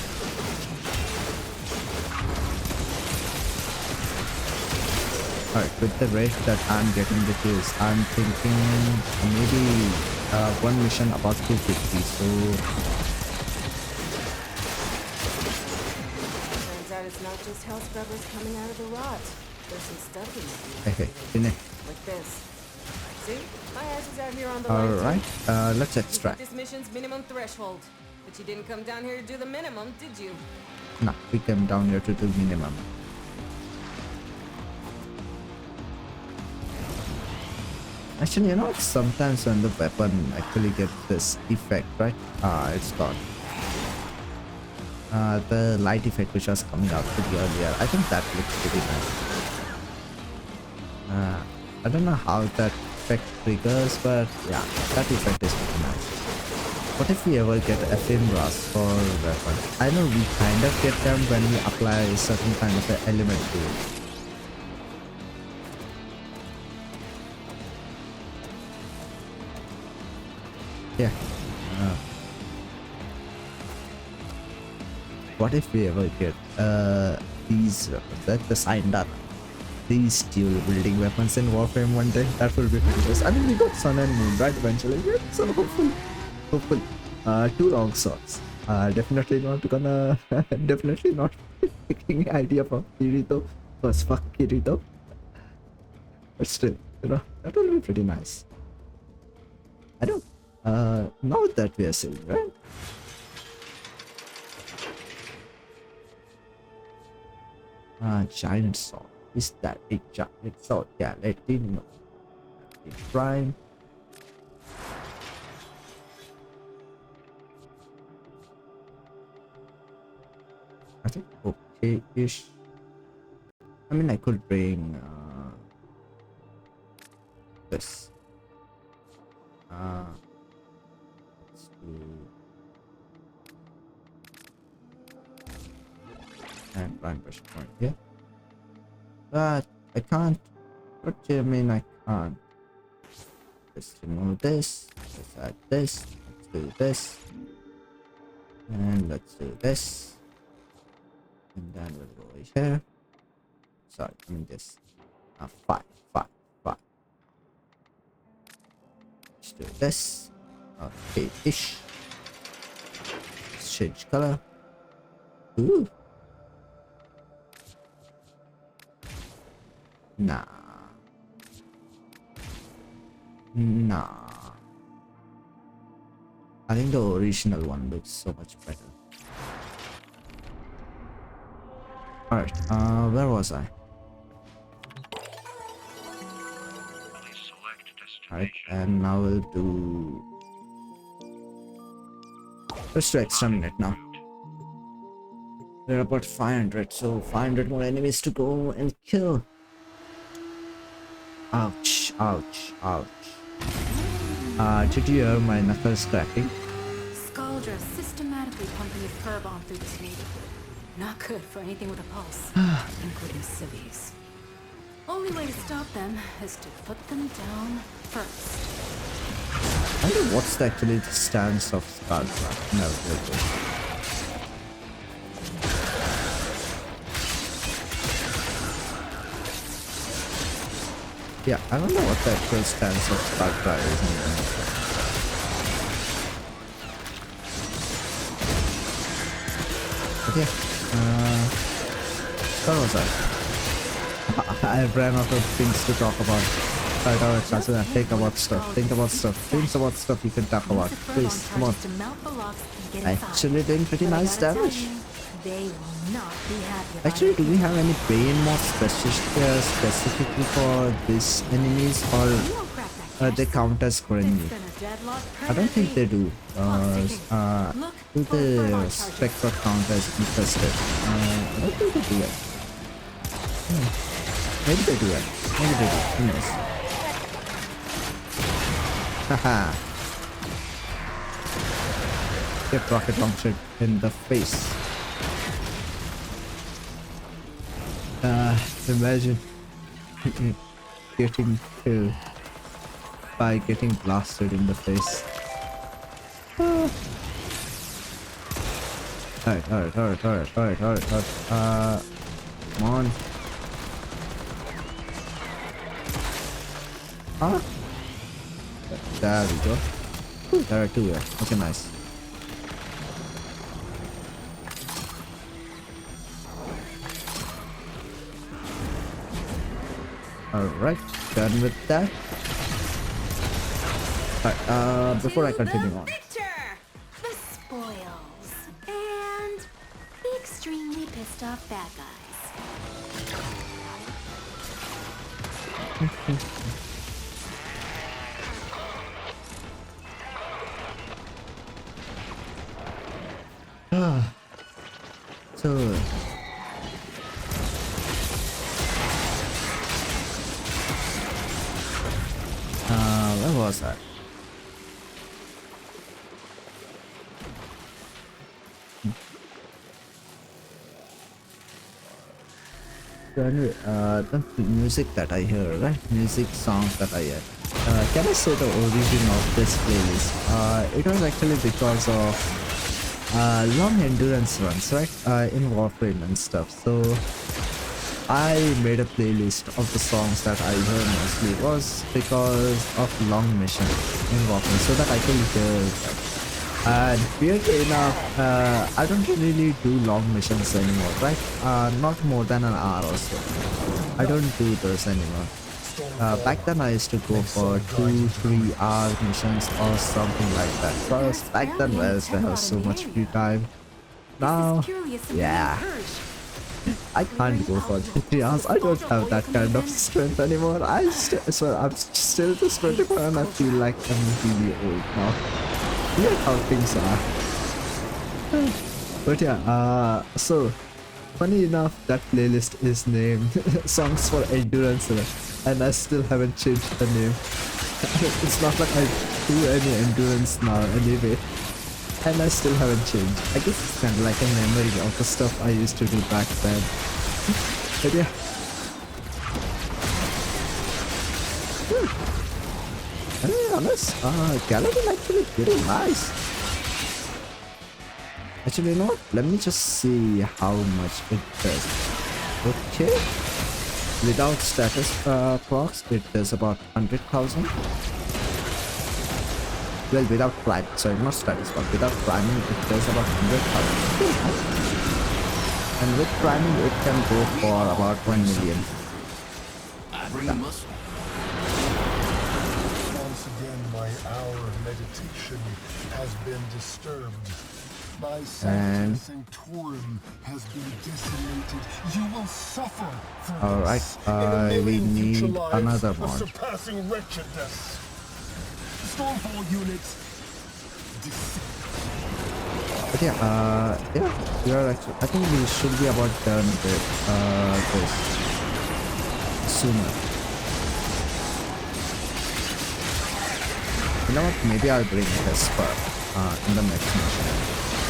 Alright, with the rate that I'm getting the kills, I'm thinking maybe 1 mission about 250, so... Turns out it's not just hell scrubbers coming out of the rot. There's some stuff in there. Okay, like this. See? My ass is out here on the line. Alright, let's extract. This mission's minimum threshold. But you didn't come down here to do the minimum, did you? Nah, we came down here to do minimum. Actually, you know, sometimes when the weapon actually gets this effect, right? It's gone. The light effect which was coming out pretty earlier, I think that looks pretty nice. I don't know how that effect triggers, but yeah, that effect is pretty nice. What if we ever get ephemeras for weapons? I know we kind of get them when we apply a certain kind of an element to it. Yeah. What if we ever get these weapons, like the signed up, these dual wielding weapons in Warframe one day? That will be pretty nice. I mean, we got Sun and Moon, right? Eventually, yeah, so hopefully. 2 long swords. Definitely not gonna. Definitely not picking idea from Kirito. Because fuck Kirito. But still, you know, that will be pretty nice. I don't. Now that we are seeing, right? Giant sword. Is that a giant sword? Yeah, let me know. Prime. I think okay-ish. I mean, I could bring this. Let's do and prime pressure point here. But I can't. What do you mean I can't? Just remove this. Just let's add this. Let's do this. And let's do this. And then we'll go over here. Sorry, I mean this. 5. Let's do this. 8-ish. Let's change color. Ooh. Nah. I think the original one looks so much better. Alright, where was I? Alright, and now we'll do... Let's do exterminate now. There are about 500, so 500 more enemies to go and kill. Ouch, ouch, ouch. Did you hear my knuckles cracking? Scaldra systematically pumping his fur bomb through this neighborhood. Not good for anything with a pulse, including civvies. Only way to stop them is to put them down first. I wonder what's actually the stance of Scaldra. No, wait. Yeah, I don't know what the actual stance of Scaldra is. Okay, where was I? I ran out of things to talk about. Alright, Kazuha, think about stuff you can talk about. Please, come on. Actually doing pretty nice damage. Actually, do we have any brain mods specifically for these enemies, or they count as Korean? I don't think they do. Do the Spectre count as infested? I don't think they do it. Maybe they do it. Maybe they do. Who knows? Haha. Get rocket launcher in the face. Imagine getting killed by getting blasted in the face. Alright. Come on. Huh? There we go. There are 2 here. Okay, nice. Alright, done with that. Alright, before I continue on. The spoils. And the extremely pissed off bad guys. So where was that? The music that I hear, right? Music songs that I hear. Can I say the origin of this playlist? It was actually because of long endurance runs, right? In Warframe and stuff. So I made a playlist of the songs that I heard mostly. It was because of long missions in Warframe, so that I can hear that. And weirdly enough, I don't really do long missions anymore, right? Not more than an hour or so. I don't do those anymore. Back then I used to go for 2-3 hour missions or something like that. Because back then I used to have so much free time. Now, yeah, I can't go for 3 hours. I don't have that kind of strength anymore. I'm still just 24 and I feel like I'm really old now. Weird how things are. But yeah, so funny enough, that playlist is named Songs for Endurance, and I still haven't changed the name. It's not like I do any endurance now anyway, and I still haven't changed. I guess it's kind of like a memory of the stuff I used to do back then. But yeah. I honest, Galadin actually pretty nice. Actually, you know what? Let me just see how much it does. Okay. Without status procs, it does about 100,000. Well, without climb, sorry, not status proc. Without climbing, it does about 100,000. And with climbing, it can go for about 1 million. I bring the muscle. Once again, my hour of meditation has been disturbed. My sanctuary has been desolated. You will suffer for Alright, we need another one. Surpassing wretchedness. Stormfall units. But yeah, we are actually. I think we should be about done with this sooner. You know what? Maybe I'll bring Vesper in the next mission.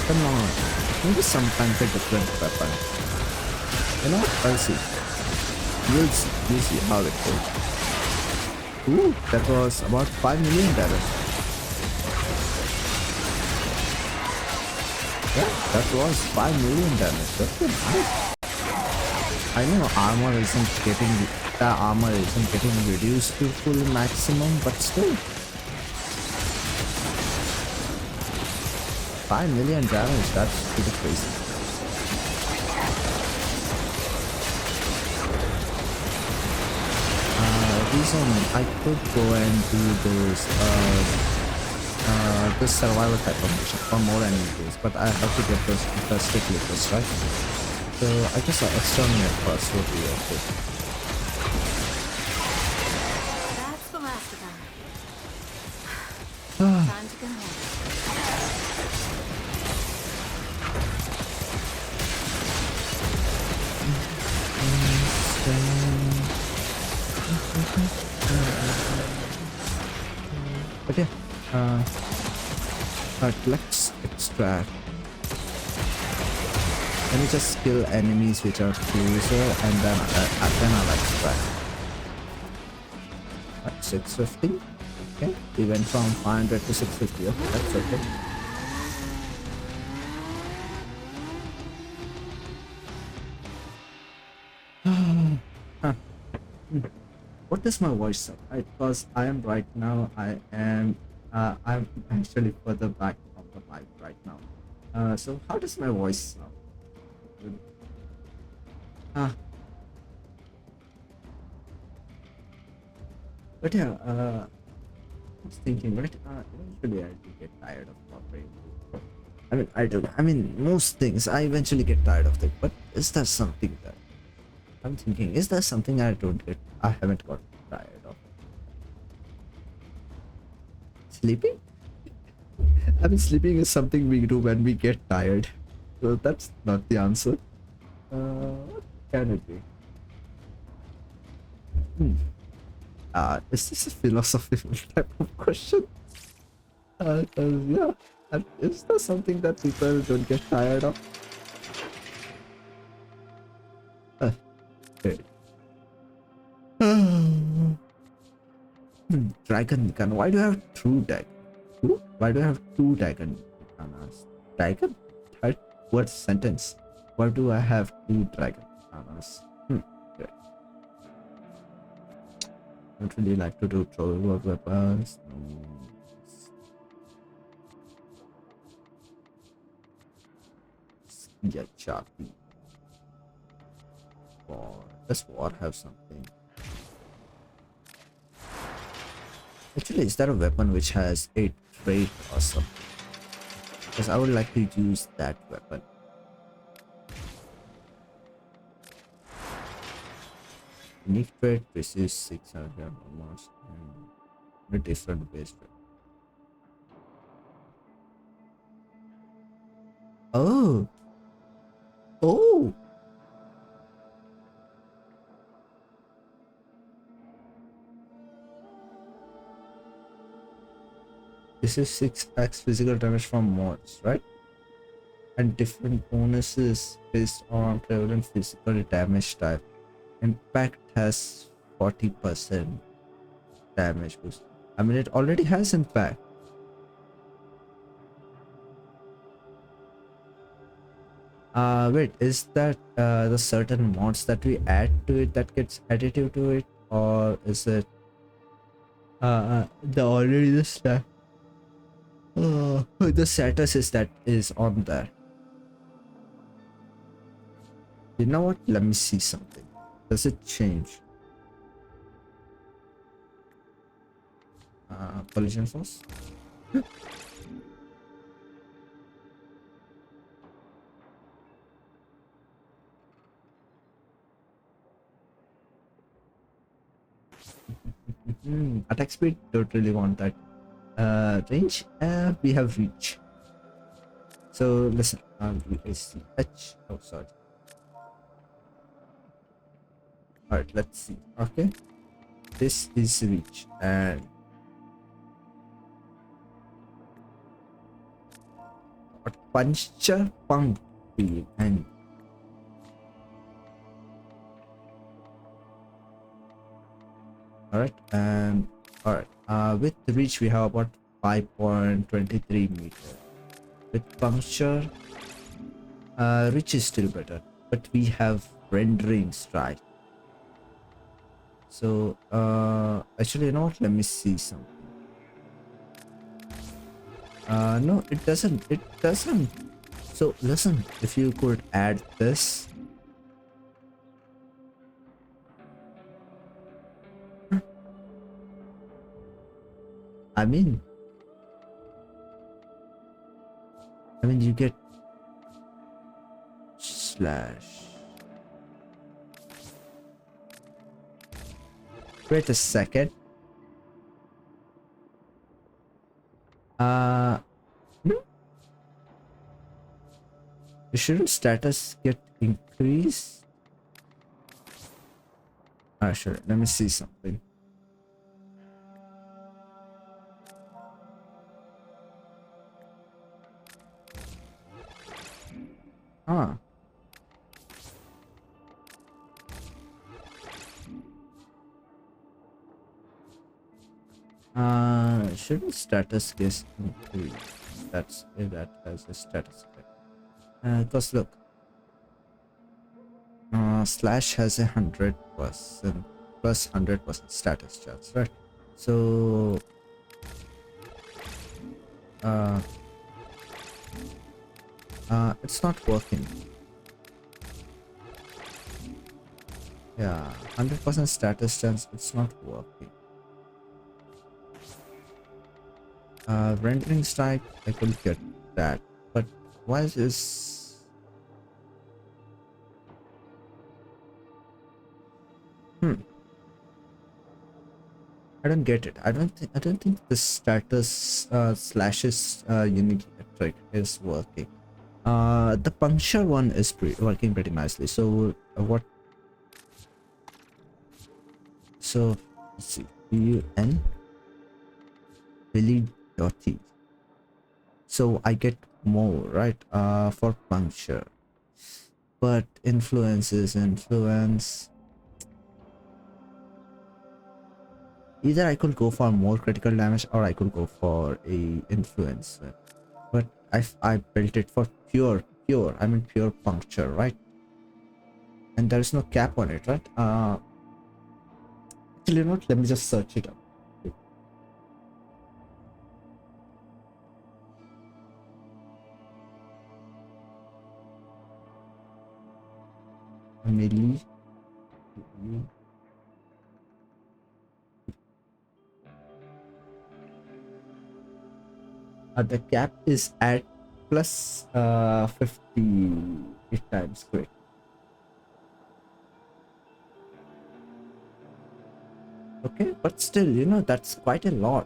Come on, maybe sometimes a different weapon. You know what? I'll see. We'll see how it goes. Ooh, that was about 5 million damage. Yeah, that was 5 million damage. That's good. Nice. I know the armor isn't getting reduced to full maximum, but still. 5 million damage, that's pretty crazy. Reason I could go and do those this survival type of mission for more enemies, but I have to get those fantastic liquors, right? So I guess I exterminate first would be okay. That's the last of them. Time to go home. But yeah, let's extract. Let me just kill enemies which are closer, and then I'll extract. 650. Okay, we went from 500 to 650. Okay, that's okay. What does my voice sound like? Because I am right now, I'm actually further back from the mic right now. So how does my voice sound? But yeah, I was thinking, right? Eventually I do get tired of Warframe. I mean, I do. I mean, most things I eventually get tired of them. But is there something that I'm thinking? Is there something I haven't got tired of? Sleeping? I mean, sleeping is something we do when we get tired. So that's not the answer. What can it be? Is this a philosophical type of question? Yeah. Is there something that people don't get tired of? Okay. Dragon gun. Why do I have two dragon? Why do I have two dragon katanas? Dragon? Third word sentence. Why do I have two dragon katanas? Okay. I don't really like to do troll weapons. Yeah, choppy. War. Does war have something? Actually, is there a weapon which has a trait or something? Because I would like to use that weapon. Unique trait, resist 600 almost, and a different base trait. Oh! Oh! This is 6x physical damage from mods, right? And different bonuses based on prevalent physical damage type. Impact has 40% damage boost. I mean, it already has impact. Wait, is that the certain mods that we add to it that gets additive to it, or is it the already the stat? The status is that is on there. You know what? Let me see something. Does it change? Collision force. Attack speed, don't really want that. Range, we have reach. So listen, UACH. Oh, sorry. Alright, let's see. Okay, this is reach and puncture pump speed and alright, and alright, with the reach we have about 5.23 meters. With puncture, reach is still better, but we have rendering strike. So actually, you know what, let me see something. No, it doesn't, so listen, if you could add this. I mean you get slash. Wait a second. No. Shouldn't status get increased? Sure. Let me see something. Shouldn't status get increased? That's if that has a status effect. Because look, slash has 100% plus 100% status chance, right? So it's not working. Yeah, 100% status chance, it's not working. Rendering strike, I could get that, but why is this? I don't get it. I don't think the status slashes unique trick is working. The puncture one is working pretty nicely. So what? So let's see. UN Billy Dotty. So I get more, right? For puncture, but influence is influence. Either I could go for more critical damage or I could go for a influence, but I built it for pure puncture, right? And there is no cap on it, right? Actually not, let me just search it up. Melee. The cap is at plus 50 times crit. Okay, but still, that's quite a lot.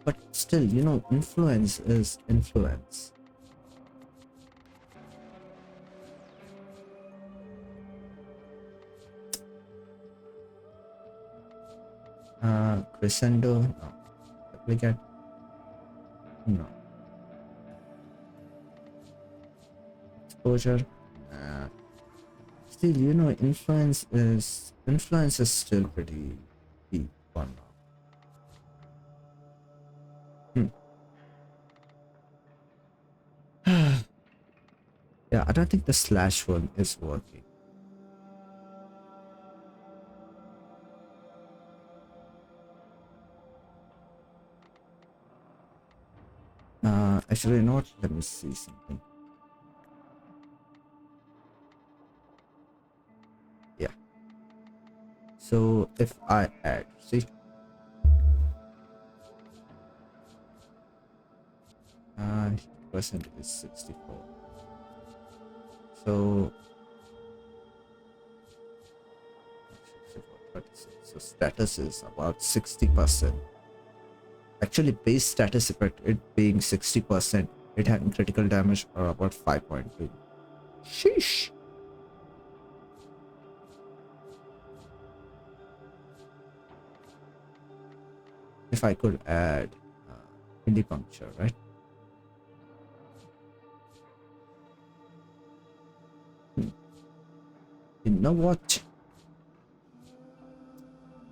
But still, influence is influence. Crescendo, no. Duplicate, no. Exposure, still, influence is still pretty deep one now. Yeah, I don't think the slash one is working. Actually, you know what? Let me see something. Yeah. So if I add, see, percent is 64. So so status is about 60%. Actually, base status effect it being 60%, it having critical damage or about 5.2. Sheesh. If I could add indie puncture, right? You know what?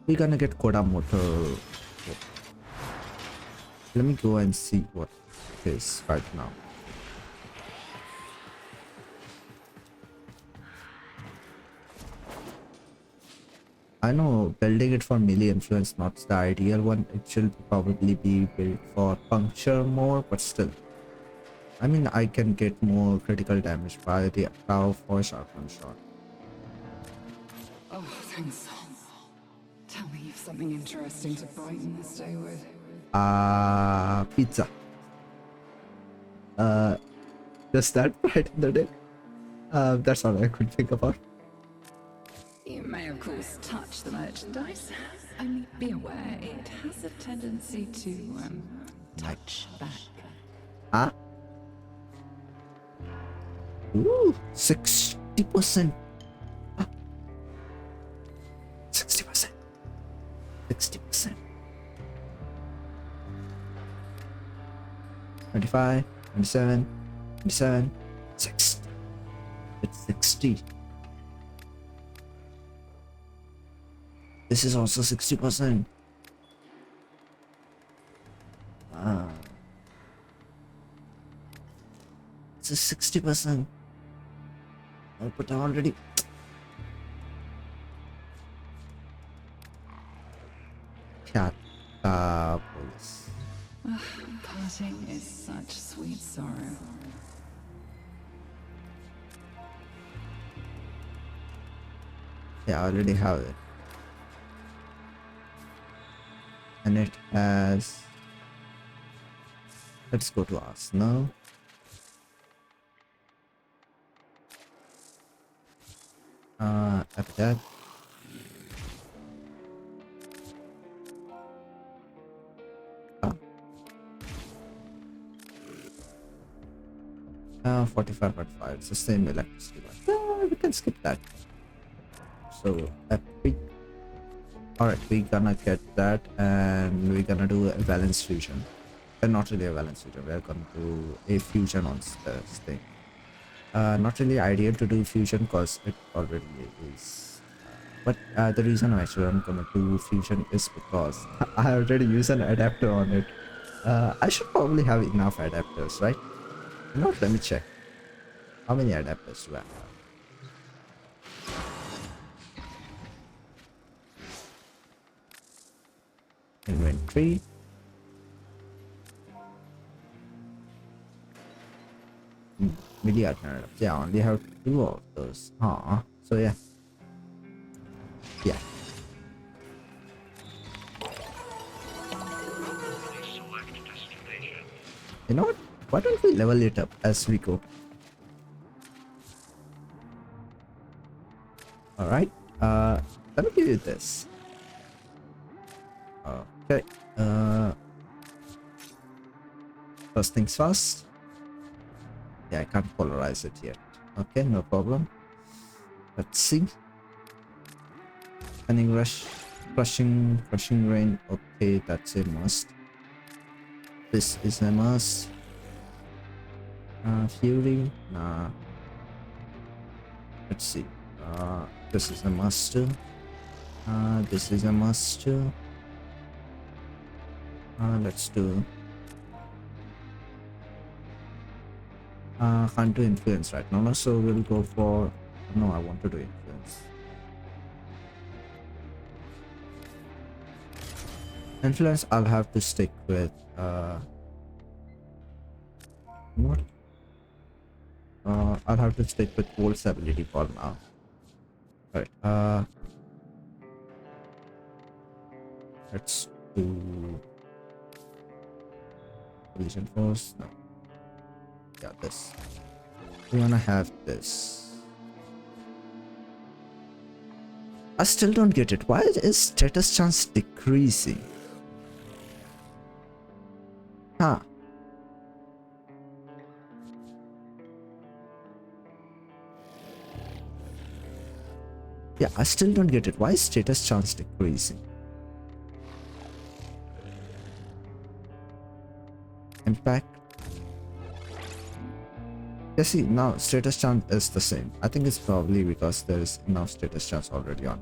We're gonna get Kodamoto. Let me go and see what it is right now. I know building it for melee influence not the ideal one. It should probably be built for puncture more, but still. I mean, I can get more critical damage by the power for shotgun shot. Oh, thanks. Tell me you've something interesting to brighten this day with. Pizza. Does that brighten the day? That's all I could think about. You may, of course, touch the merchandise. Only be aware it has a tendency to touch back. Huh? Ooh, 60%. 60%. 60%. 25, 27, 27, 60. It's 60. This is also 60%. It's a 60%. But I already. Police. Parting is such sweet sorrow. Yeah, I already have it. And it has. Let's go to Arsenal. After that. Ah. 45.5. It's the same electricity one. We can skip that. So epic. Alright, we're gonna get that and we're gonna do a balance fusion. Not really a balance fusion, we're gonna do a fusion on this thing. Not really ideal to do fusion because it already is. But the reason I'm gonna do fusion is because I already use an adapter on it. I should probably have enough adapters, right? You know what, let me check. How many adapters do I have? Inventory. Melee alternative. Yeah, I only have 2 of those. So yeah. Yeah. You know what? Why don't we level it up as we go? Alright. Let me give you this. Okay. First things first. Yeah, I can't polarize it yet. Okay, no problem. Let's see. Cunning rush, crushing rain. Okay, that's a must. This is a must. Fury. Nah. Let's see. This is a must too. This is a must too. Let's do. Can't do influence right now, so we'll go for... No, I want to do influence. Influence, I'll have to stick with... what? I'll have to stick with Volt's ability for now. Alright, let's do... Collision force? No. Yeah, this. We wanna have this. I still don't get it. Why is status chance decreasing? Huh. Yeah, I still don't get it. Why is status chance decreasing? Impact. Yeah, see, now status chance is the same. I think it's probably because there is enough status chance already on.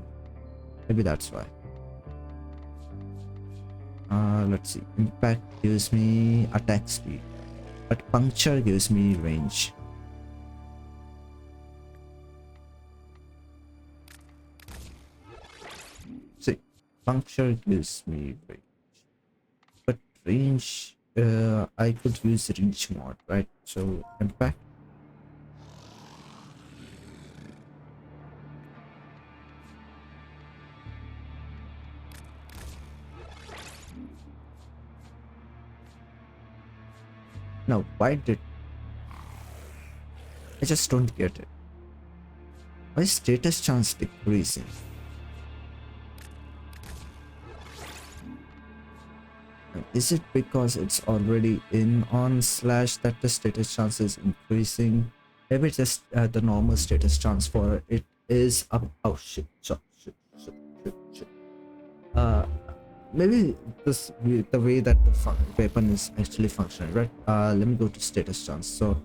Maybe that's why. Let's see. Impact gives me attack speed, but puncture gives me range. See, puncture gives me range, but range, I could use reach mod, right? So impact. No, why did... I just don't get it. Why is status chance decreasing? Is it because it's already in on slash that the status chance is increasing? Maybe just the normal status chance for it is up. Oh shit, shit. Maybe the way that the weapon is actually functioning, right? Let me go to status chance. So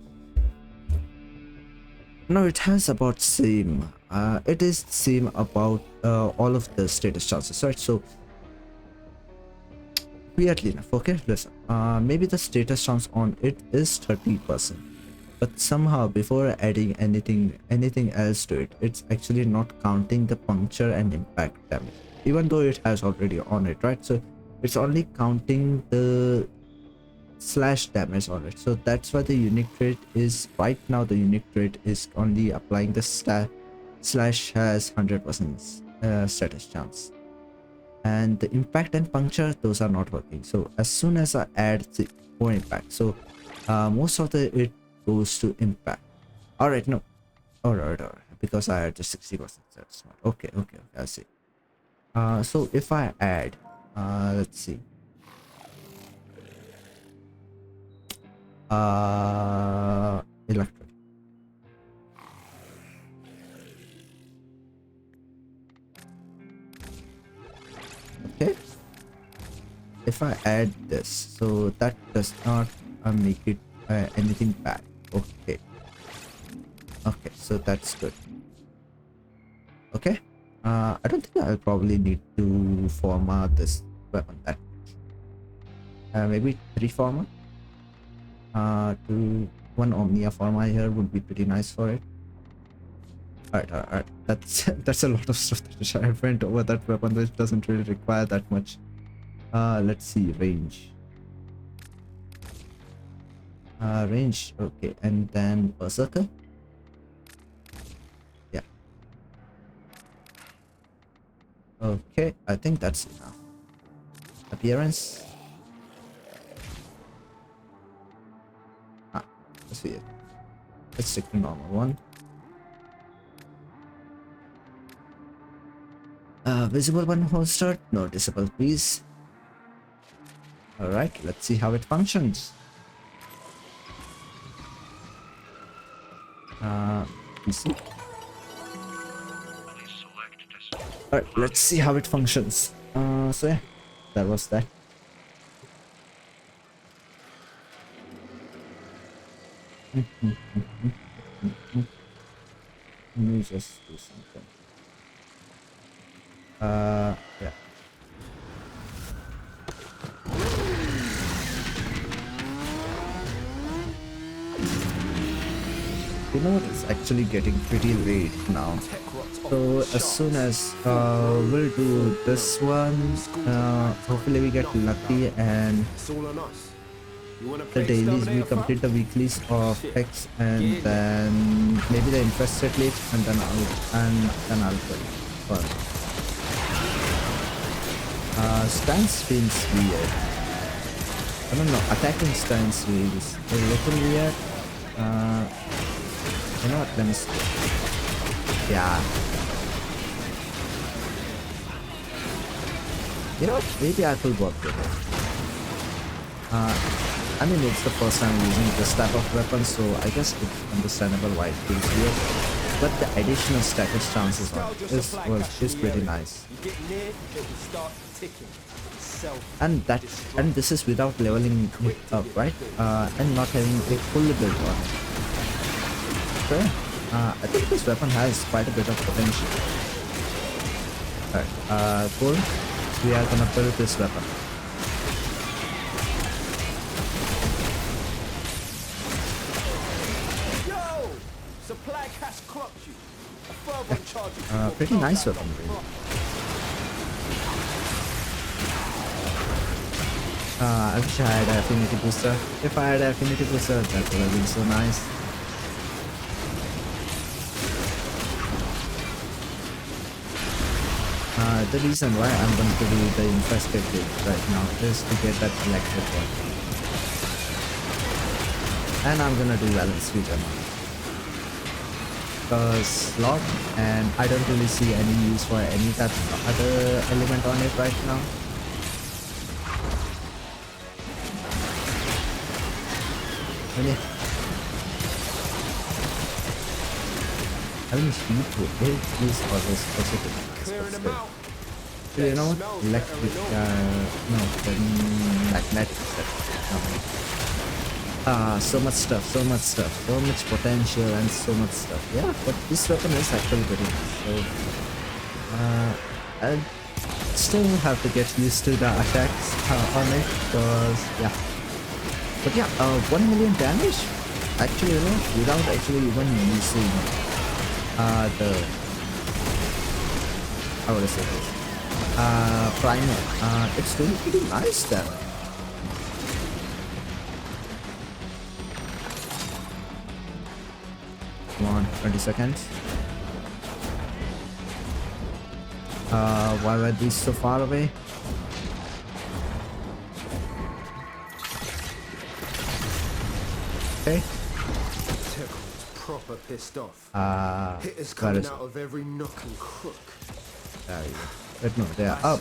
no, it has about same. It is same about all of the status chances, right? So weirdly enough, okay, listen. Maybe the status chance on it is 30%, but somehow before adding anything else to it, it's actually not counting the puncture and impact damage. Even though it has already on it, right? So it's only counting the slash damage on it. So that's why the unique trait is right now. The unique trait is only applying the slash has 100% status chance, and the impact and puncture, those are not working. So as soon as I add the more impact, so most of it goes to impact. All right, no, all right, because I had the 60%. That's not okay. I see. So if I add, let's see, electric. Okay. If I add this, so that does not make it anything bad. Okay. Okay, so that's good. Okay. I don't think I'll probably need to format this weapon that much. Maybe 3 format. To 1 Omnia format here would be pretty nice for it. Alright. That's a lot of stuff that I went over that weapon, which doesn't really require that much. Let's see, range. Range, okay, and then berserker. Yeah. Okay, I think that's enough. Appearance. Let's see it. Let's stick to normal one. Visible one holster, noticeable piece. Alright, let's see how it functions. PC. Alright, let's see how it functions. So yeah, that was that. Let me just do something. Yeah. You know what? It's actually getting pretty late now. So as soon as we'll do this one, hopefully we get lucky and the dailies, we complete the weeklies of X, and then maybe the infested league, and then I'll play. But stance feels weird. I don't know. Attacking stance feels a little weird. You know what? Let me see. Yeah. You know what? Maybe I will work with it. I mean, it's the first time using this type of weapon, so I guess it's understandable why it feels weird. But the additional status chances on is pretty nice. And this is without leveling it up, right? And not having a fully built on it. Okay. I think this weapon has quite a bit of potential. Alright, cool. We are gonna build this weapon. Pretty nice weapon, really. I wish I had an affinity booster. If I had an affinity booster, that would have been so nice. The reason why I'm going to do the infested build right now is to get that electric one. And I'm gonna do balance feature now. Because slot, and I don't really see any use for any type of other element on it right now. Okay. I mean, heat is always positive. You know what? Electric, no, magnetic stuff. So much stuff, so much potential and so much stuff. Yeah, but this weapon is actually pretty nice. So, I still have to get used to the attacks on it, because, yeah. But yeah, 1 million damage? Actually, you know, without actually even using how would I say this? Primer. It's doing pretty nice there. Come on, 20 seconds. Why were these so far away? Okay. Proper pissed off. Hitters coming out of every nook and crook. There you go. Wait, no, they are up.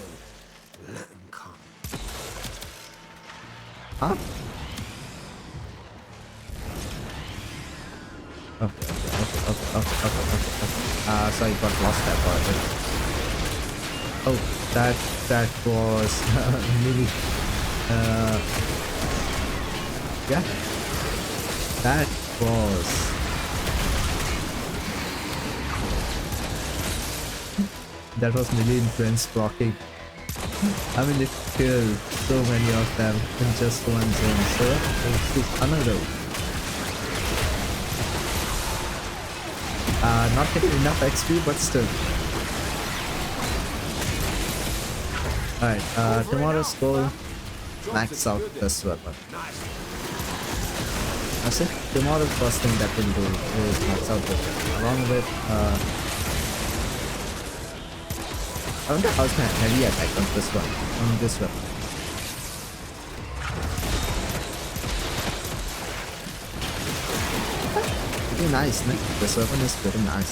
Let him come. Huh? Okay. So I got lost there for a bit. Oh, that was really yeah. That was really intense blocking. I mean, it killed so many of them in just one zone. So it's another. Not getting enough XP, but still. Alright, tomorrow's goal, max out this weapon. That's it. Tomorrow's first thing that we'll do is max out this weapon. Along with, I wonder how's my heavy attack on this one, on this weapon. Pretty nice, man. This weapon is pretty nice.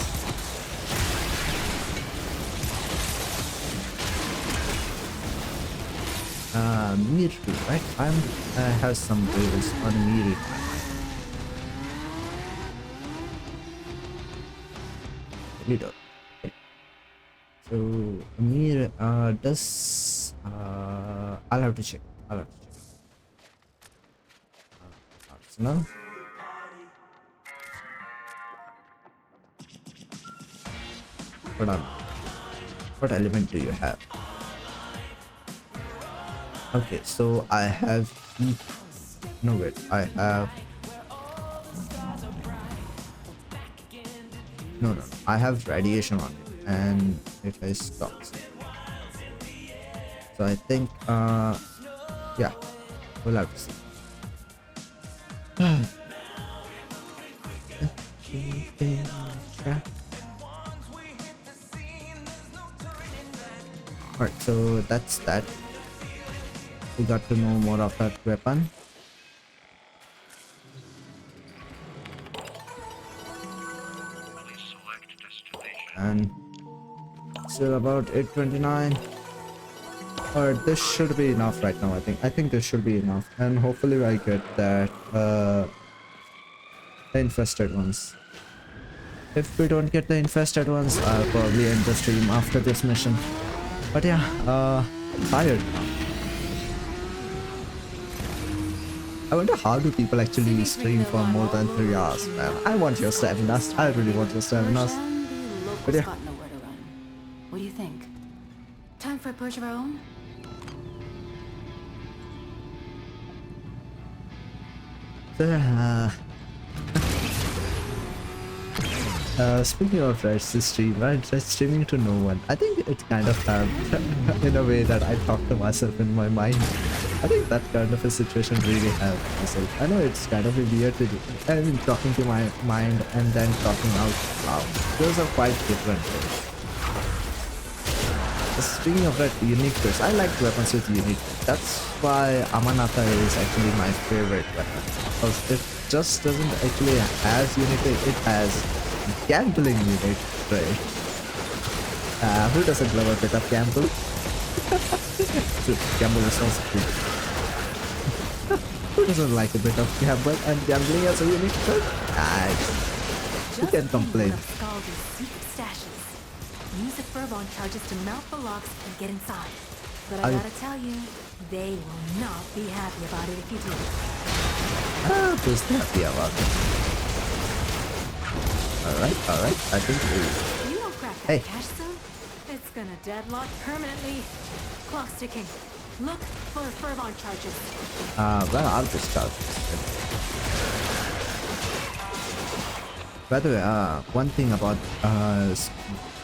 Mirror, right? I have some rules on mirror. Little. Okay. So mirror does I'll have to check. Arsenal. What element do you have? Okay, so I have no wait, I have No. I have radiation on it, and it is toxic. So I think, yeah, we'll have to see. Alright, so that's that. We got to know more of that weapon. And still about 829. Alright, this should be enough right now. I think this should be enough, and hopefully I get that the infested ones. If we don't get the infested ones, I'll probably end the stream after this mission. But yeah, tired now. I wonder how do people actually stream for more than 3 hours, man. I want your stamina. I really want your stamina. But yeah. What do you think? Time for a purge of our own? Speaking of Red stream, right? Red streaming to no one. I think it kind of helped in a way that I talk to myself in my mind. I think that kind of a situation really helped myself. I know it's kind of weird to do. I mean, talking to my mind and then talking out loud. Those are quite different. Speaking of that unique twist, I like weapons with unique. That's why Amanatha is actually my favorite weapon. Because it just doesn't actually has unique, it has gambling unique trade. Who doesn't love a bit of gamble? Gamble is so sweet. Who doesn't like a bit of gamble and gambling as a unique trade? Who can complain? Use the Furbon charges to melt the locks and get inside. But I gotta tell you, they will not be happy about it if you do. Who's happy about it? Alright. I think we... You don't crack that cache soon, it's gonna deadlock permanently. Clock's ticking. Look for Furbon charges. Well, I'll just charge this. By the way, one thing about,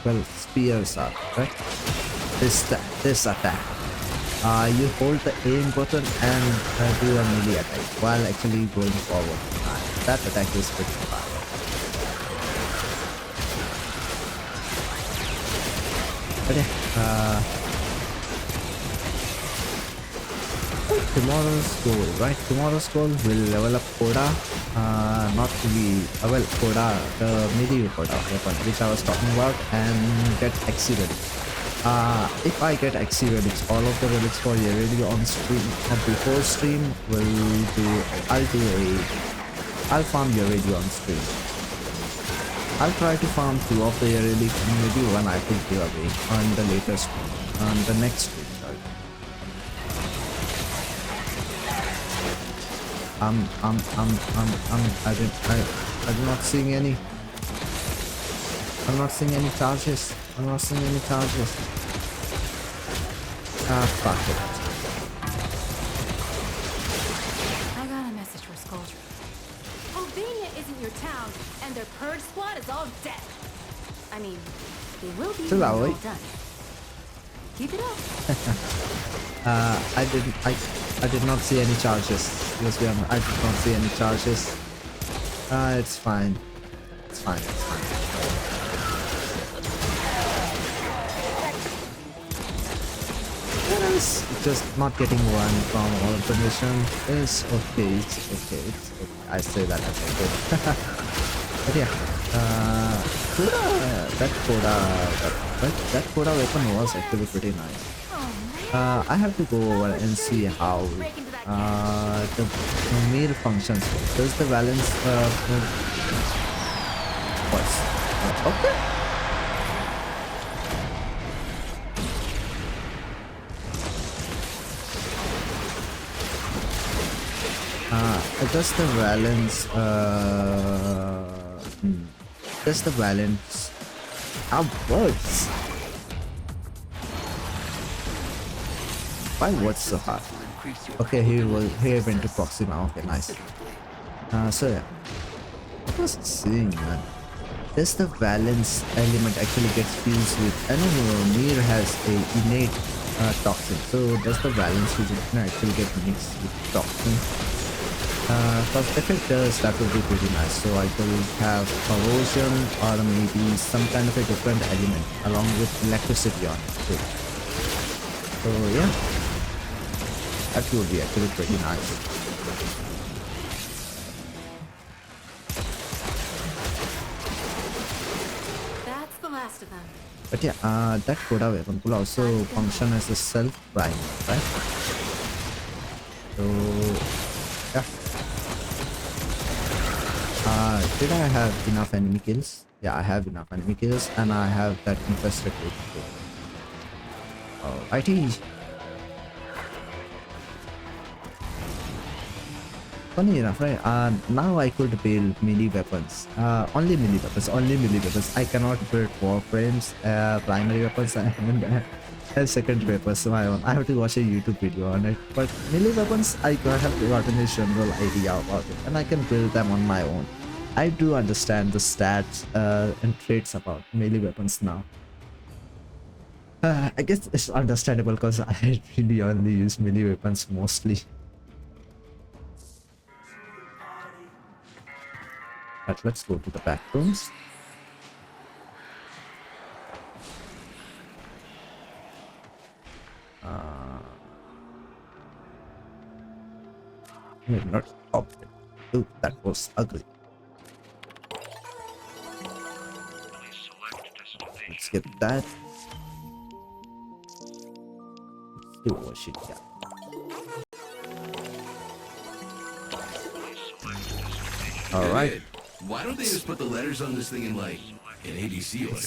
well, spears are, right? This attack. You hold the aim button and do a melee attack while actually going forward. That attack is pretty fast. Okay, tomorrow's goal, right? Tomorrow's goal will level up Koda, not really, well, Koda, the medieval Koda weapon, which I was talking about, and get Axie relics. If I get Axie relics, all of the relics for Yeredio on stream, or before stream, I'll farm Yeredio on stream. I'll try to farm 2 of the relics, maybe one I could give away on the latest one, on the next stream. I'm not seeing any. I'm not seeing any charges. Fuck it. I got a message for Skuldra. Albania isn't your town, and their purge squad is all dead. I mean, they will be when they're all done. Keep it up. I did not see any charges. Let's be honest, I did not see any charges. It's fine. It's fine. Just not getting one from all of the mission is okay. It's okay. I say that as okay. But yeah, that Koda weapon was actually pretty nice. I have to go over and see how the meal functions. Does the balance okay. Does the balance how works? Why what's so hard? Okay, he went to proxy now. Okay, nice. So yeah, what was it saying, man? does the valence element actually gets fused with? I know Mir has a innate toxin, so does the valence fusion actually get mixed with toxin? Because if it does, that would be pretty nice. So I could have corrosion or maybe some kind of a different element along with electricity on it too. So yeah, that would be actually pretty nice. That's the last of them. But yeah, that Koda weapon will also function as a self-prime, right? So yeah. Did I have enough enemy kills? Yeah, I have enough enemy kills, and I have that infested with too. Alrighty. Funny enough, right? Now I could build melee weapons. Only melee weapons. I cannot build warframes, primary weapons, and secondary weapons of my own. I have to watch a YouTube video on it. But melee weapons, I have gotten a general idea about it, and I can build them on my own. I do understand the stats and traits about melee weapons now. I guess it's understandable because I really only use melee weapons mostly. But let's go to the back rooms. Not stop it. Ooh, that was ugly. Let's get that. Let's do what she got. Alright. Why don't they just put the letters on this thing in like an ABC order?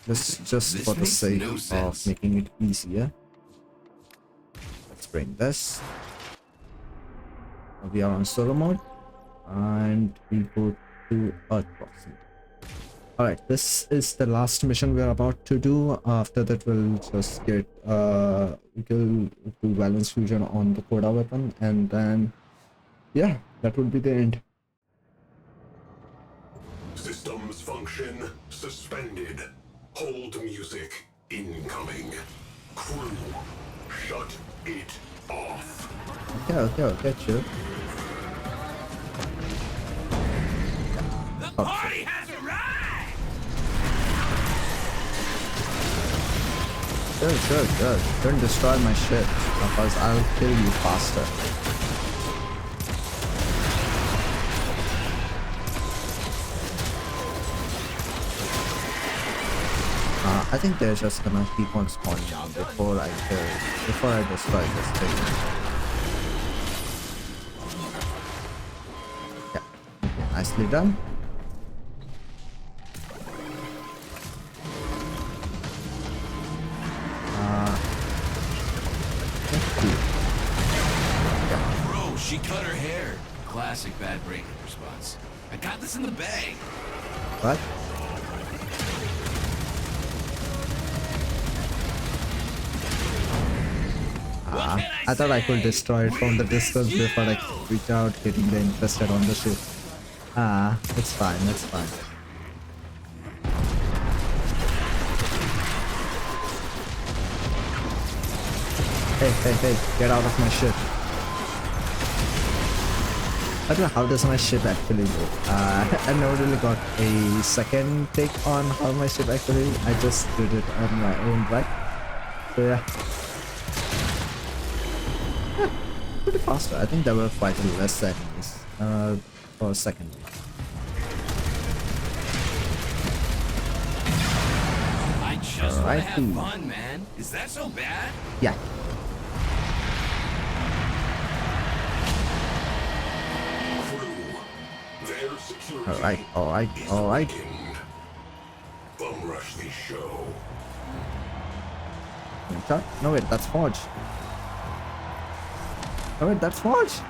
This just for the sake of making it easier. Let's bring this. We are on solo mode, and we go to Earth Crossing. Alright, this is the last mission we're about to do. After that, we'll just get we will do valence fusion on the Koda weapon, and then yeah, that would be the end. Systems function suspended. Hold music incoming. Crew, shut it off. Okay, chill. The party has arrived! Good. Don't destroy my shit, because I'll kill you faster. I think they're just gonna keep on spawning down before I destroy this thing. Yeah, okay, nicely done. Bro, she cut her hair. Classic bad breaking response. I got this in the bag. What? I thought I could destroy it from the distance before I reach out, getting the infested on the ship. It's fine, it's fine. Hey, get out of my ship. I don't know how does my ship actually go. I never really got a second take on how my ship actually. I just did it on my own, right? So yeah. Pretty faster. I think there were quite less enemies for a second. I just want to have fun, man. Is that so bad? Yeah. Alright. Bum rush the show. No wait, that's Forge. Oh wait, that's Forge.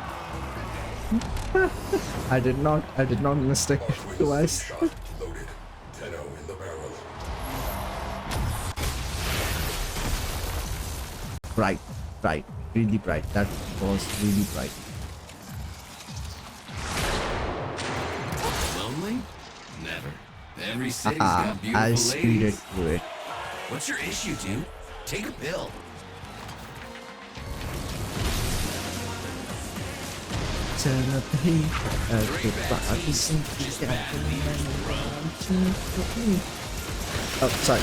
I did not mistake it twice. Bright, really bright. That was really bright. Lonely? Never. Every city's got beautiful I speeded ladies. through it. What's your issue, dude? Take a pill. Turn up the heat. Oh, sorry.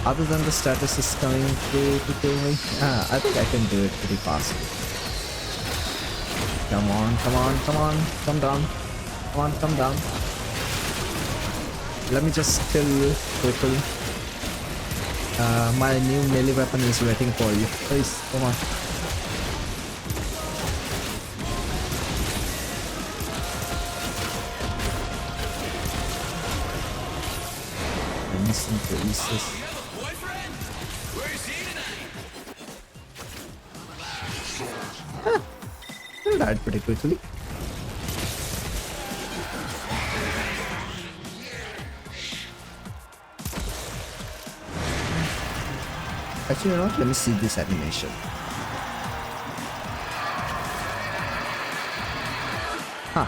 Other than the status is coming through to kill me, I think I can do it pretty fast. Come on, come on, come on, come down. Come on, come down. Let me just kill you quickly. My new melee weapon is waiting for you. Please, come on. Instant releases. He died pretty quickly. Actually, you know what? Let me see this animation. Huh.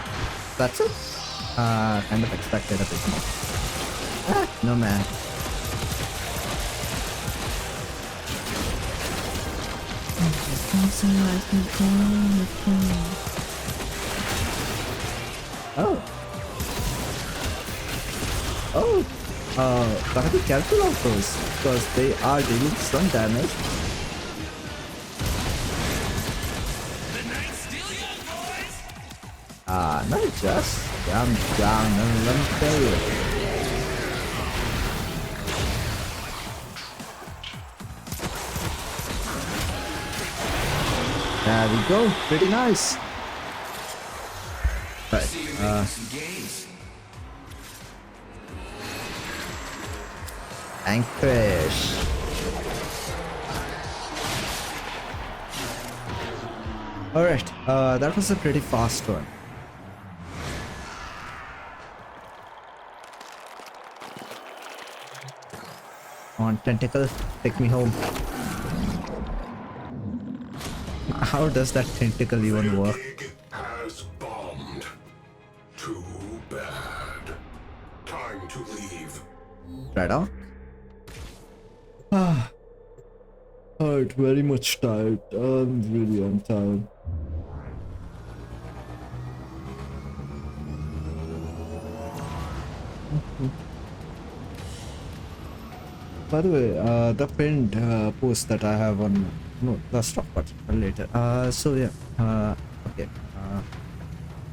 That's it? Kind of expected a bit more. No man. Oh. Oh. Gotta be careful of those because they are dealing some damage. Not just jump down and let me tell you. There we go, pretty nice. Right, Anchorage. Alright, that was a pretty fast one. On tentacle, take me home. How does that tentacle even work? Has bombed. Too bad. Time to leave. Right on. Alright, very much tired. I'm tired. By the way, the pinned post that I have on the stock button later. So yeah, okay.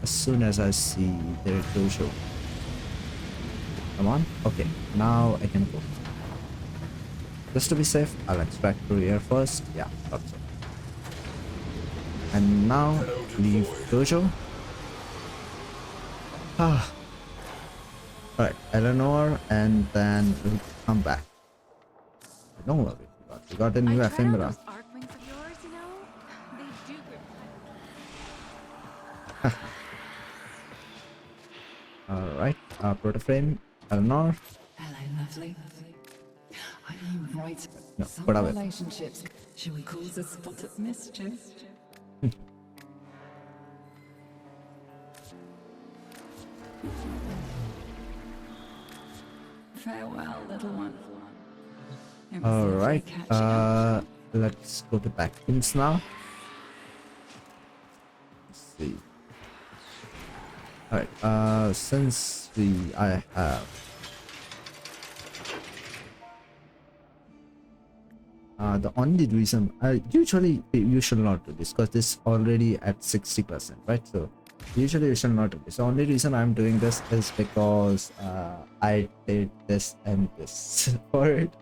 As soon as I see the dojo. Come on. Okay, now I can go. Just to be safe, I'll extract through here first. Yeah, thought so. And now leave dojo. Alright, Eleanor, and then we'll come back. Don't worry, we got a new ephemera. Alright, Protoframe, Eleanor. Hello, lovely. Are you right? No, Some whatever. relationships, shall we cause a spot of mischief? Farewell, little one. Alright, let's go to backpins now. Let's see. Alright, since I have the only reason usually you should not do this because this is already at 60%, right? So usually you should not do this. The only reason I'm doing this is because I did this and this for it.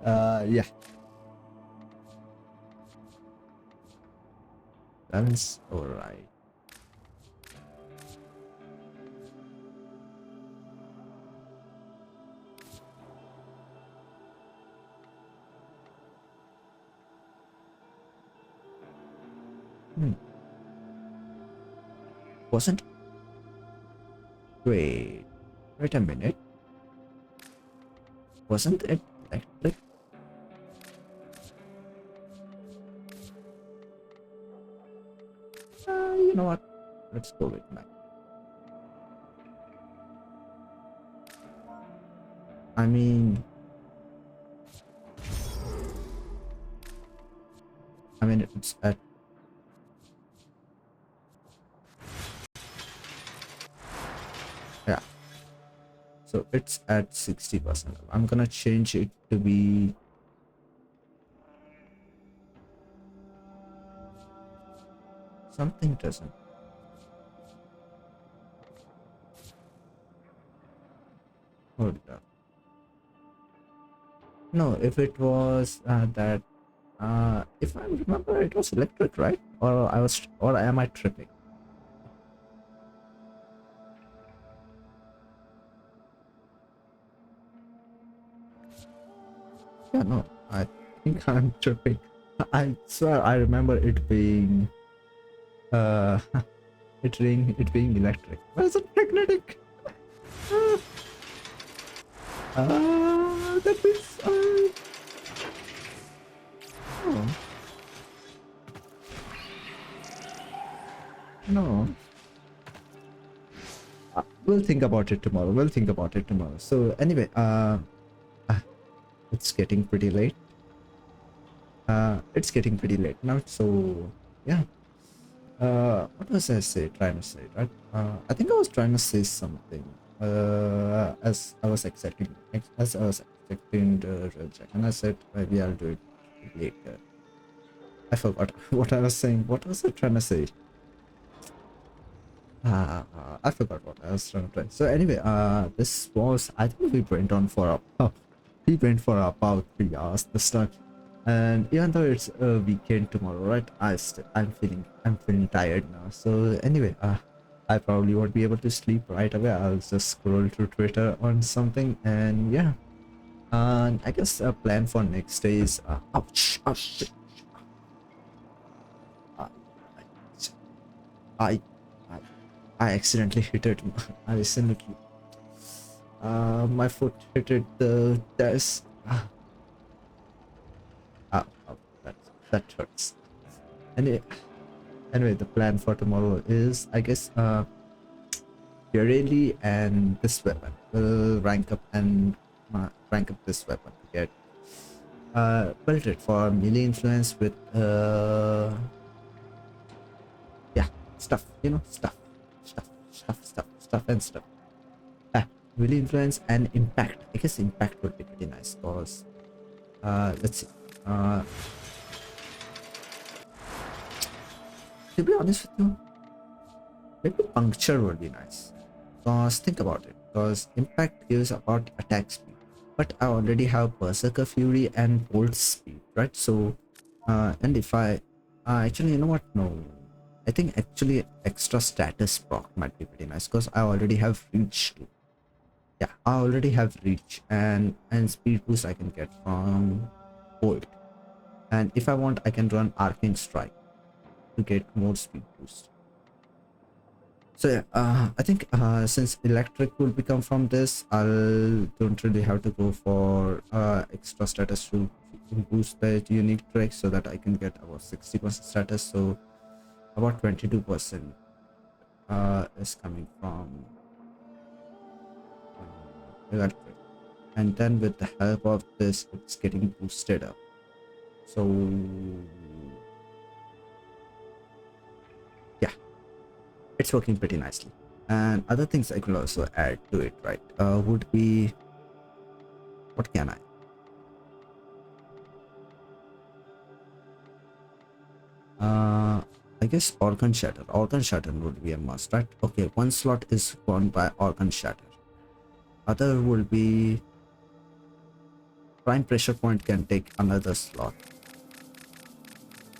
Yeah, that's all right. Wasn't. Wait a minute. Wasn't it electric? You know what? let's go with 9. I mean it's at yeah. So it's at 60%. I'm gonna change it to be something doesn't. Hold up. No, if it was that if I remember it was electric, right? Or am I tripping? Yeah, no, I think I'm tripping. I swear I remember it being it being electric. Why is it magnetic? That means oh. No. We'll think about it tomorrow. So anyway, it's getting pretty late. Now. So yeah. What was trying to say, right? I think I was trying to say something. As I was accepting the real check, and I said maybe I'll do it later. I forgot what I was saying. What was I trying to say? I forgot what I was trying to say. So anyway, this was, I think we went for about 3 hours this time, and even though it's a weekend tomorrow, right? I'm feeling tired now. So anyway, I probably won't be able to sleep right away. I'll just scroll through Twitter on something, and yeah. And I guess a plan for next day is ouch, ouch. I I accidentally hit it. I accidentally my foot hit it the desk. That hurts. Anyway, the plan for tomorrow is, I guess, Yareli and this weapon will rank up this weapon to get build it for melee influence with yeah, stuff, stuff and stuff. Melee influence and impact. I guess impact would be pretty nice because let's see. To be honest with you, maybe puncture would be nice. Because think about it. Because impact gives about attack speed, but I already have Berserker Fury and Bolt speed, right? So, and if I actually, you know what? No, I think actually extra status proc might be pretty nice because I already have reach too. Yeah, I already have reach and speed boost I can get from Bolt, and if I want, I can run Arcane Strike to get more speed boost. So yeah, I think since electric will become from this, don't really have to go for extra status to boost the unique tricks so that I can get about 60% status. So about 22% is coming from electric, and then with the help of this, it's getting boosted up. So yeah, it's working pretty nicely. And other things I could also add to it, right, would be, what can I guess Organ Shatter. Organ Shatter would be a must, right? Okay, one slot is gone by Organ Shatter. Other will be Prime Pressure Point can take another slot.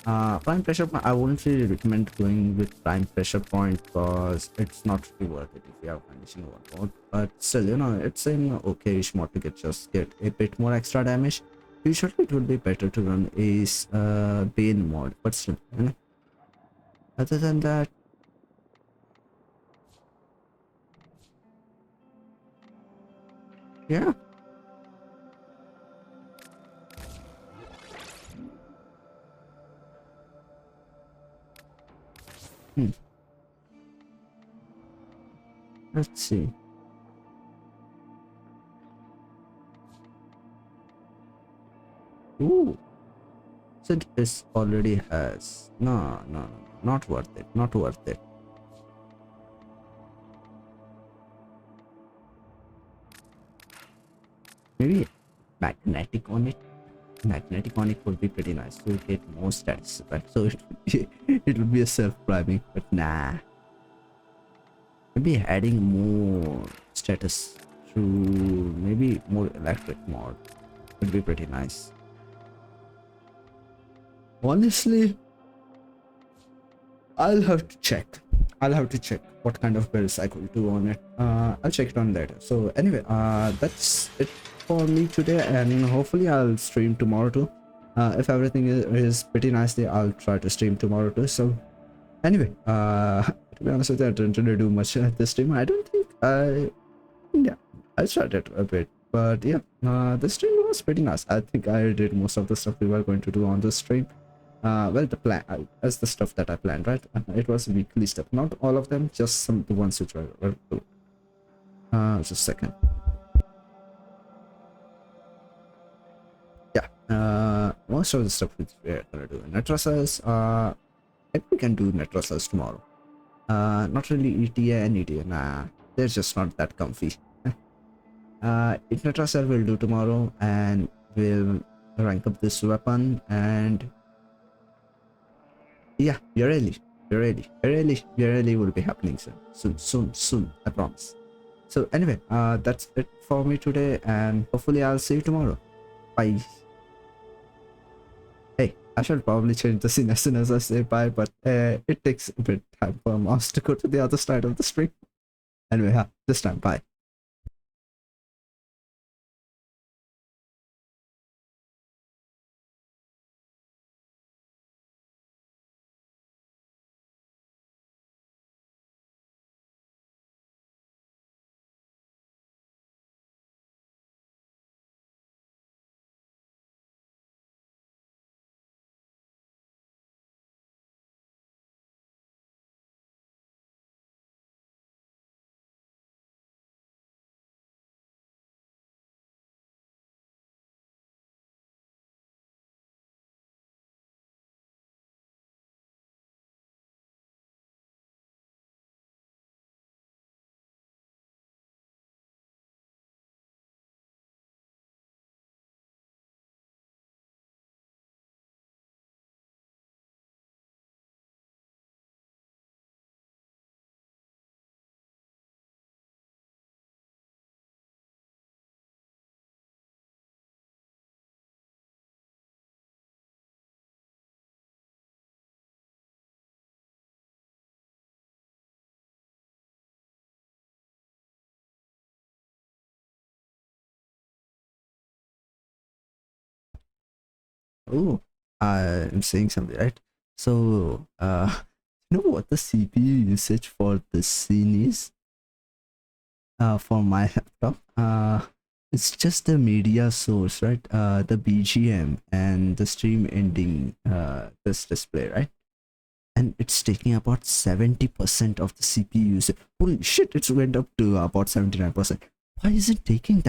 Prime Pressure Point, I wouldn't really recommend going with Prime Pressure Point because it's not really worth it if you have condition mode. But still, it's an okay-ish mod to just get a bit more extra damage. Usually it would be better to run a Bane mod, but still, other than that, yeah. Let's see. Ooh. So this already has. No. Not worth it. Not worth it. Maybe magnetic on it. Magnetic on it would be pretty nice to get more stats, right? So it would be a self-priming, but nah. Maybe adding more status through maybe more electric mod would be pretty nice. Honestly, I'll have to check. What kind of builds I could do on it. I'll check it on later. So anyway, that's it for me today, and hopefully I'll stream tomorrow too. If everything is pretty nicely, I'll try to stream tomorrow too. So anyway, to be honest with you, I didn't really do much at this stream. I don't think I started a bit, but yeah, the stream was pretty nice. I think I did most of the stuff we were going to do on the stream. Well, the plan as the stuff that I planned, right? It was weekly stuff, not all of them, just some the ones which were cool. Just a second. Yeah, most of the stuff which we're gonna do in Netrasas, maybe we can do Netrasas tomorrow. Not really ETA and ETA, nah, they're just not that comfy. Netrasas we'll do tomorrow, and we'll rank up this weapon, and yeah, Virelli will be happening soon, I promise. So anyway, that's it for me today, and hopefully I'll see you tomorrow. Bye. Hey, I should probably change the scene as soon as I say bye, but it takes a bit time for a mouse to go to the other side of the screen. Anyway, yeah, this time, bye. Oh, I'm saying something, right? So, you know what the CPU usage for this scene is? For my laptop, it's just the media source, right? The BGM and the stream ending, this display, right? And it's taking about 70% of the CPU usage. Holy shit, it's went up to about 79%. Why is it taking that?